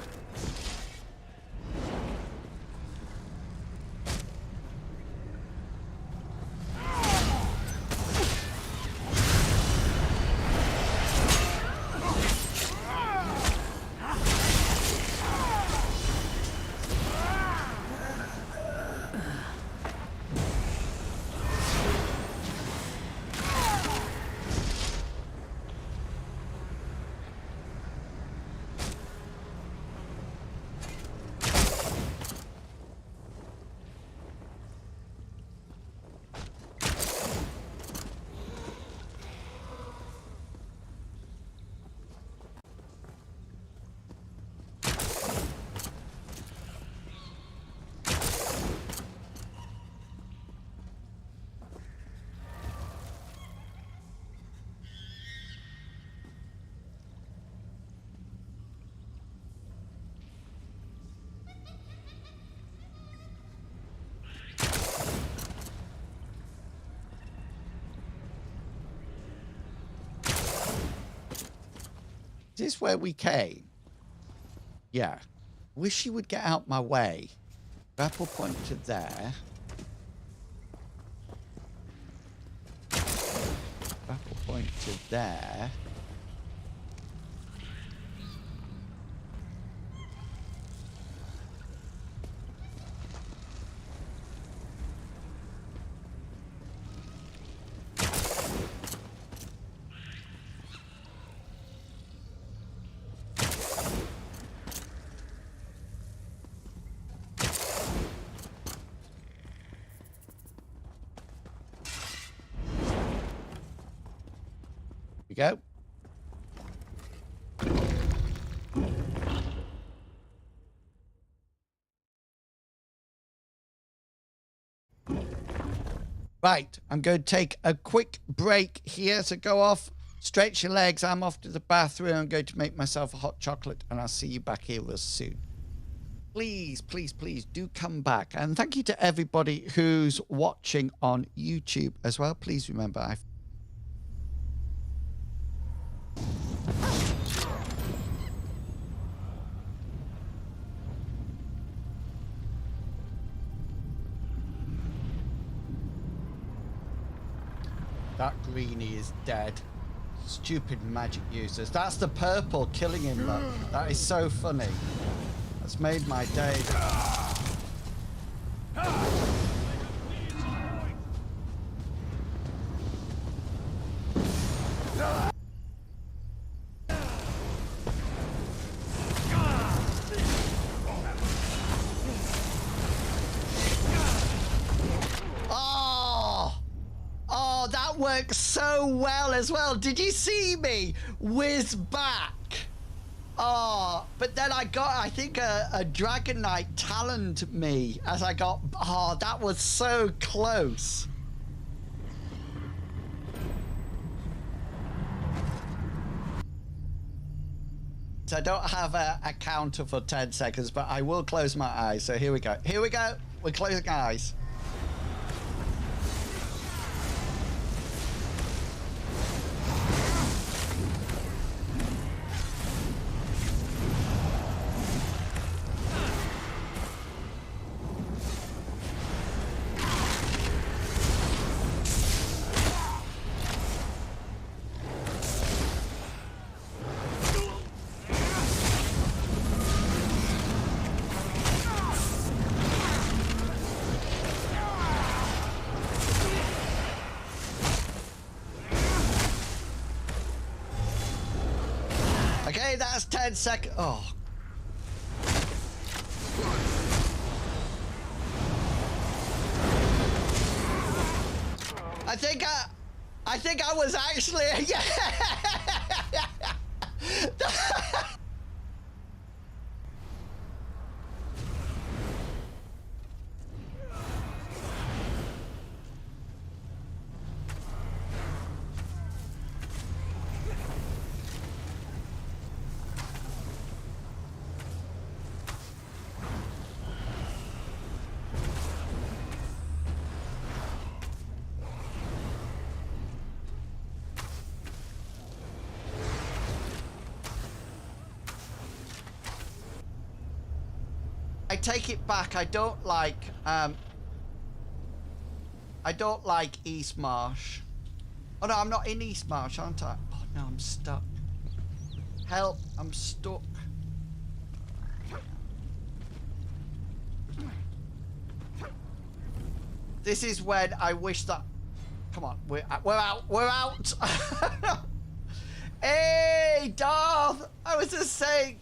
Is this where we came? Yeah. Wish she would get out my way. Grapple point to there. Grapple point to there. We go. Right, I'm going to take a quick break here, so go off, stretch your legs. I'm off to the bathroom. I'm going to make myself a hot chocolate, and I'll see you back here real soon. Please, please, please do come back. And thank you to everybody who's watching on YouTube as well. Please remember, that greenie is dead. Stupid magic users. That's the purple killing him, look. That is so funny. That's made my day. That works so well as well. Did you see me whiz back? Oh, but then I think a Dragon Knight taloned me as I got, that was so close. So I don't have a counter for 10 seconds, but I will close my eyes. So here we go. Here we go. We're closing eyes. last 10 seconds. Oh. I think I was actually, yeah. I take it back. I don't like East Marsh. Oh no, I'm not in East Marsh, aren't I? Oh no, I'm stuck. Help, I'm stuck. This is when I wish that. Come on, we're out. We're out. Hey, Darth. I was just saying.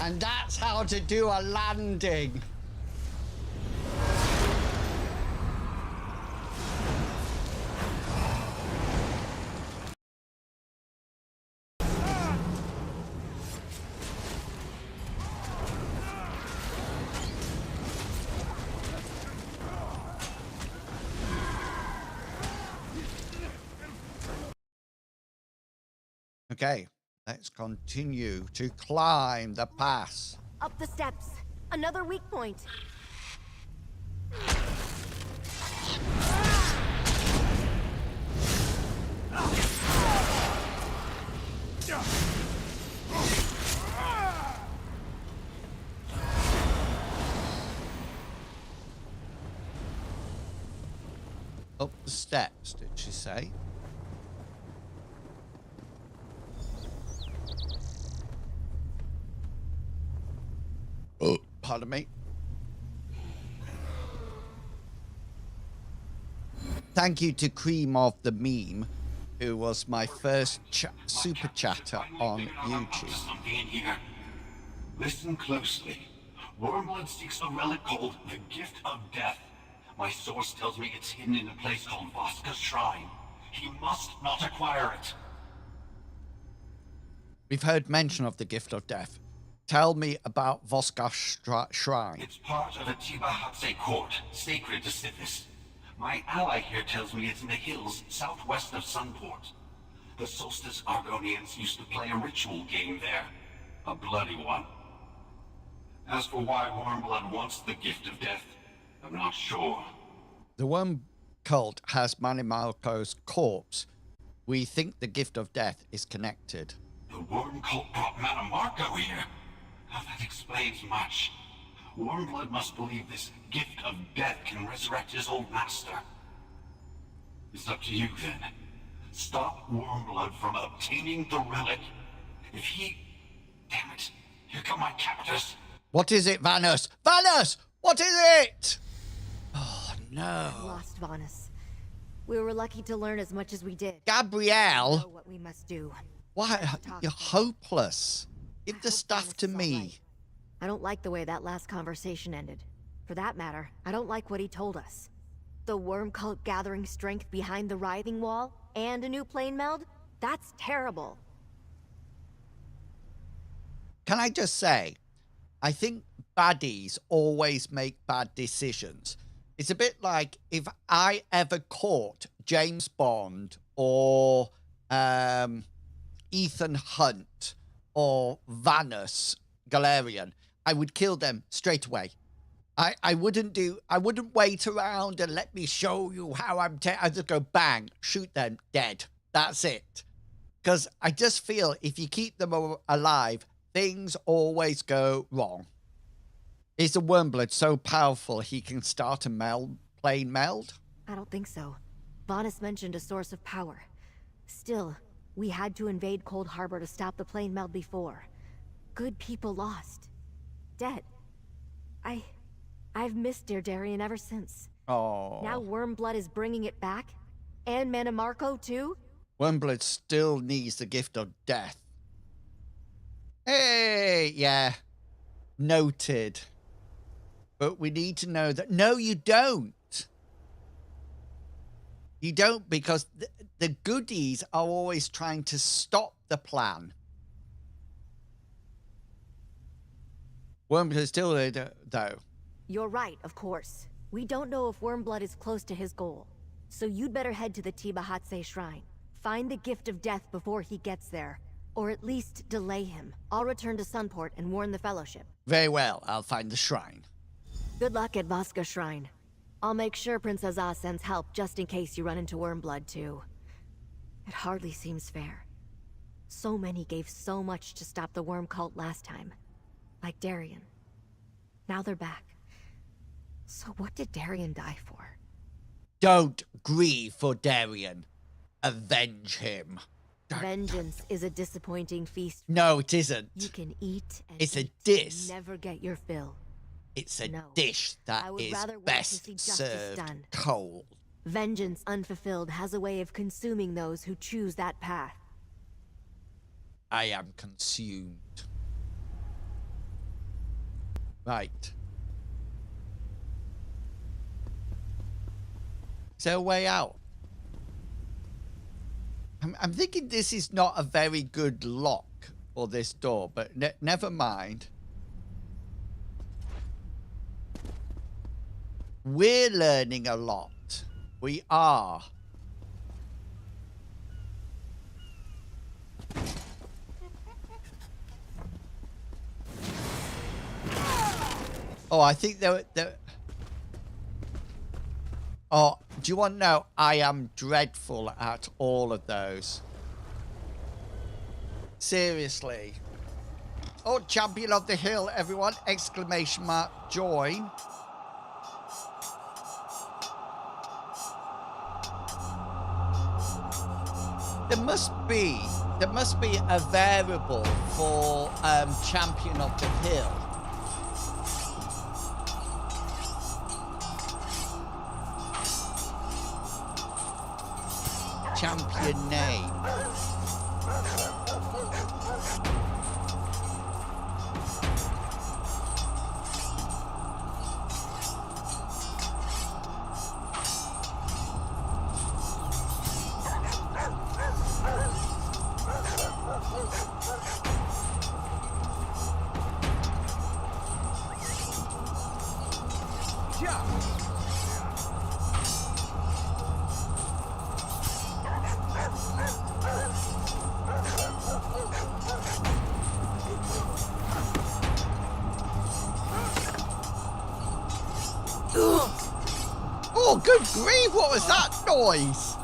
And that's how to do a landing. Okay, let's continue to climb the pass. Up the steps. Another weak point. Up the steps, did she say? Oh, pardon me. Thank you to Cream of the Meme, who was my first super chatter on YouTube. Something in here. Listen closely. Wormblood seeks a relic called the Gift of Death. My source tells me it's hidden in a place called Voska's Shrine. He must not acquire it. We've heard mention of the Gift of Death. Tell me about Voska's Shrine. It's part of a Tibahatse court, sacred to Sithis. My ally here tells me it's in the hills southwest of Sunport. The Solstice Argonians used to play a ritual game there. A bloody one. As for why Wormblood wants the Gift of Death, I'm not sure. The Worm cult has Manimalco's corpse. We think the Gift of Death is connected. The Worm cult brought Manamarco here. Now that explains much. Wormblood must believe this Gift of Death can resurrect his old master. It's up to you then. Stop Wormblood from obtaining the relic. If he... Damn it. Here come my captors. What is it, Vanus? Vanus! What is it? Oh, no. Lost Vanus. We were lucky to learn as much as we did. Gabrielle! Know what we must do. Why? You're hopeless. Give the stuff to me. I don't like the way that last conversation ended. For that matter, I don't like what he told us. The worm cult gathering strength behind the writhing wall and a new plane meld? That's terrible. Can I just say, I think baddies always make bad decisions. It's a bit like if I ever caught James Bond or Ethan Hunt or Vanus Galerian, I would kill them straight away. I wouldn't wait around and let me show you how I'd just go bang, shoot them, dead. That's it. Because I just feel if you keep them alive, things always go wrong. Is the wormblood so powerful he can start a plane meld? I don't think so. Vonis mentioned a source of power. Still, we had to invade Cold Harbor to stop the plane meld before. Good people lost. Dead. I've missed Dear Darien ever since. Oh. Now Wormblood is bringing it back? And Manamarco too? Wormblood still needs the gift of death. Hey, yeah. Noted. But we need to know that... No, you don't. You don't, because the goodies are always trying to stop the plan. Wormblood is still there, though. You're right, of course. We don't know if Wormblood is close to his goal. So you'd better head to the Tibahatse Shrine. Find the gift of death before he gets there. Or at least delay him. I'll return to Sunport and warn the Fellowship. Very well, I'll find the shrine. Good luck at Voska Shrine. I'll make sure Princess Ah sends help just in case you run into Wormblood too. It hardly seems fair. So many gave so much to stop the worm cult last time. Like Darien. Now they're back. So what did Darien die for? Don't grieve for Darien. Avenge him. Vengeance is a disappointing feast. No, it isn't. You can eat and it's eat a dish. And never get your fill. It's a dish that is best served done. cold. Vengeance unfulfilled has a way of consuming those who choose that path. I am consumed. Right. Is there a way out? I'm thinking this is not a very good lock for this door, but never mind. We're learning a lot. We are. Oh, I think there. Oh, do you want to know? I am dreadful at all of those. Seriously. Oh, champion of the hill, everyone! Exclamation mark, join. There must be a variable for champion of the hill. Champion name. Oh, good grief, what was that noise?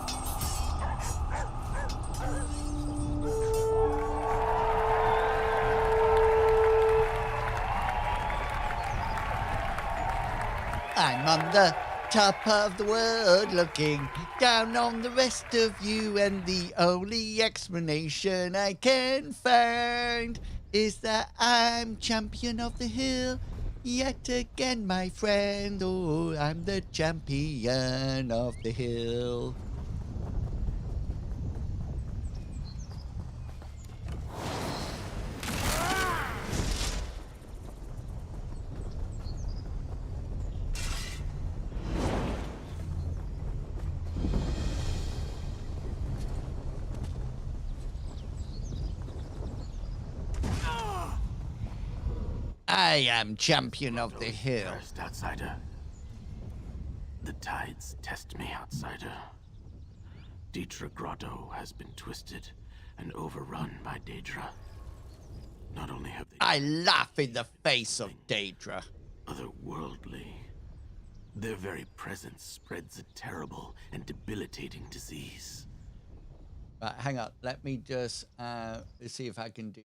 I'm on the top of the world looking down on the rest of you, and the only explanation I can find is that I'm champion of the hill. Yet again, my friend, oh, I'm the champion of the hill. I am champion of the hill. First, outsider. The tides test me, outsider. Deidre Grotto has been twisted and overrun by Daedra. Not only have they... I laugh in the face of Daedra. Otherworldly. Their very presence spreads a terrible and debilitating disease. Right, hang on. Let me just see if I can do...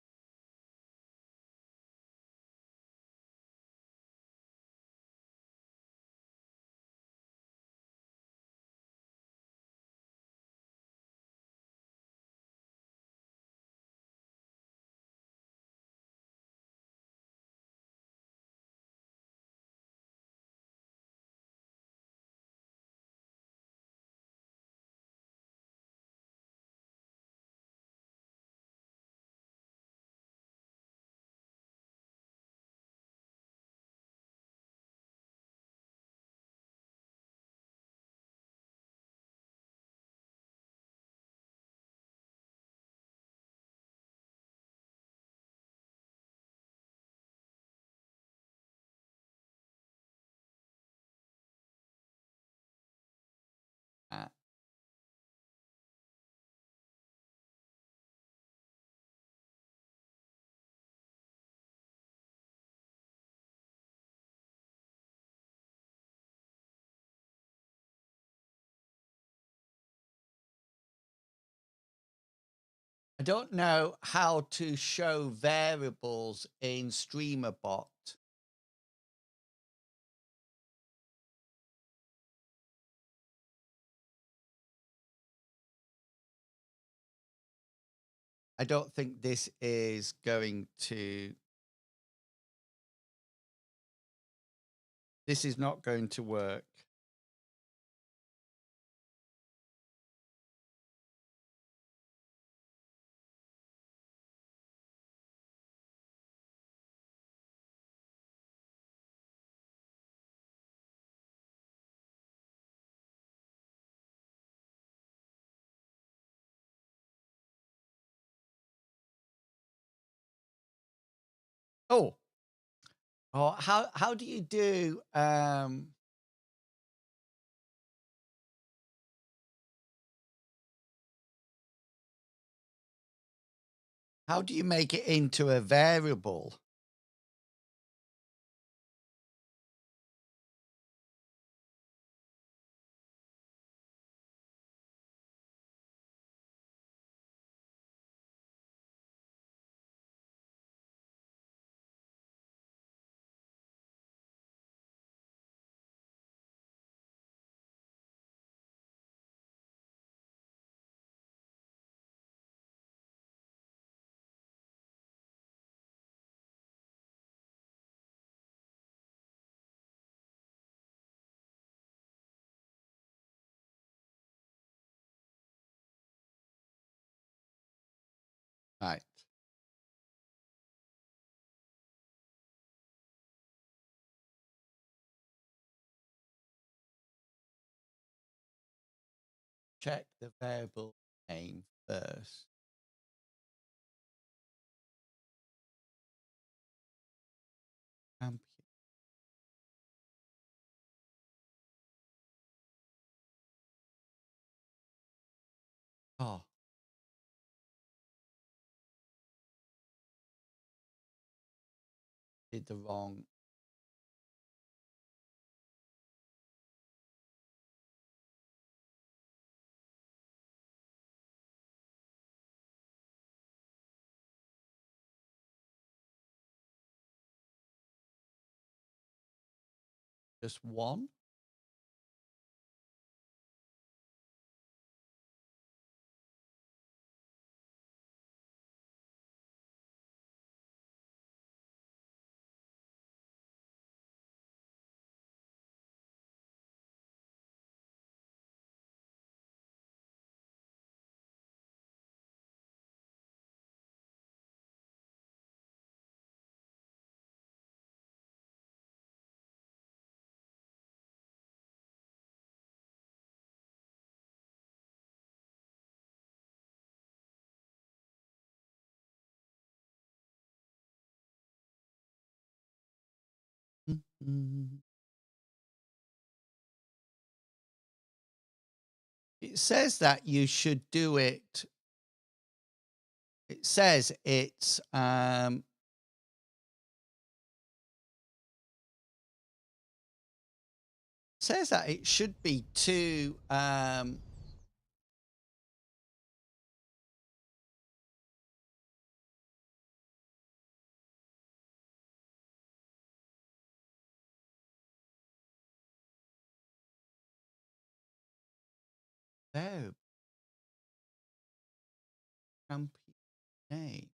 I don't know how to show variables in StreamerBot. I don't think this is going to... This is not going to work. Oh. Oh, how do you do how do you make it into a variable? Right. Check the variable name first. Oh. Did the wrong. Just one? It says that you should do it. It says it's says that it should be two oh, company name.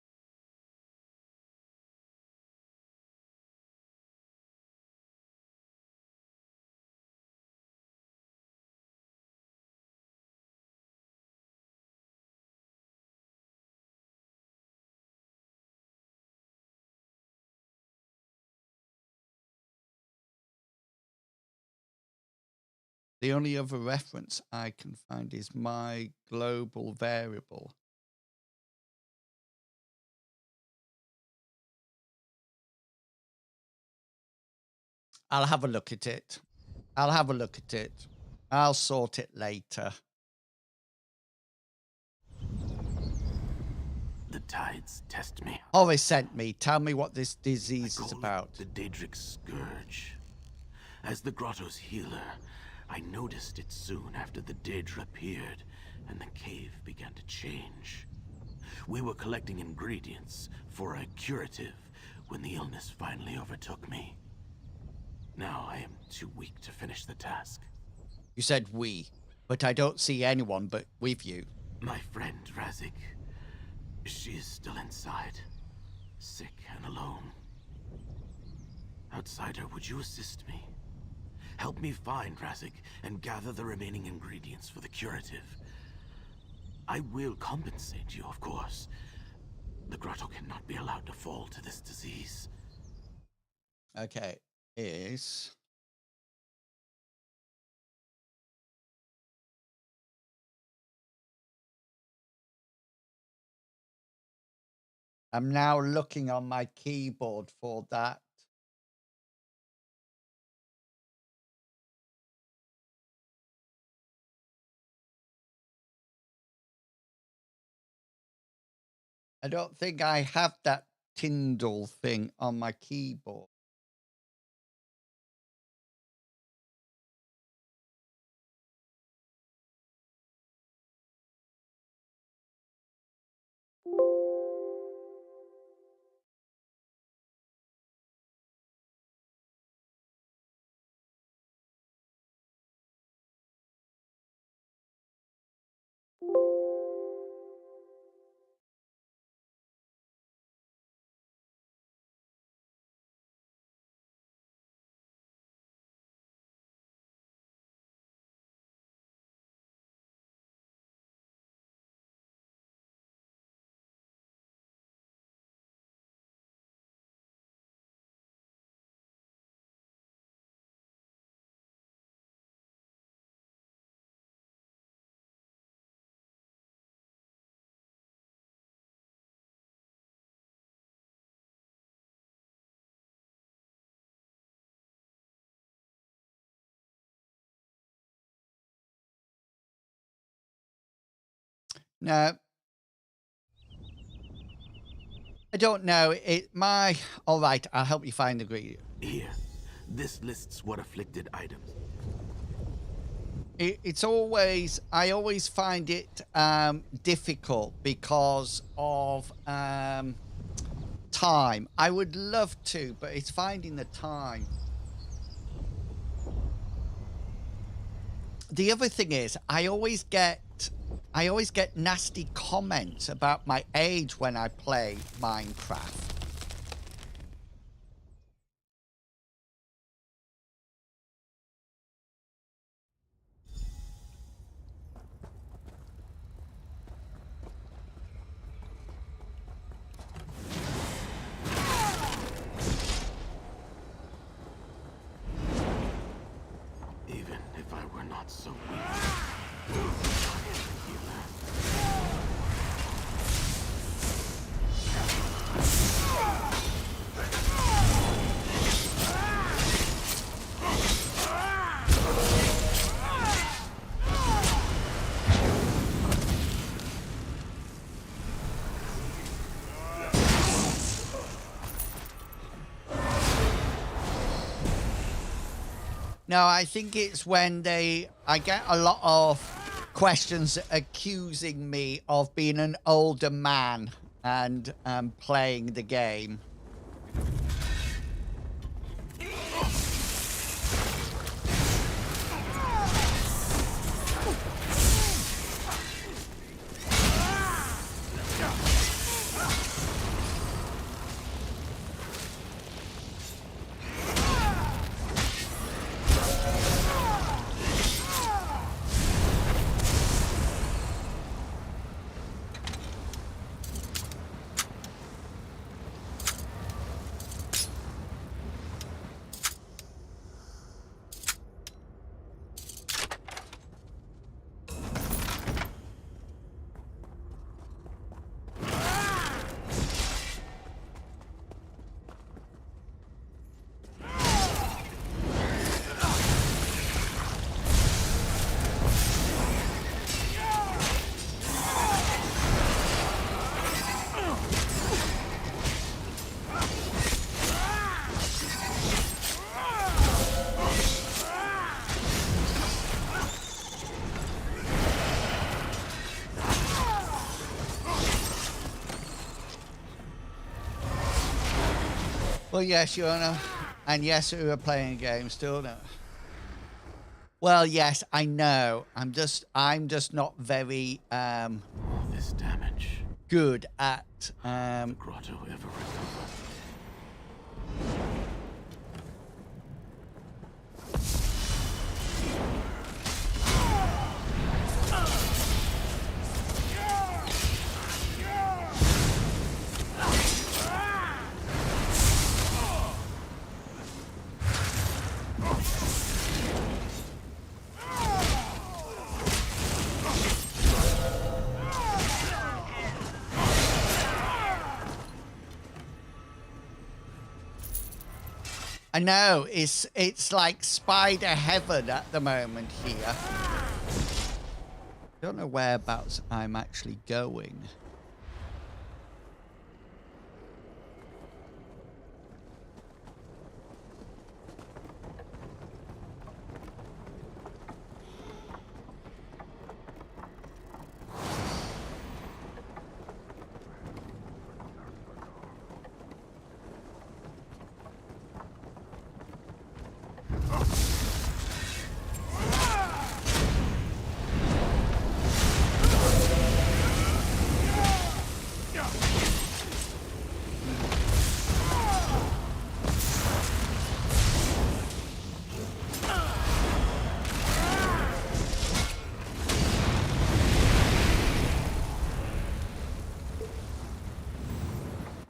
The only other reference I can find is my global variable. I'll have a look at it. I'll have a look at it. I'll sort it later. The tides test me. Horace sent me. Tell me what this disease is about. The Daedric Scourge. As the grotto's healer, I noticed it soon after the Daedra appeared, and the cave began to change. We were collecting ingredients for a curative when the illness finally overtook me. Now I am too weak to finish the task. You said we, but I don't see anyone but with you. My friend Razik. She is still inside, sick and alone. Outsider, would you assist me? Help me find Razik and gather the remaining ingredients for the curative. I will compensate you, of course. The grotto cannot be allowed to fall to this disease. Okay, is... I'm now looking on my keyboard for that. I don't think I have that Tyndall thing on my keyboard. No. I don't know. All right, I'll help you find the ingredient. Here, this lists what afflicted items. I always find it difficult because of time. I would love to, but it's finding the time. The other thing is, I always get nasty comments about my age when I play Minecraft. Even if I were not so weak. No, I think it's when I get a lot of questions accusing me of being an older man and playing the game. Well, yes, Your Honor. And yes, we were playing a game still. No. Well, yes, I know. I'm just not very All this damage. good at The grotto ever recover? I know it's like spider heaven at the moment here. Don't know whereabouts I'm actually going.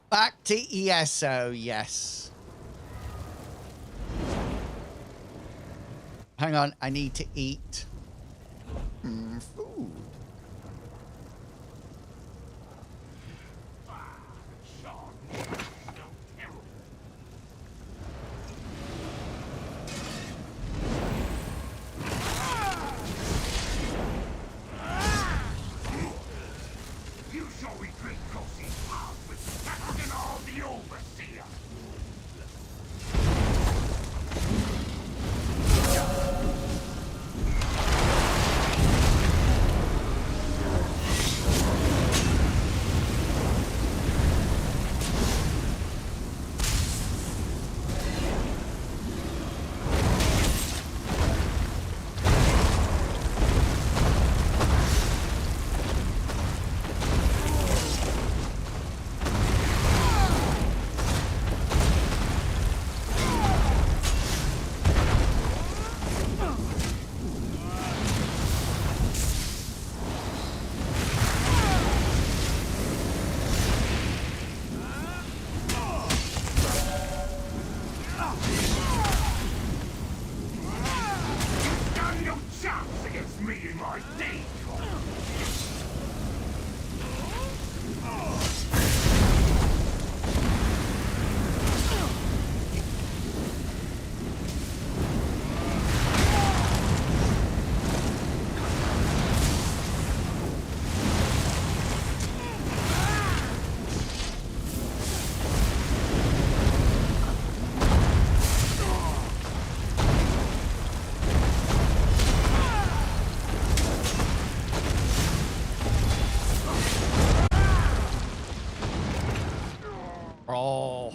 Back to ESO, yes. Hang on, I need to eat. Food. You shall regret crossing paths with Captain the Overseer. Stand no chance against me and my Daedra. Oh.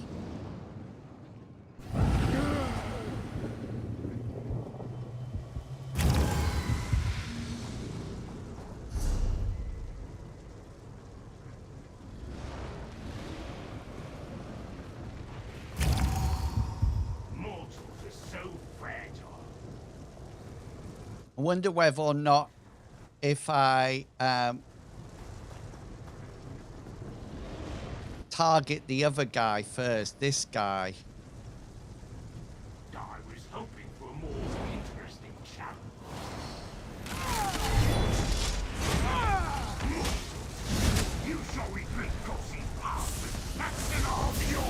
Mortals are so fragile. I wonder whether or not if I target the other guy first, this guy. I was hoping for a more interesting challenge. You shall regret crossing paths with Captain the Overseer.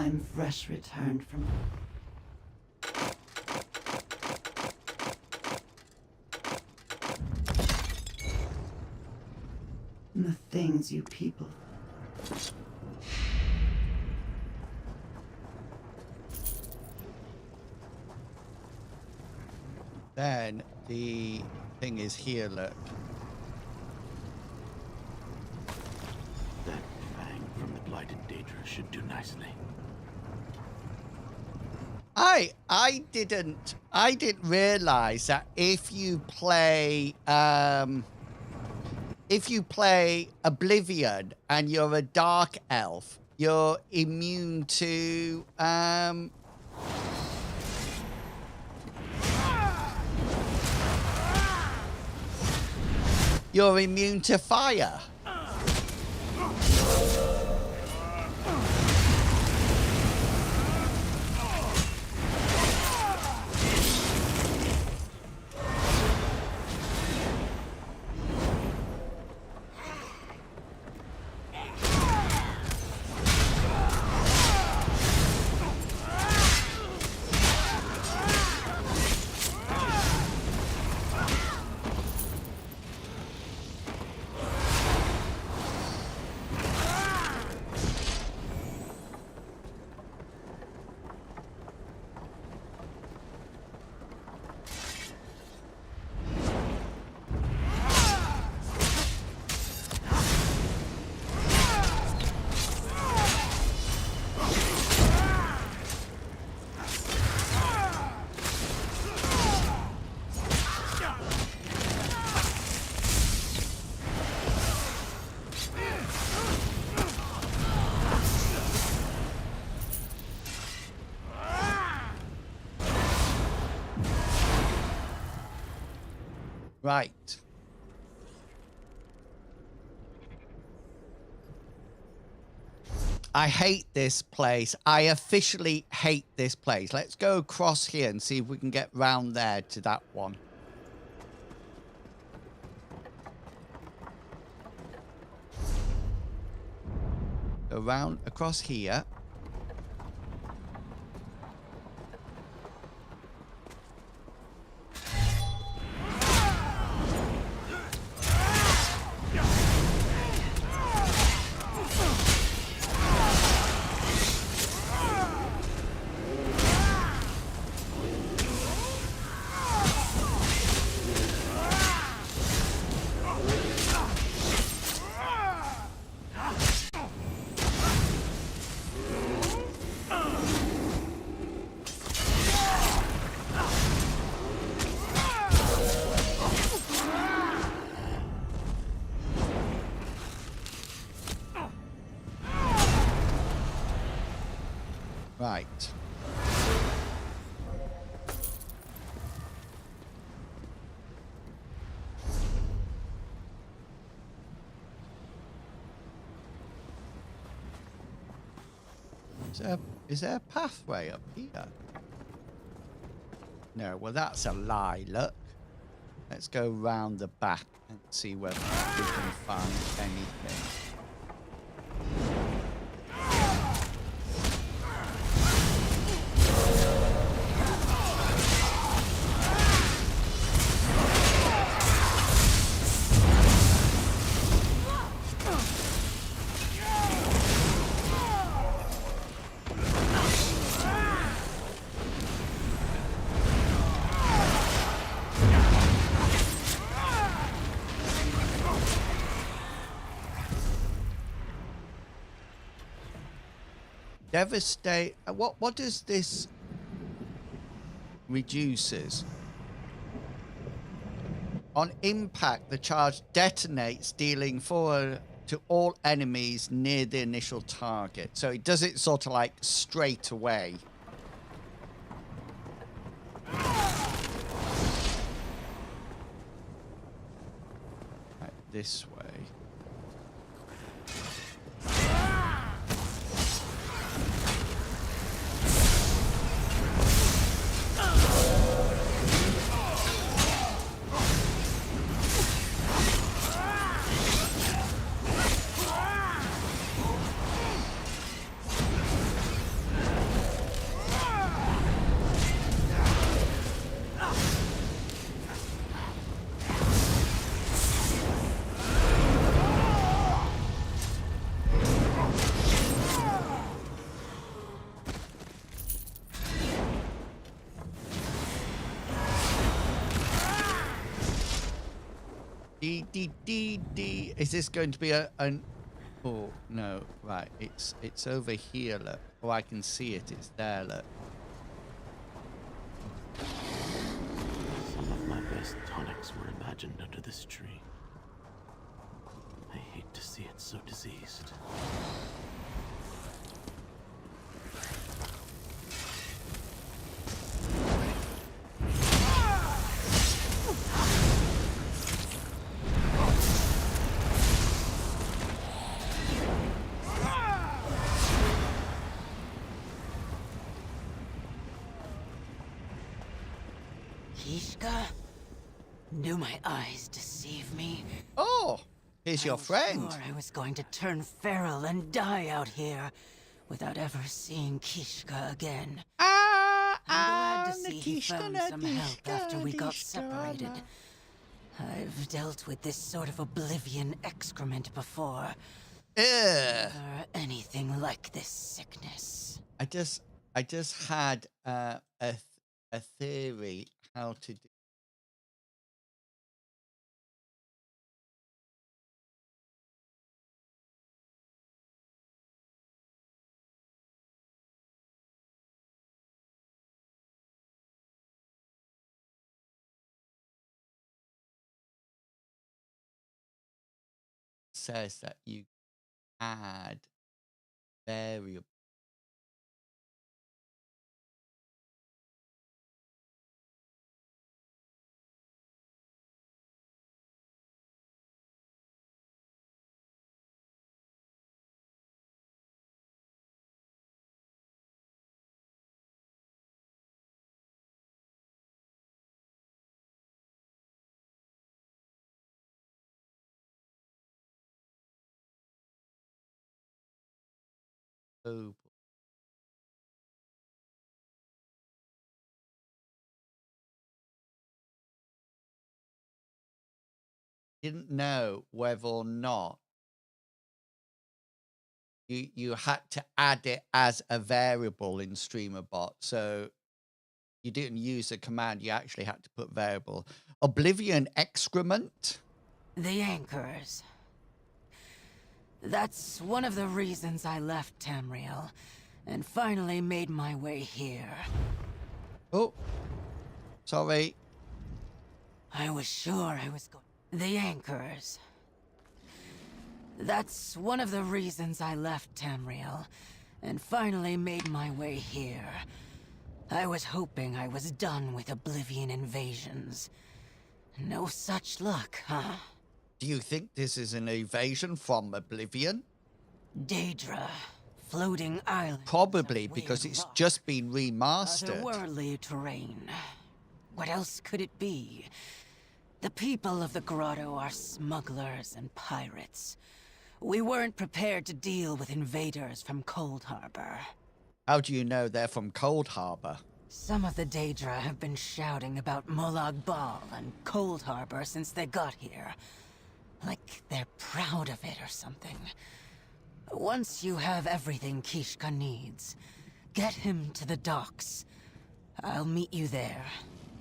I'm fresh returned from... the things you people... Then the thing is here, look. That fang from the blighted Daedra should do nicely. I didn't realize that if you play Oblivion and you're a dark elf, you're immune to fire. Right. I hate this place. I officially hate this place. Let's go across here and see if we can get round there to that one. Around across here. Right. Is there a pathway up here? No, well that's a lie, look. Let's go round the back and see whether we can find anything. Devastate. What does this reduces? On impact, the charge detonates, dealing 4 to all enemies near the initial target. So it does it sort of like straight away. Right, this way. D. Is this going to be an? Oh no! Right, it's over here. Look. Oh, I can see it. It's there. Look. Some of my best tonics were imagined under this tree. I hate to see it so diseased. Kishka? Do my eyes deceive me? Oh, here's your friend. I was going to turn feral and die out here without ever seeing Kishka again. I'm glad to see he found some help after we got separated. I've dealt with this sort of oblivion excrement before. Never anything like this sickness. I just had a theory how to do. Says that you add variable. Oh, didn't know whether or not you had to add it as a variable in StreamerBot. So you didn't use a command, you actually had to put variable. Oblivion excrement? The anchors. That's one of the reasons I left Tamriel and finally made my way here. Oh, sorry. I was sure I was going. The anchors. That's one of the reasons I left Tamriel and finally made my way here. I was hoping I was done with Oblivion invasions. No such luck, huh? Do you think this is an invasion from Oblivion? Daedra, floating island. Probably, because it's just been remastered. Otherworldly terrain. What else could it be? The people of the grotto are smugglers and pirates. We weren't prepared to deal with invaders from Cold Harbor. How do you know they're from Cold Harbor? Some of the Daedra have been shouting about Molag Bal and Cold Harbor since they got here. Like they're proud of it or something. Once you have everything Kishka needs, get him to the docks. I'll meet you there,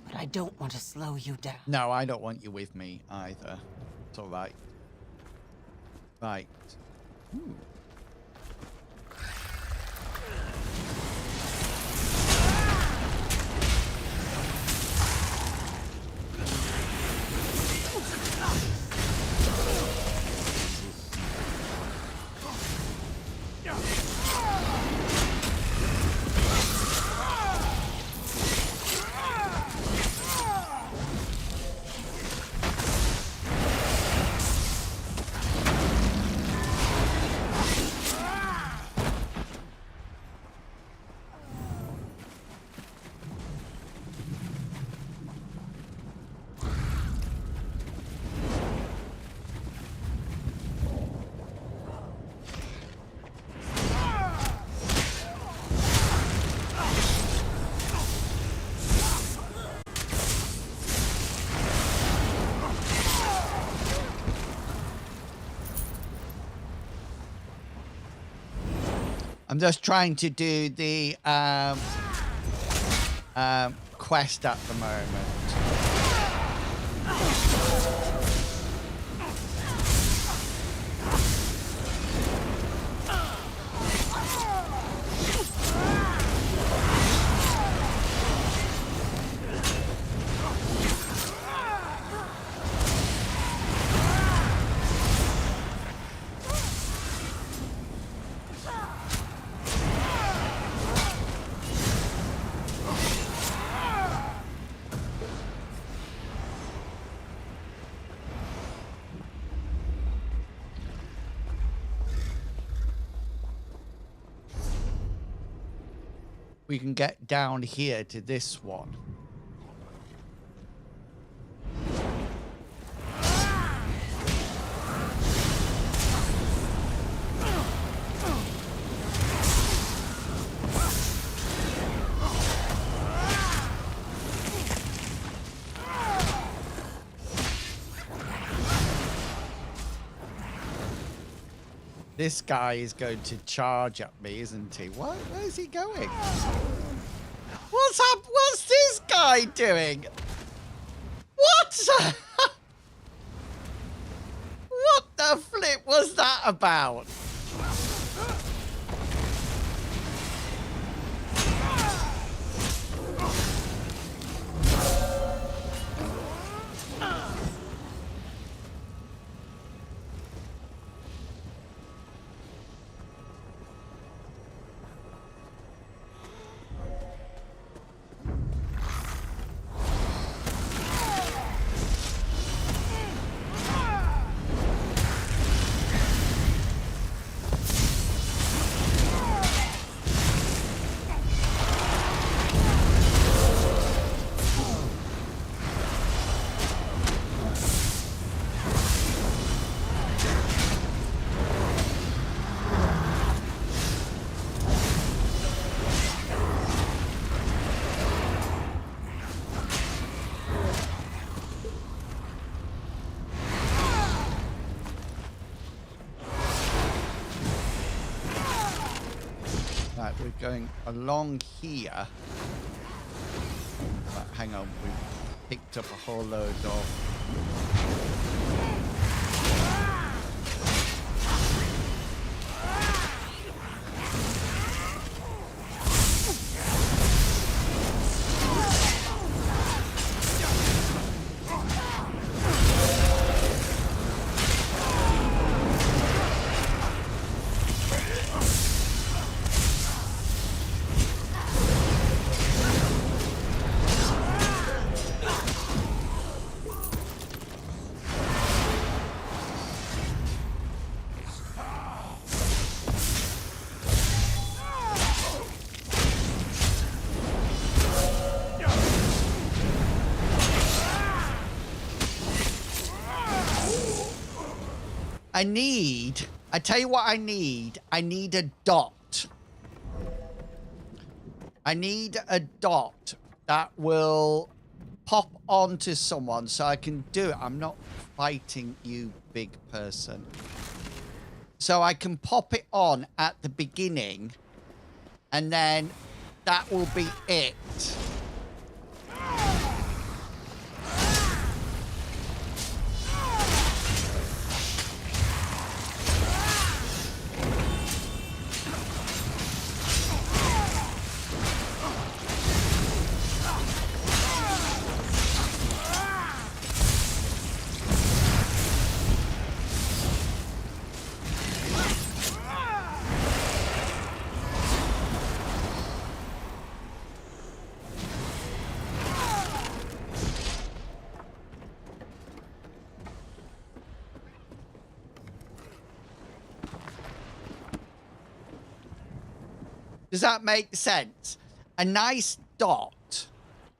but I don't want to slow you down. No, I don't want you with me either. It's all right. Right. Ooh. I'm just trying to do the quest at the moment. we can get down here to this one. This guy is going to charge at me, isn't he? What? Where's he going? What's up? What's this guy doing? What? What the flip was that about? Right, we're going along here. Right, hang on, we picked up a whole load of... I tell you what I need a dot. I need a dot that will pop onto someone so I can do it. I'm not fighting you, big person. So I can pop it on at the beginning and then that will be it. Does that make sense? A nice dot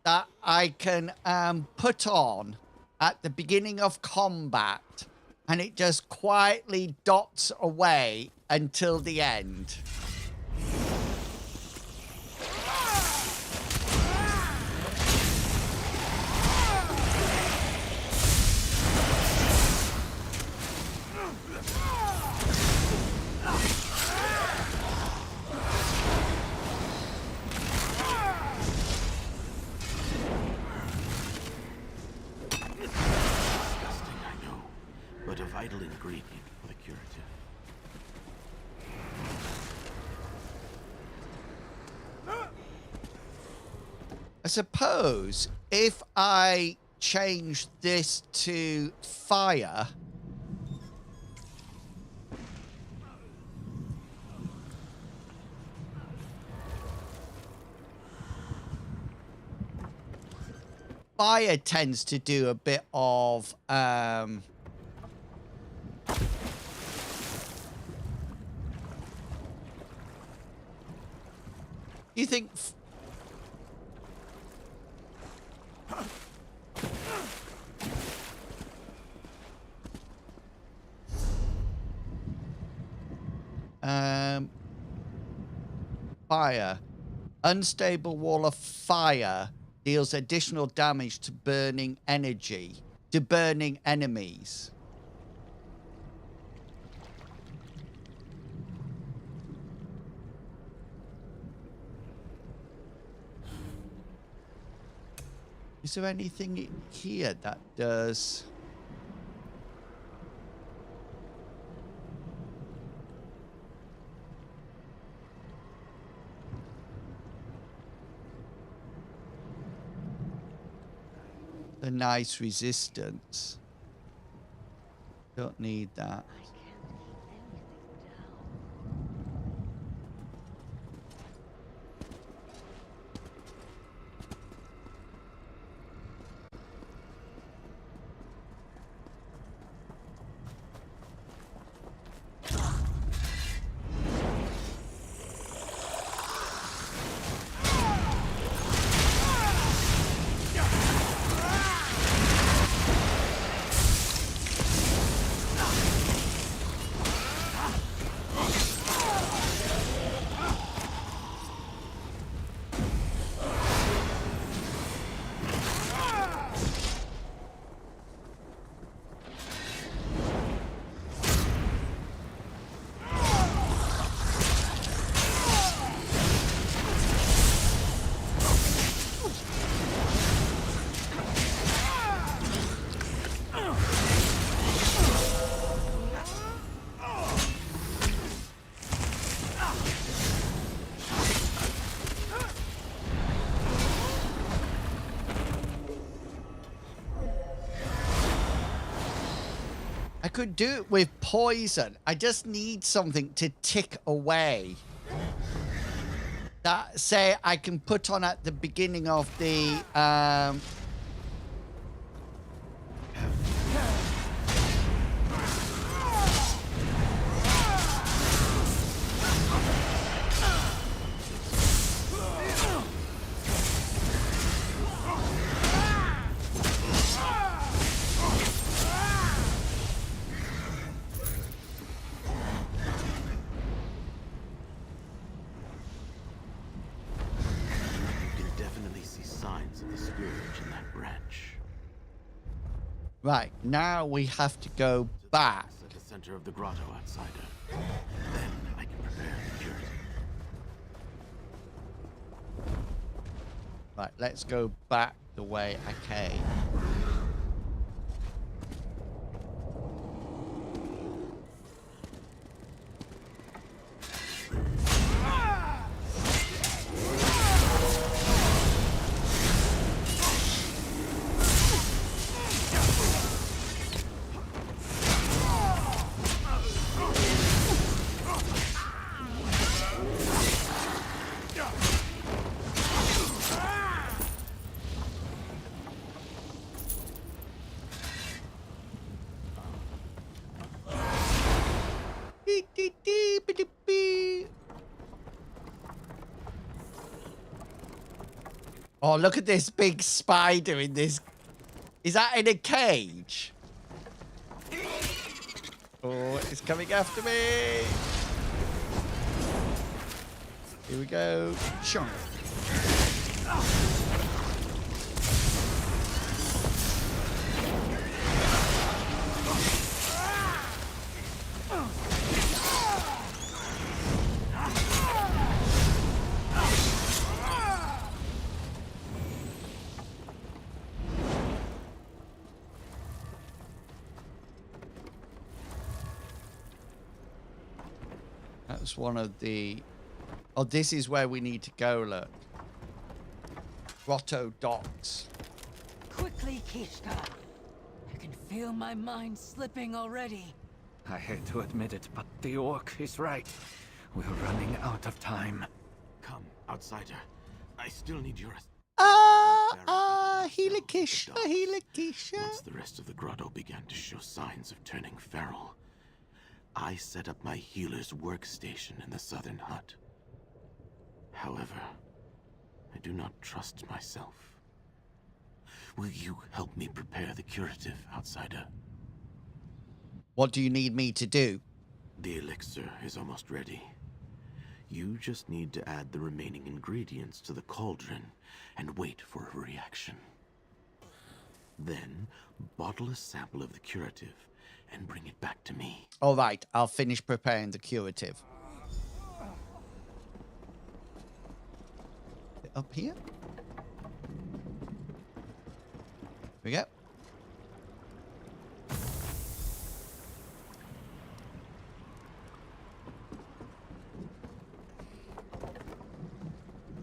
that I can put on at the beginning of combat, and it just quietly dots away until the end. But a vital ingredient for the curative. I suppose if I change this to fire, fire tends to do a bit of You think... Fire. Unstable wall of fire deals additional damage to burning energy, to burning enemies. Is there anything here that does... a nice resistance? Don't need that. I could do it with poison. I just need something to tick away. That, say, I can put on at the beginning of the... Right, now we have to go back. At the center of the grotto, outsider. Then I can prepare the cure. Right, let's go back the way I came. Oh, look at this big spider in this. Is that in a cage? Oh, it's coming after me. Here we go. Chomp. That's one of the... Oh, this is where we need to go, look. Grotto docks. Quickly, Kishka. I can feel my mind slipping already. I hate to admit it, but the orc is right. We're running out of time. Come, outsider. I still need your... Healikisha, Healikisha. Once the rest of the grotto began to show signs of turning feral, I set up my healer's workstation in the southern hut. However, I do not trust myself. Will you help me prepare the curative, outsider? What do you need me to do? The elixir is almost ready. You just need to add the remaining ingredients to the cauldron and wait for a reaction. Then, bottle a sample of the curative and bring it back to me. All right, I'll finish preparing the curative. Up here? Here we go.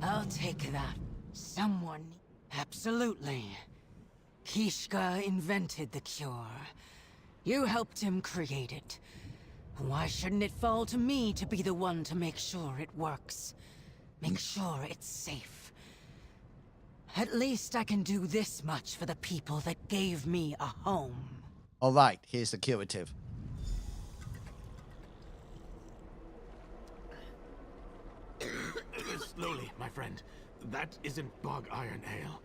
I'll take that. Someone... Absolutely. Kishka invented the cure. You helped him create it. Why shouldn't it fall to me to be the one to make sure it works? Make sure it's safe. At least I can do this much for the people that gave me a home. All right, here's the curative. Slowly, my friend. That isn't bog iron ale.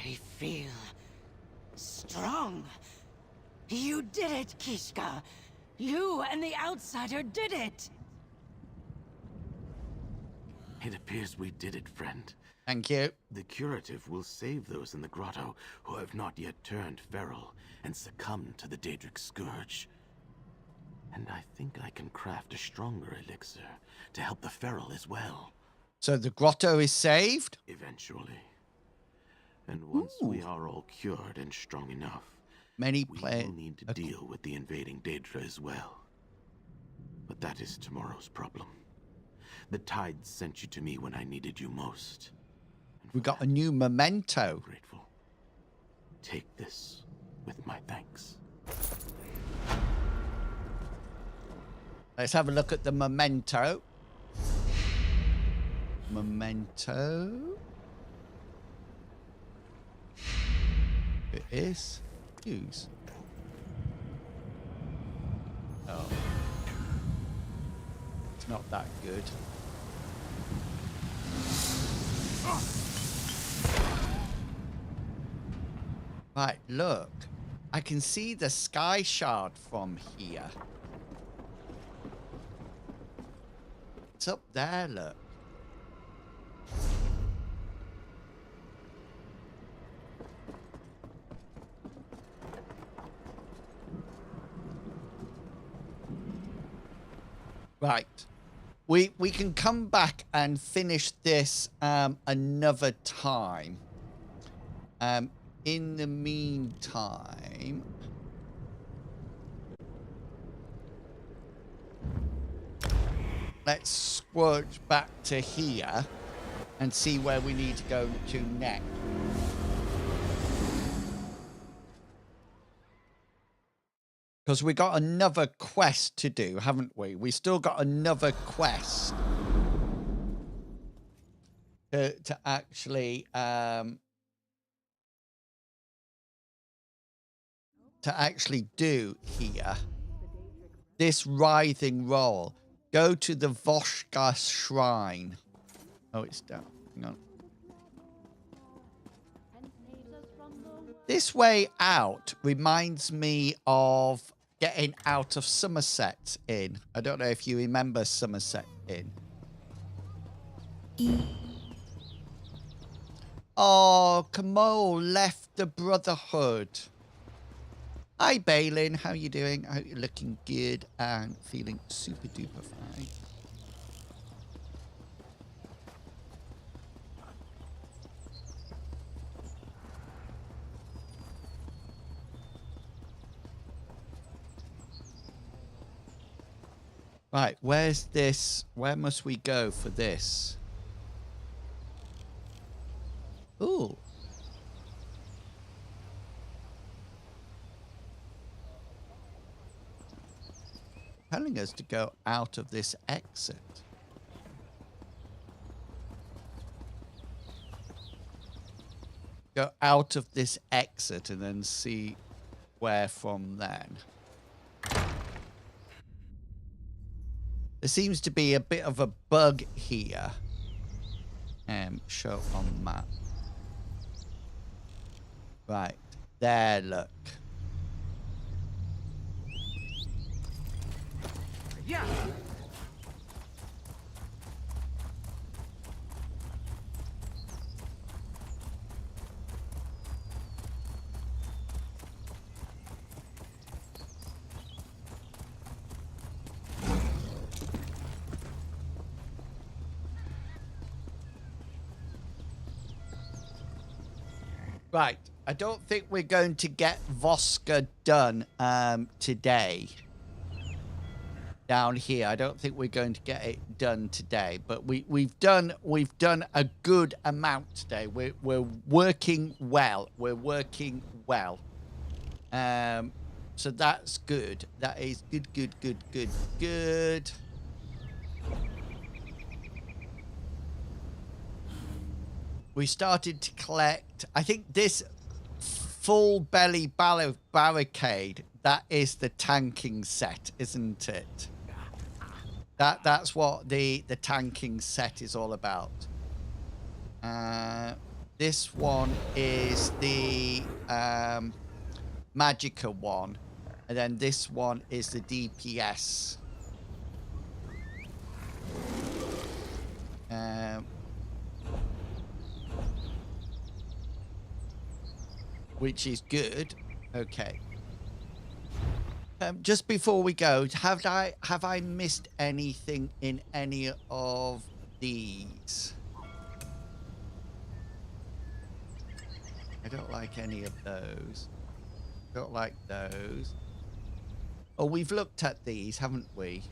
I feel... strong. You did it, Kishka. You and the outsider did it. It appears we did it, friend. Thank you. The curative will save those in the grotto who have not yet turned feral and succumbed to the Daedric Scourge. And I think I can craft a stronger elixir to help the feral as well. So the grotto is saved? Eventually. And once we are all cured and strong enough, we will need to deal with the invading Daedra as well. But that is tomorrow's problem. The tides sent you to me when I needed you most. We got a new memento. Grateful. Take this with my thanks. Let's have a look at the memento. Memento. It is. Use. Oh. It's not that good. Right, look. I can see the sky shard from here. It's up there, look. Right. We can come back and finish this another time. In the meantime, let's squirt back to here and see where we need to go to next. Because we got another quest to do, haven't we? We still got another quest to actually do here. This writhing roll. Go to the Voshka shrine. Oh, it's down. Hang on. This way out reminds me of getting out of Somerset Inn. I don't know if you remember Somerset Inn. Oh, Kamal left the Brotherhood. Hi, Balin. How you doing? I hope you're looking good and feeling super duper fine. Right, where's this? Where must we go for this? Ooh. Telling us to go out of this exit. Go out of this exit and then see where from then. There seems to be a bit of a bug here. Show on map. Right. There, look. Yeah. Right. I don't think we're going to get Voska done today. Down here, I don't think we're going to get it done today, but we've done a good amount today. We're working well. We're working well. So that's good. That is good. We started to collect. I think this full belly barricade, that is the tanking set, isn't it? That's what the tanking set is all about. This one is the Magicka one, and then this one is the DPS. Which is good. Okay. Just before we go, have I missed anything in any of these? I don't like any of those. Don't like those. Oh, we've looked at these, haven't we?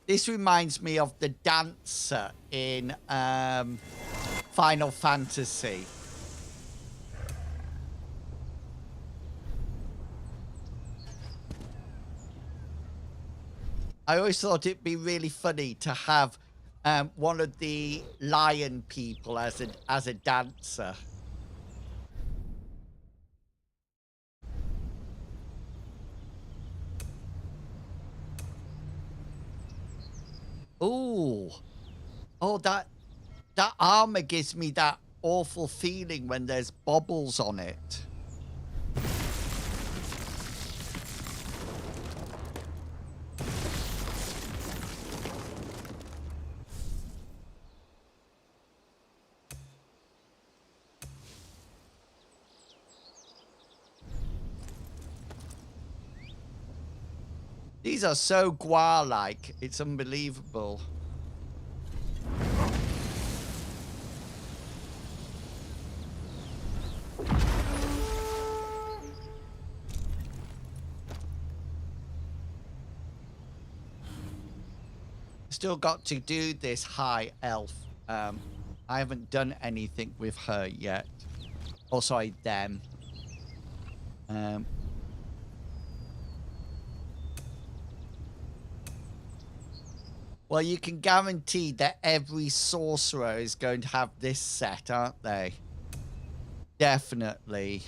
This reminds me of the dancer in Final Fantasy. I always thought it'd be really funny to have one of the lion people as a dancer. Ooh. Oh, that armor gives me that awful feeling when there's bubbles on it. These are so Gwar-like, it's unbelievable. Still got to do this high elf. I haven't done anything with her yet. Oh, sorry, them. Well, you can guarantee that every sorcerer is going to have this set, aren't they? Definitely.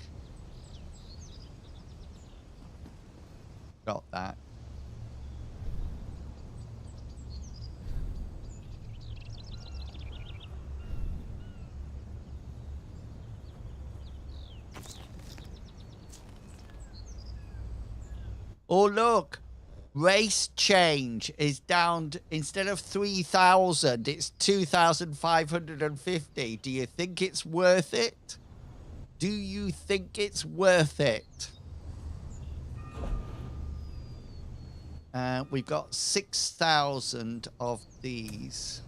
Got that. Oh, look. Race change is down to, instead of 3,000, it's 2,550. Do you think it's worth it? Do you think it's worth it? We've got 6,000 of these.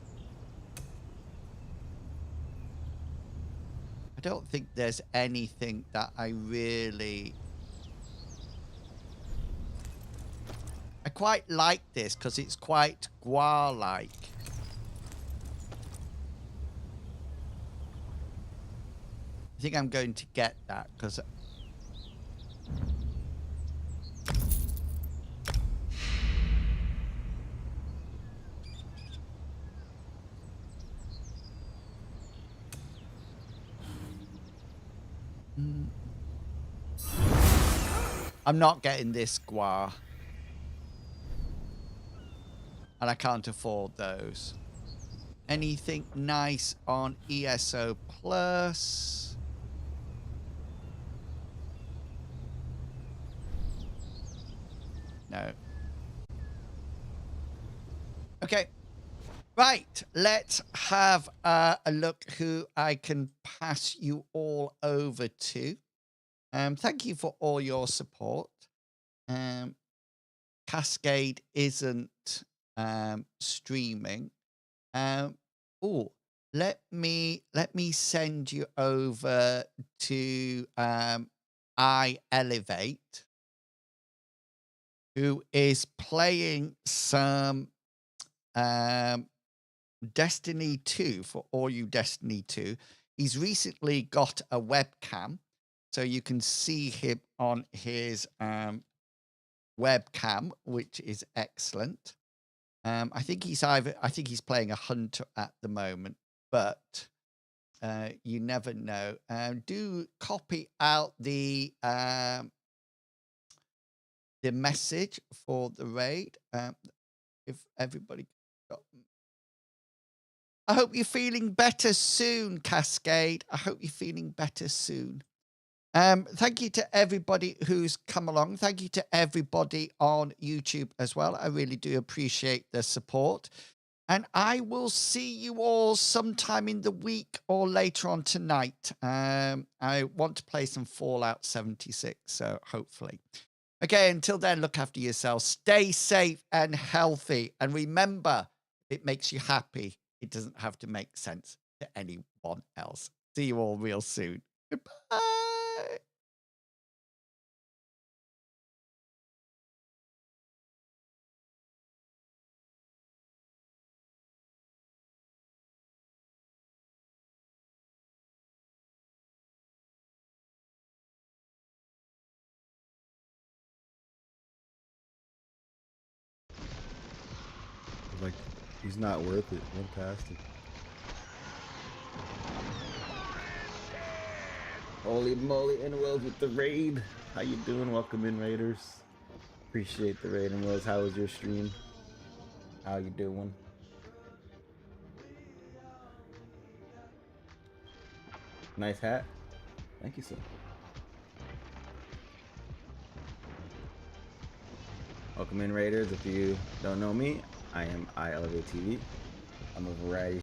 I don't think there's anything that I really... I quite like this because it's quite Gwar-like. I think I'm going to get that because... I'm not getting this Gwar. and I can't afford those. Anything nice on ESO Plus? No. Okay. Right, let's have a look who I can pass you all over to. Thank you for all your support. Cascade isn't streaming. Oh, let me send you over to I Elevate, who is playing some Destiny 2 for all you Destiny 2. He's recently got a webcam, so you can see him on his webcam, which is excellent. I think he's playing a hunter at the moment, but you never know. Do copy out the message for the raid. If everybody got. I hope you're feeling better soon, Cascade. I hope you're feeling better soon. Thank you to everybody who's come along. Thank you to everybody on YouTube as well. I really do appreciate the support. And I will see you all sometime in the week or later on tonight. I want to play some Fallout 76, so hopefully. Okay, until then, look after yourselves. Stay safe and healthy. And remember, it makes you happy. It doesn't have to make sense to anyone else. See you all real soon. Goodbye. Like, he's not worth it. Went past it. Holy moly, Inwells with the raid. How you doing? Welcome in, Raiders. Appreciate the raid, Inwells. How was your stream? How you doing? Nice hat. Thank you, sir. Welcome in, Raiders. If you don't know me, I am I Elevate TV. I'm a variety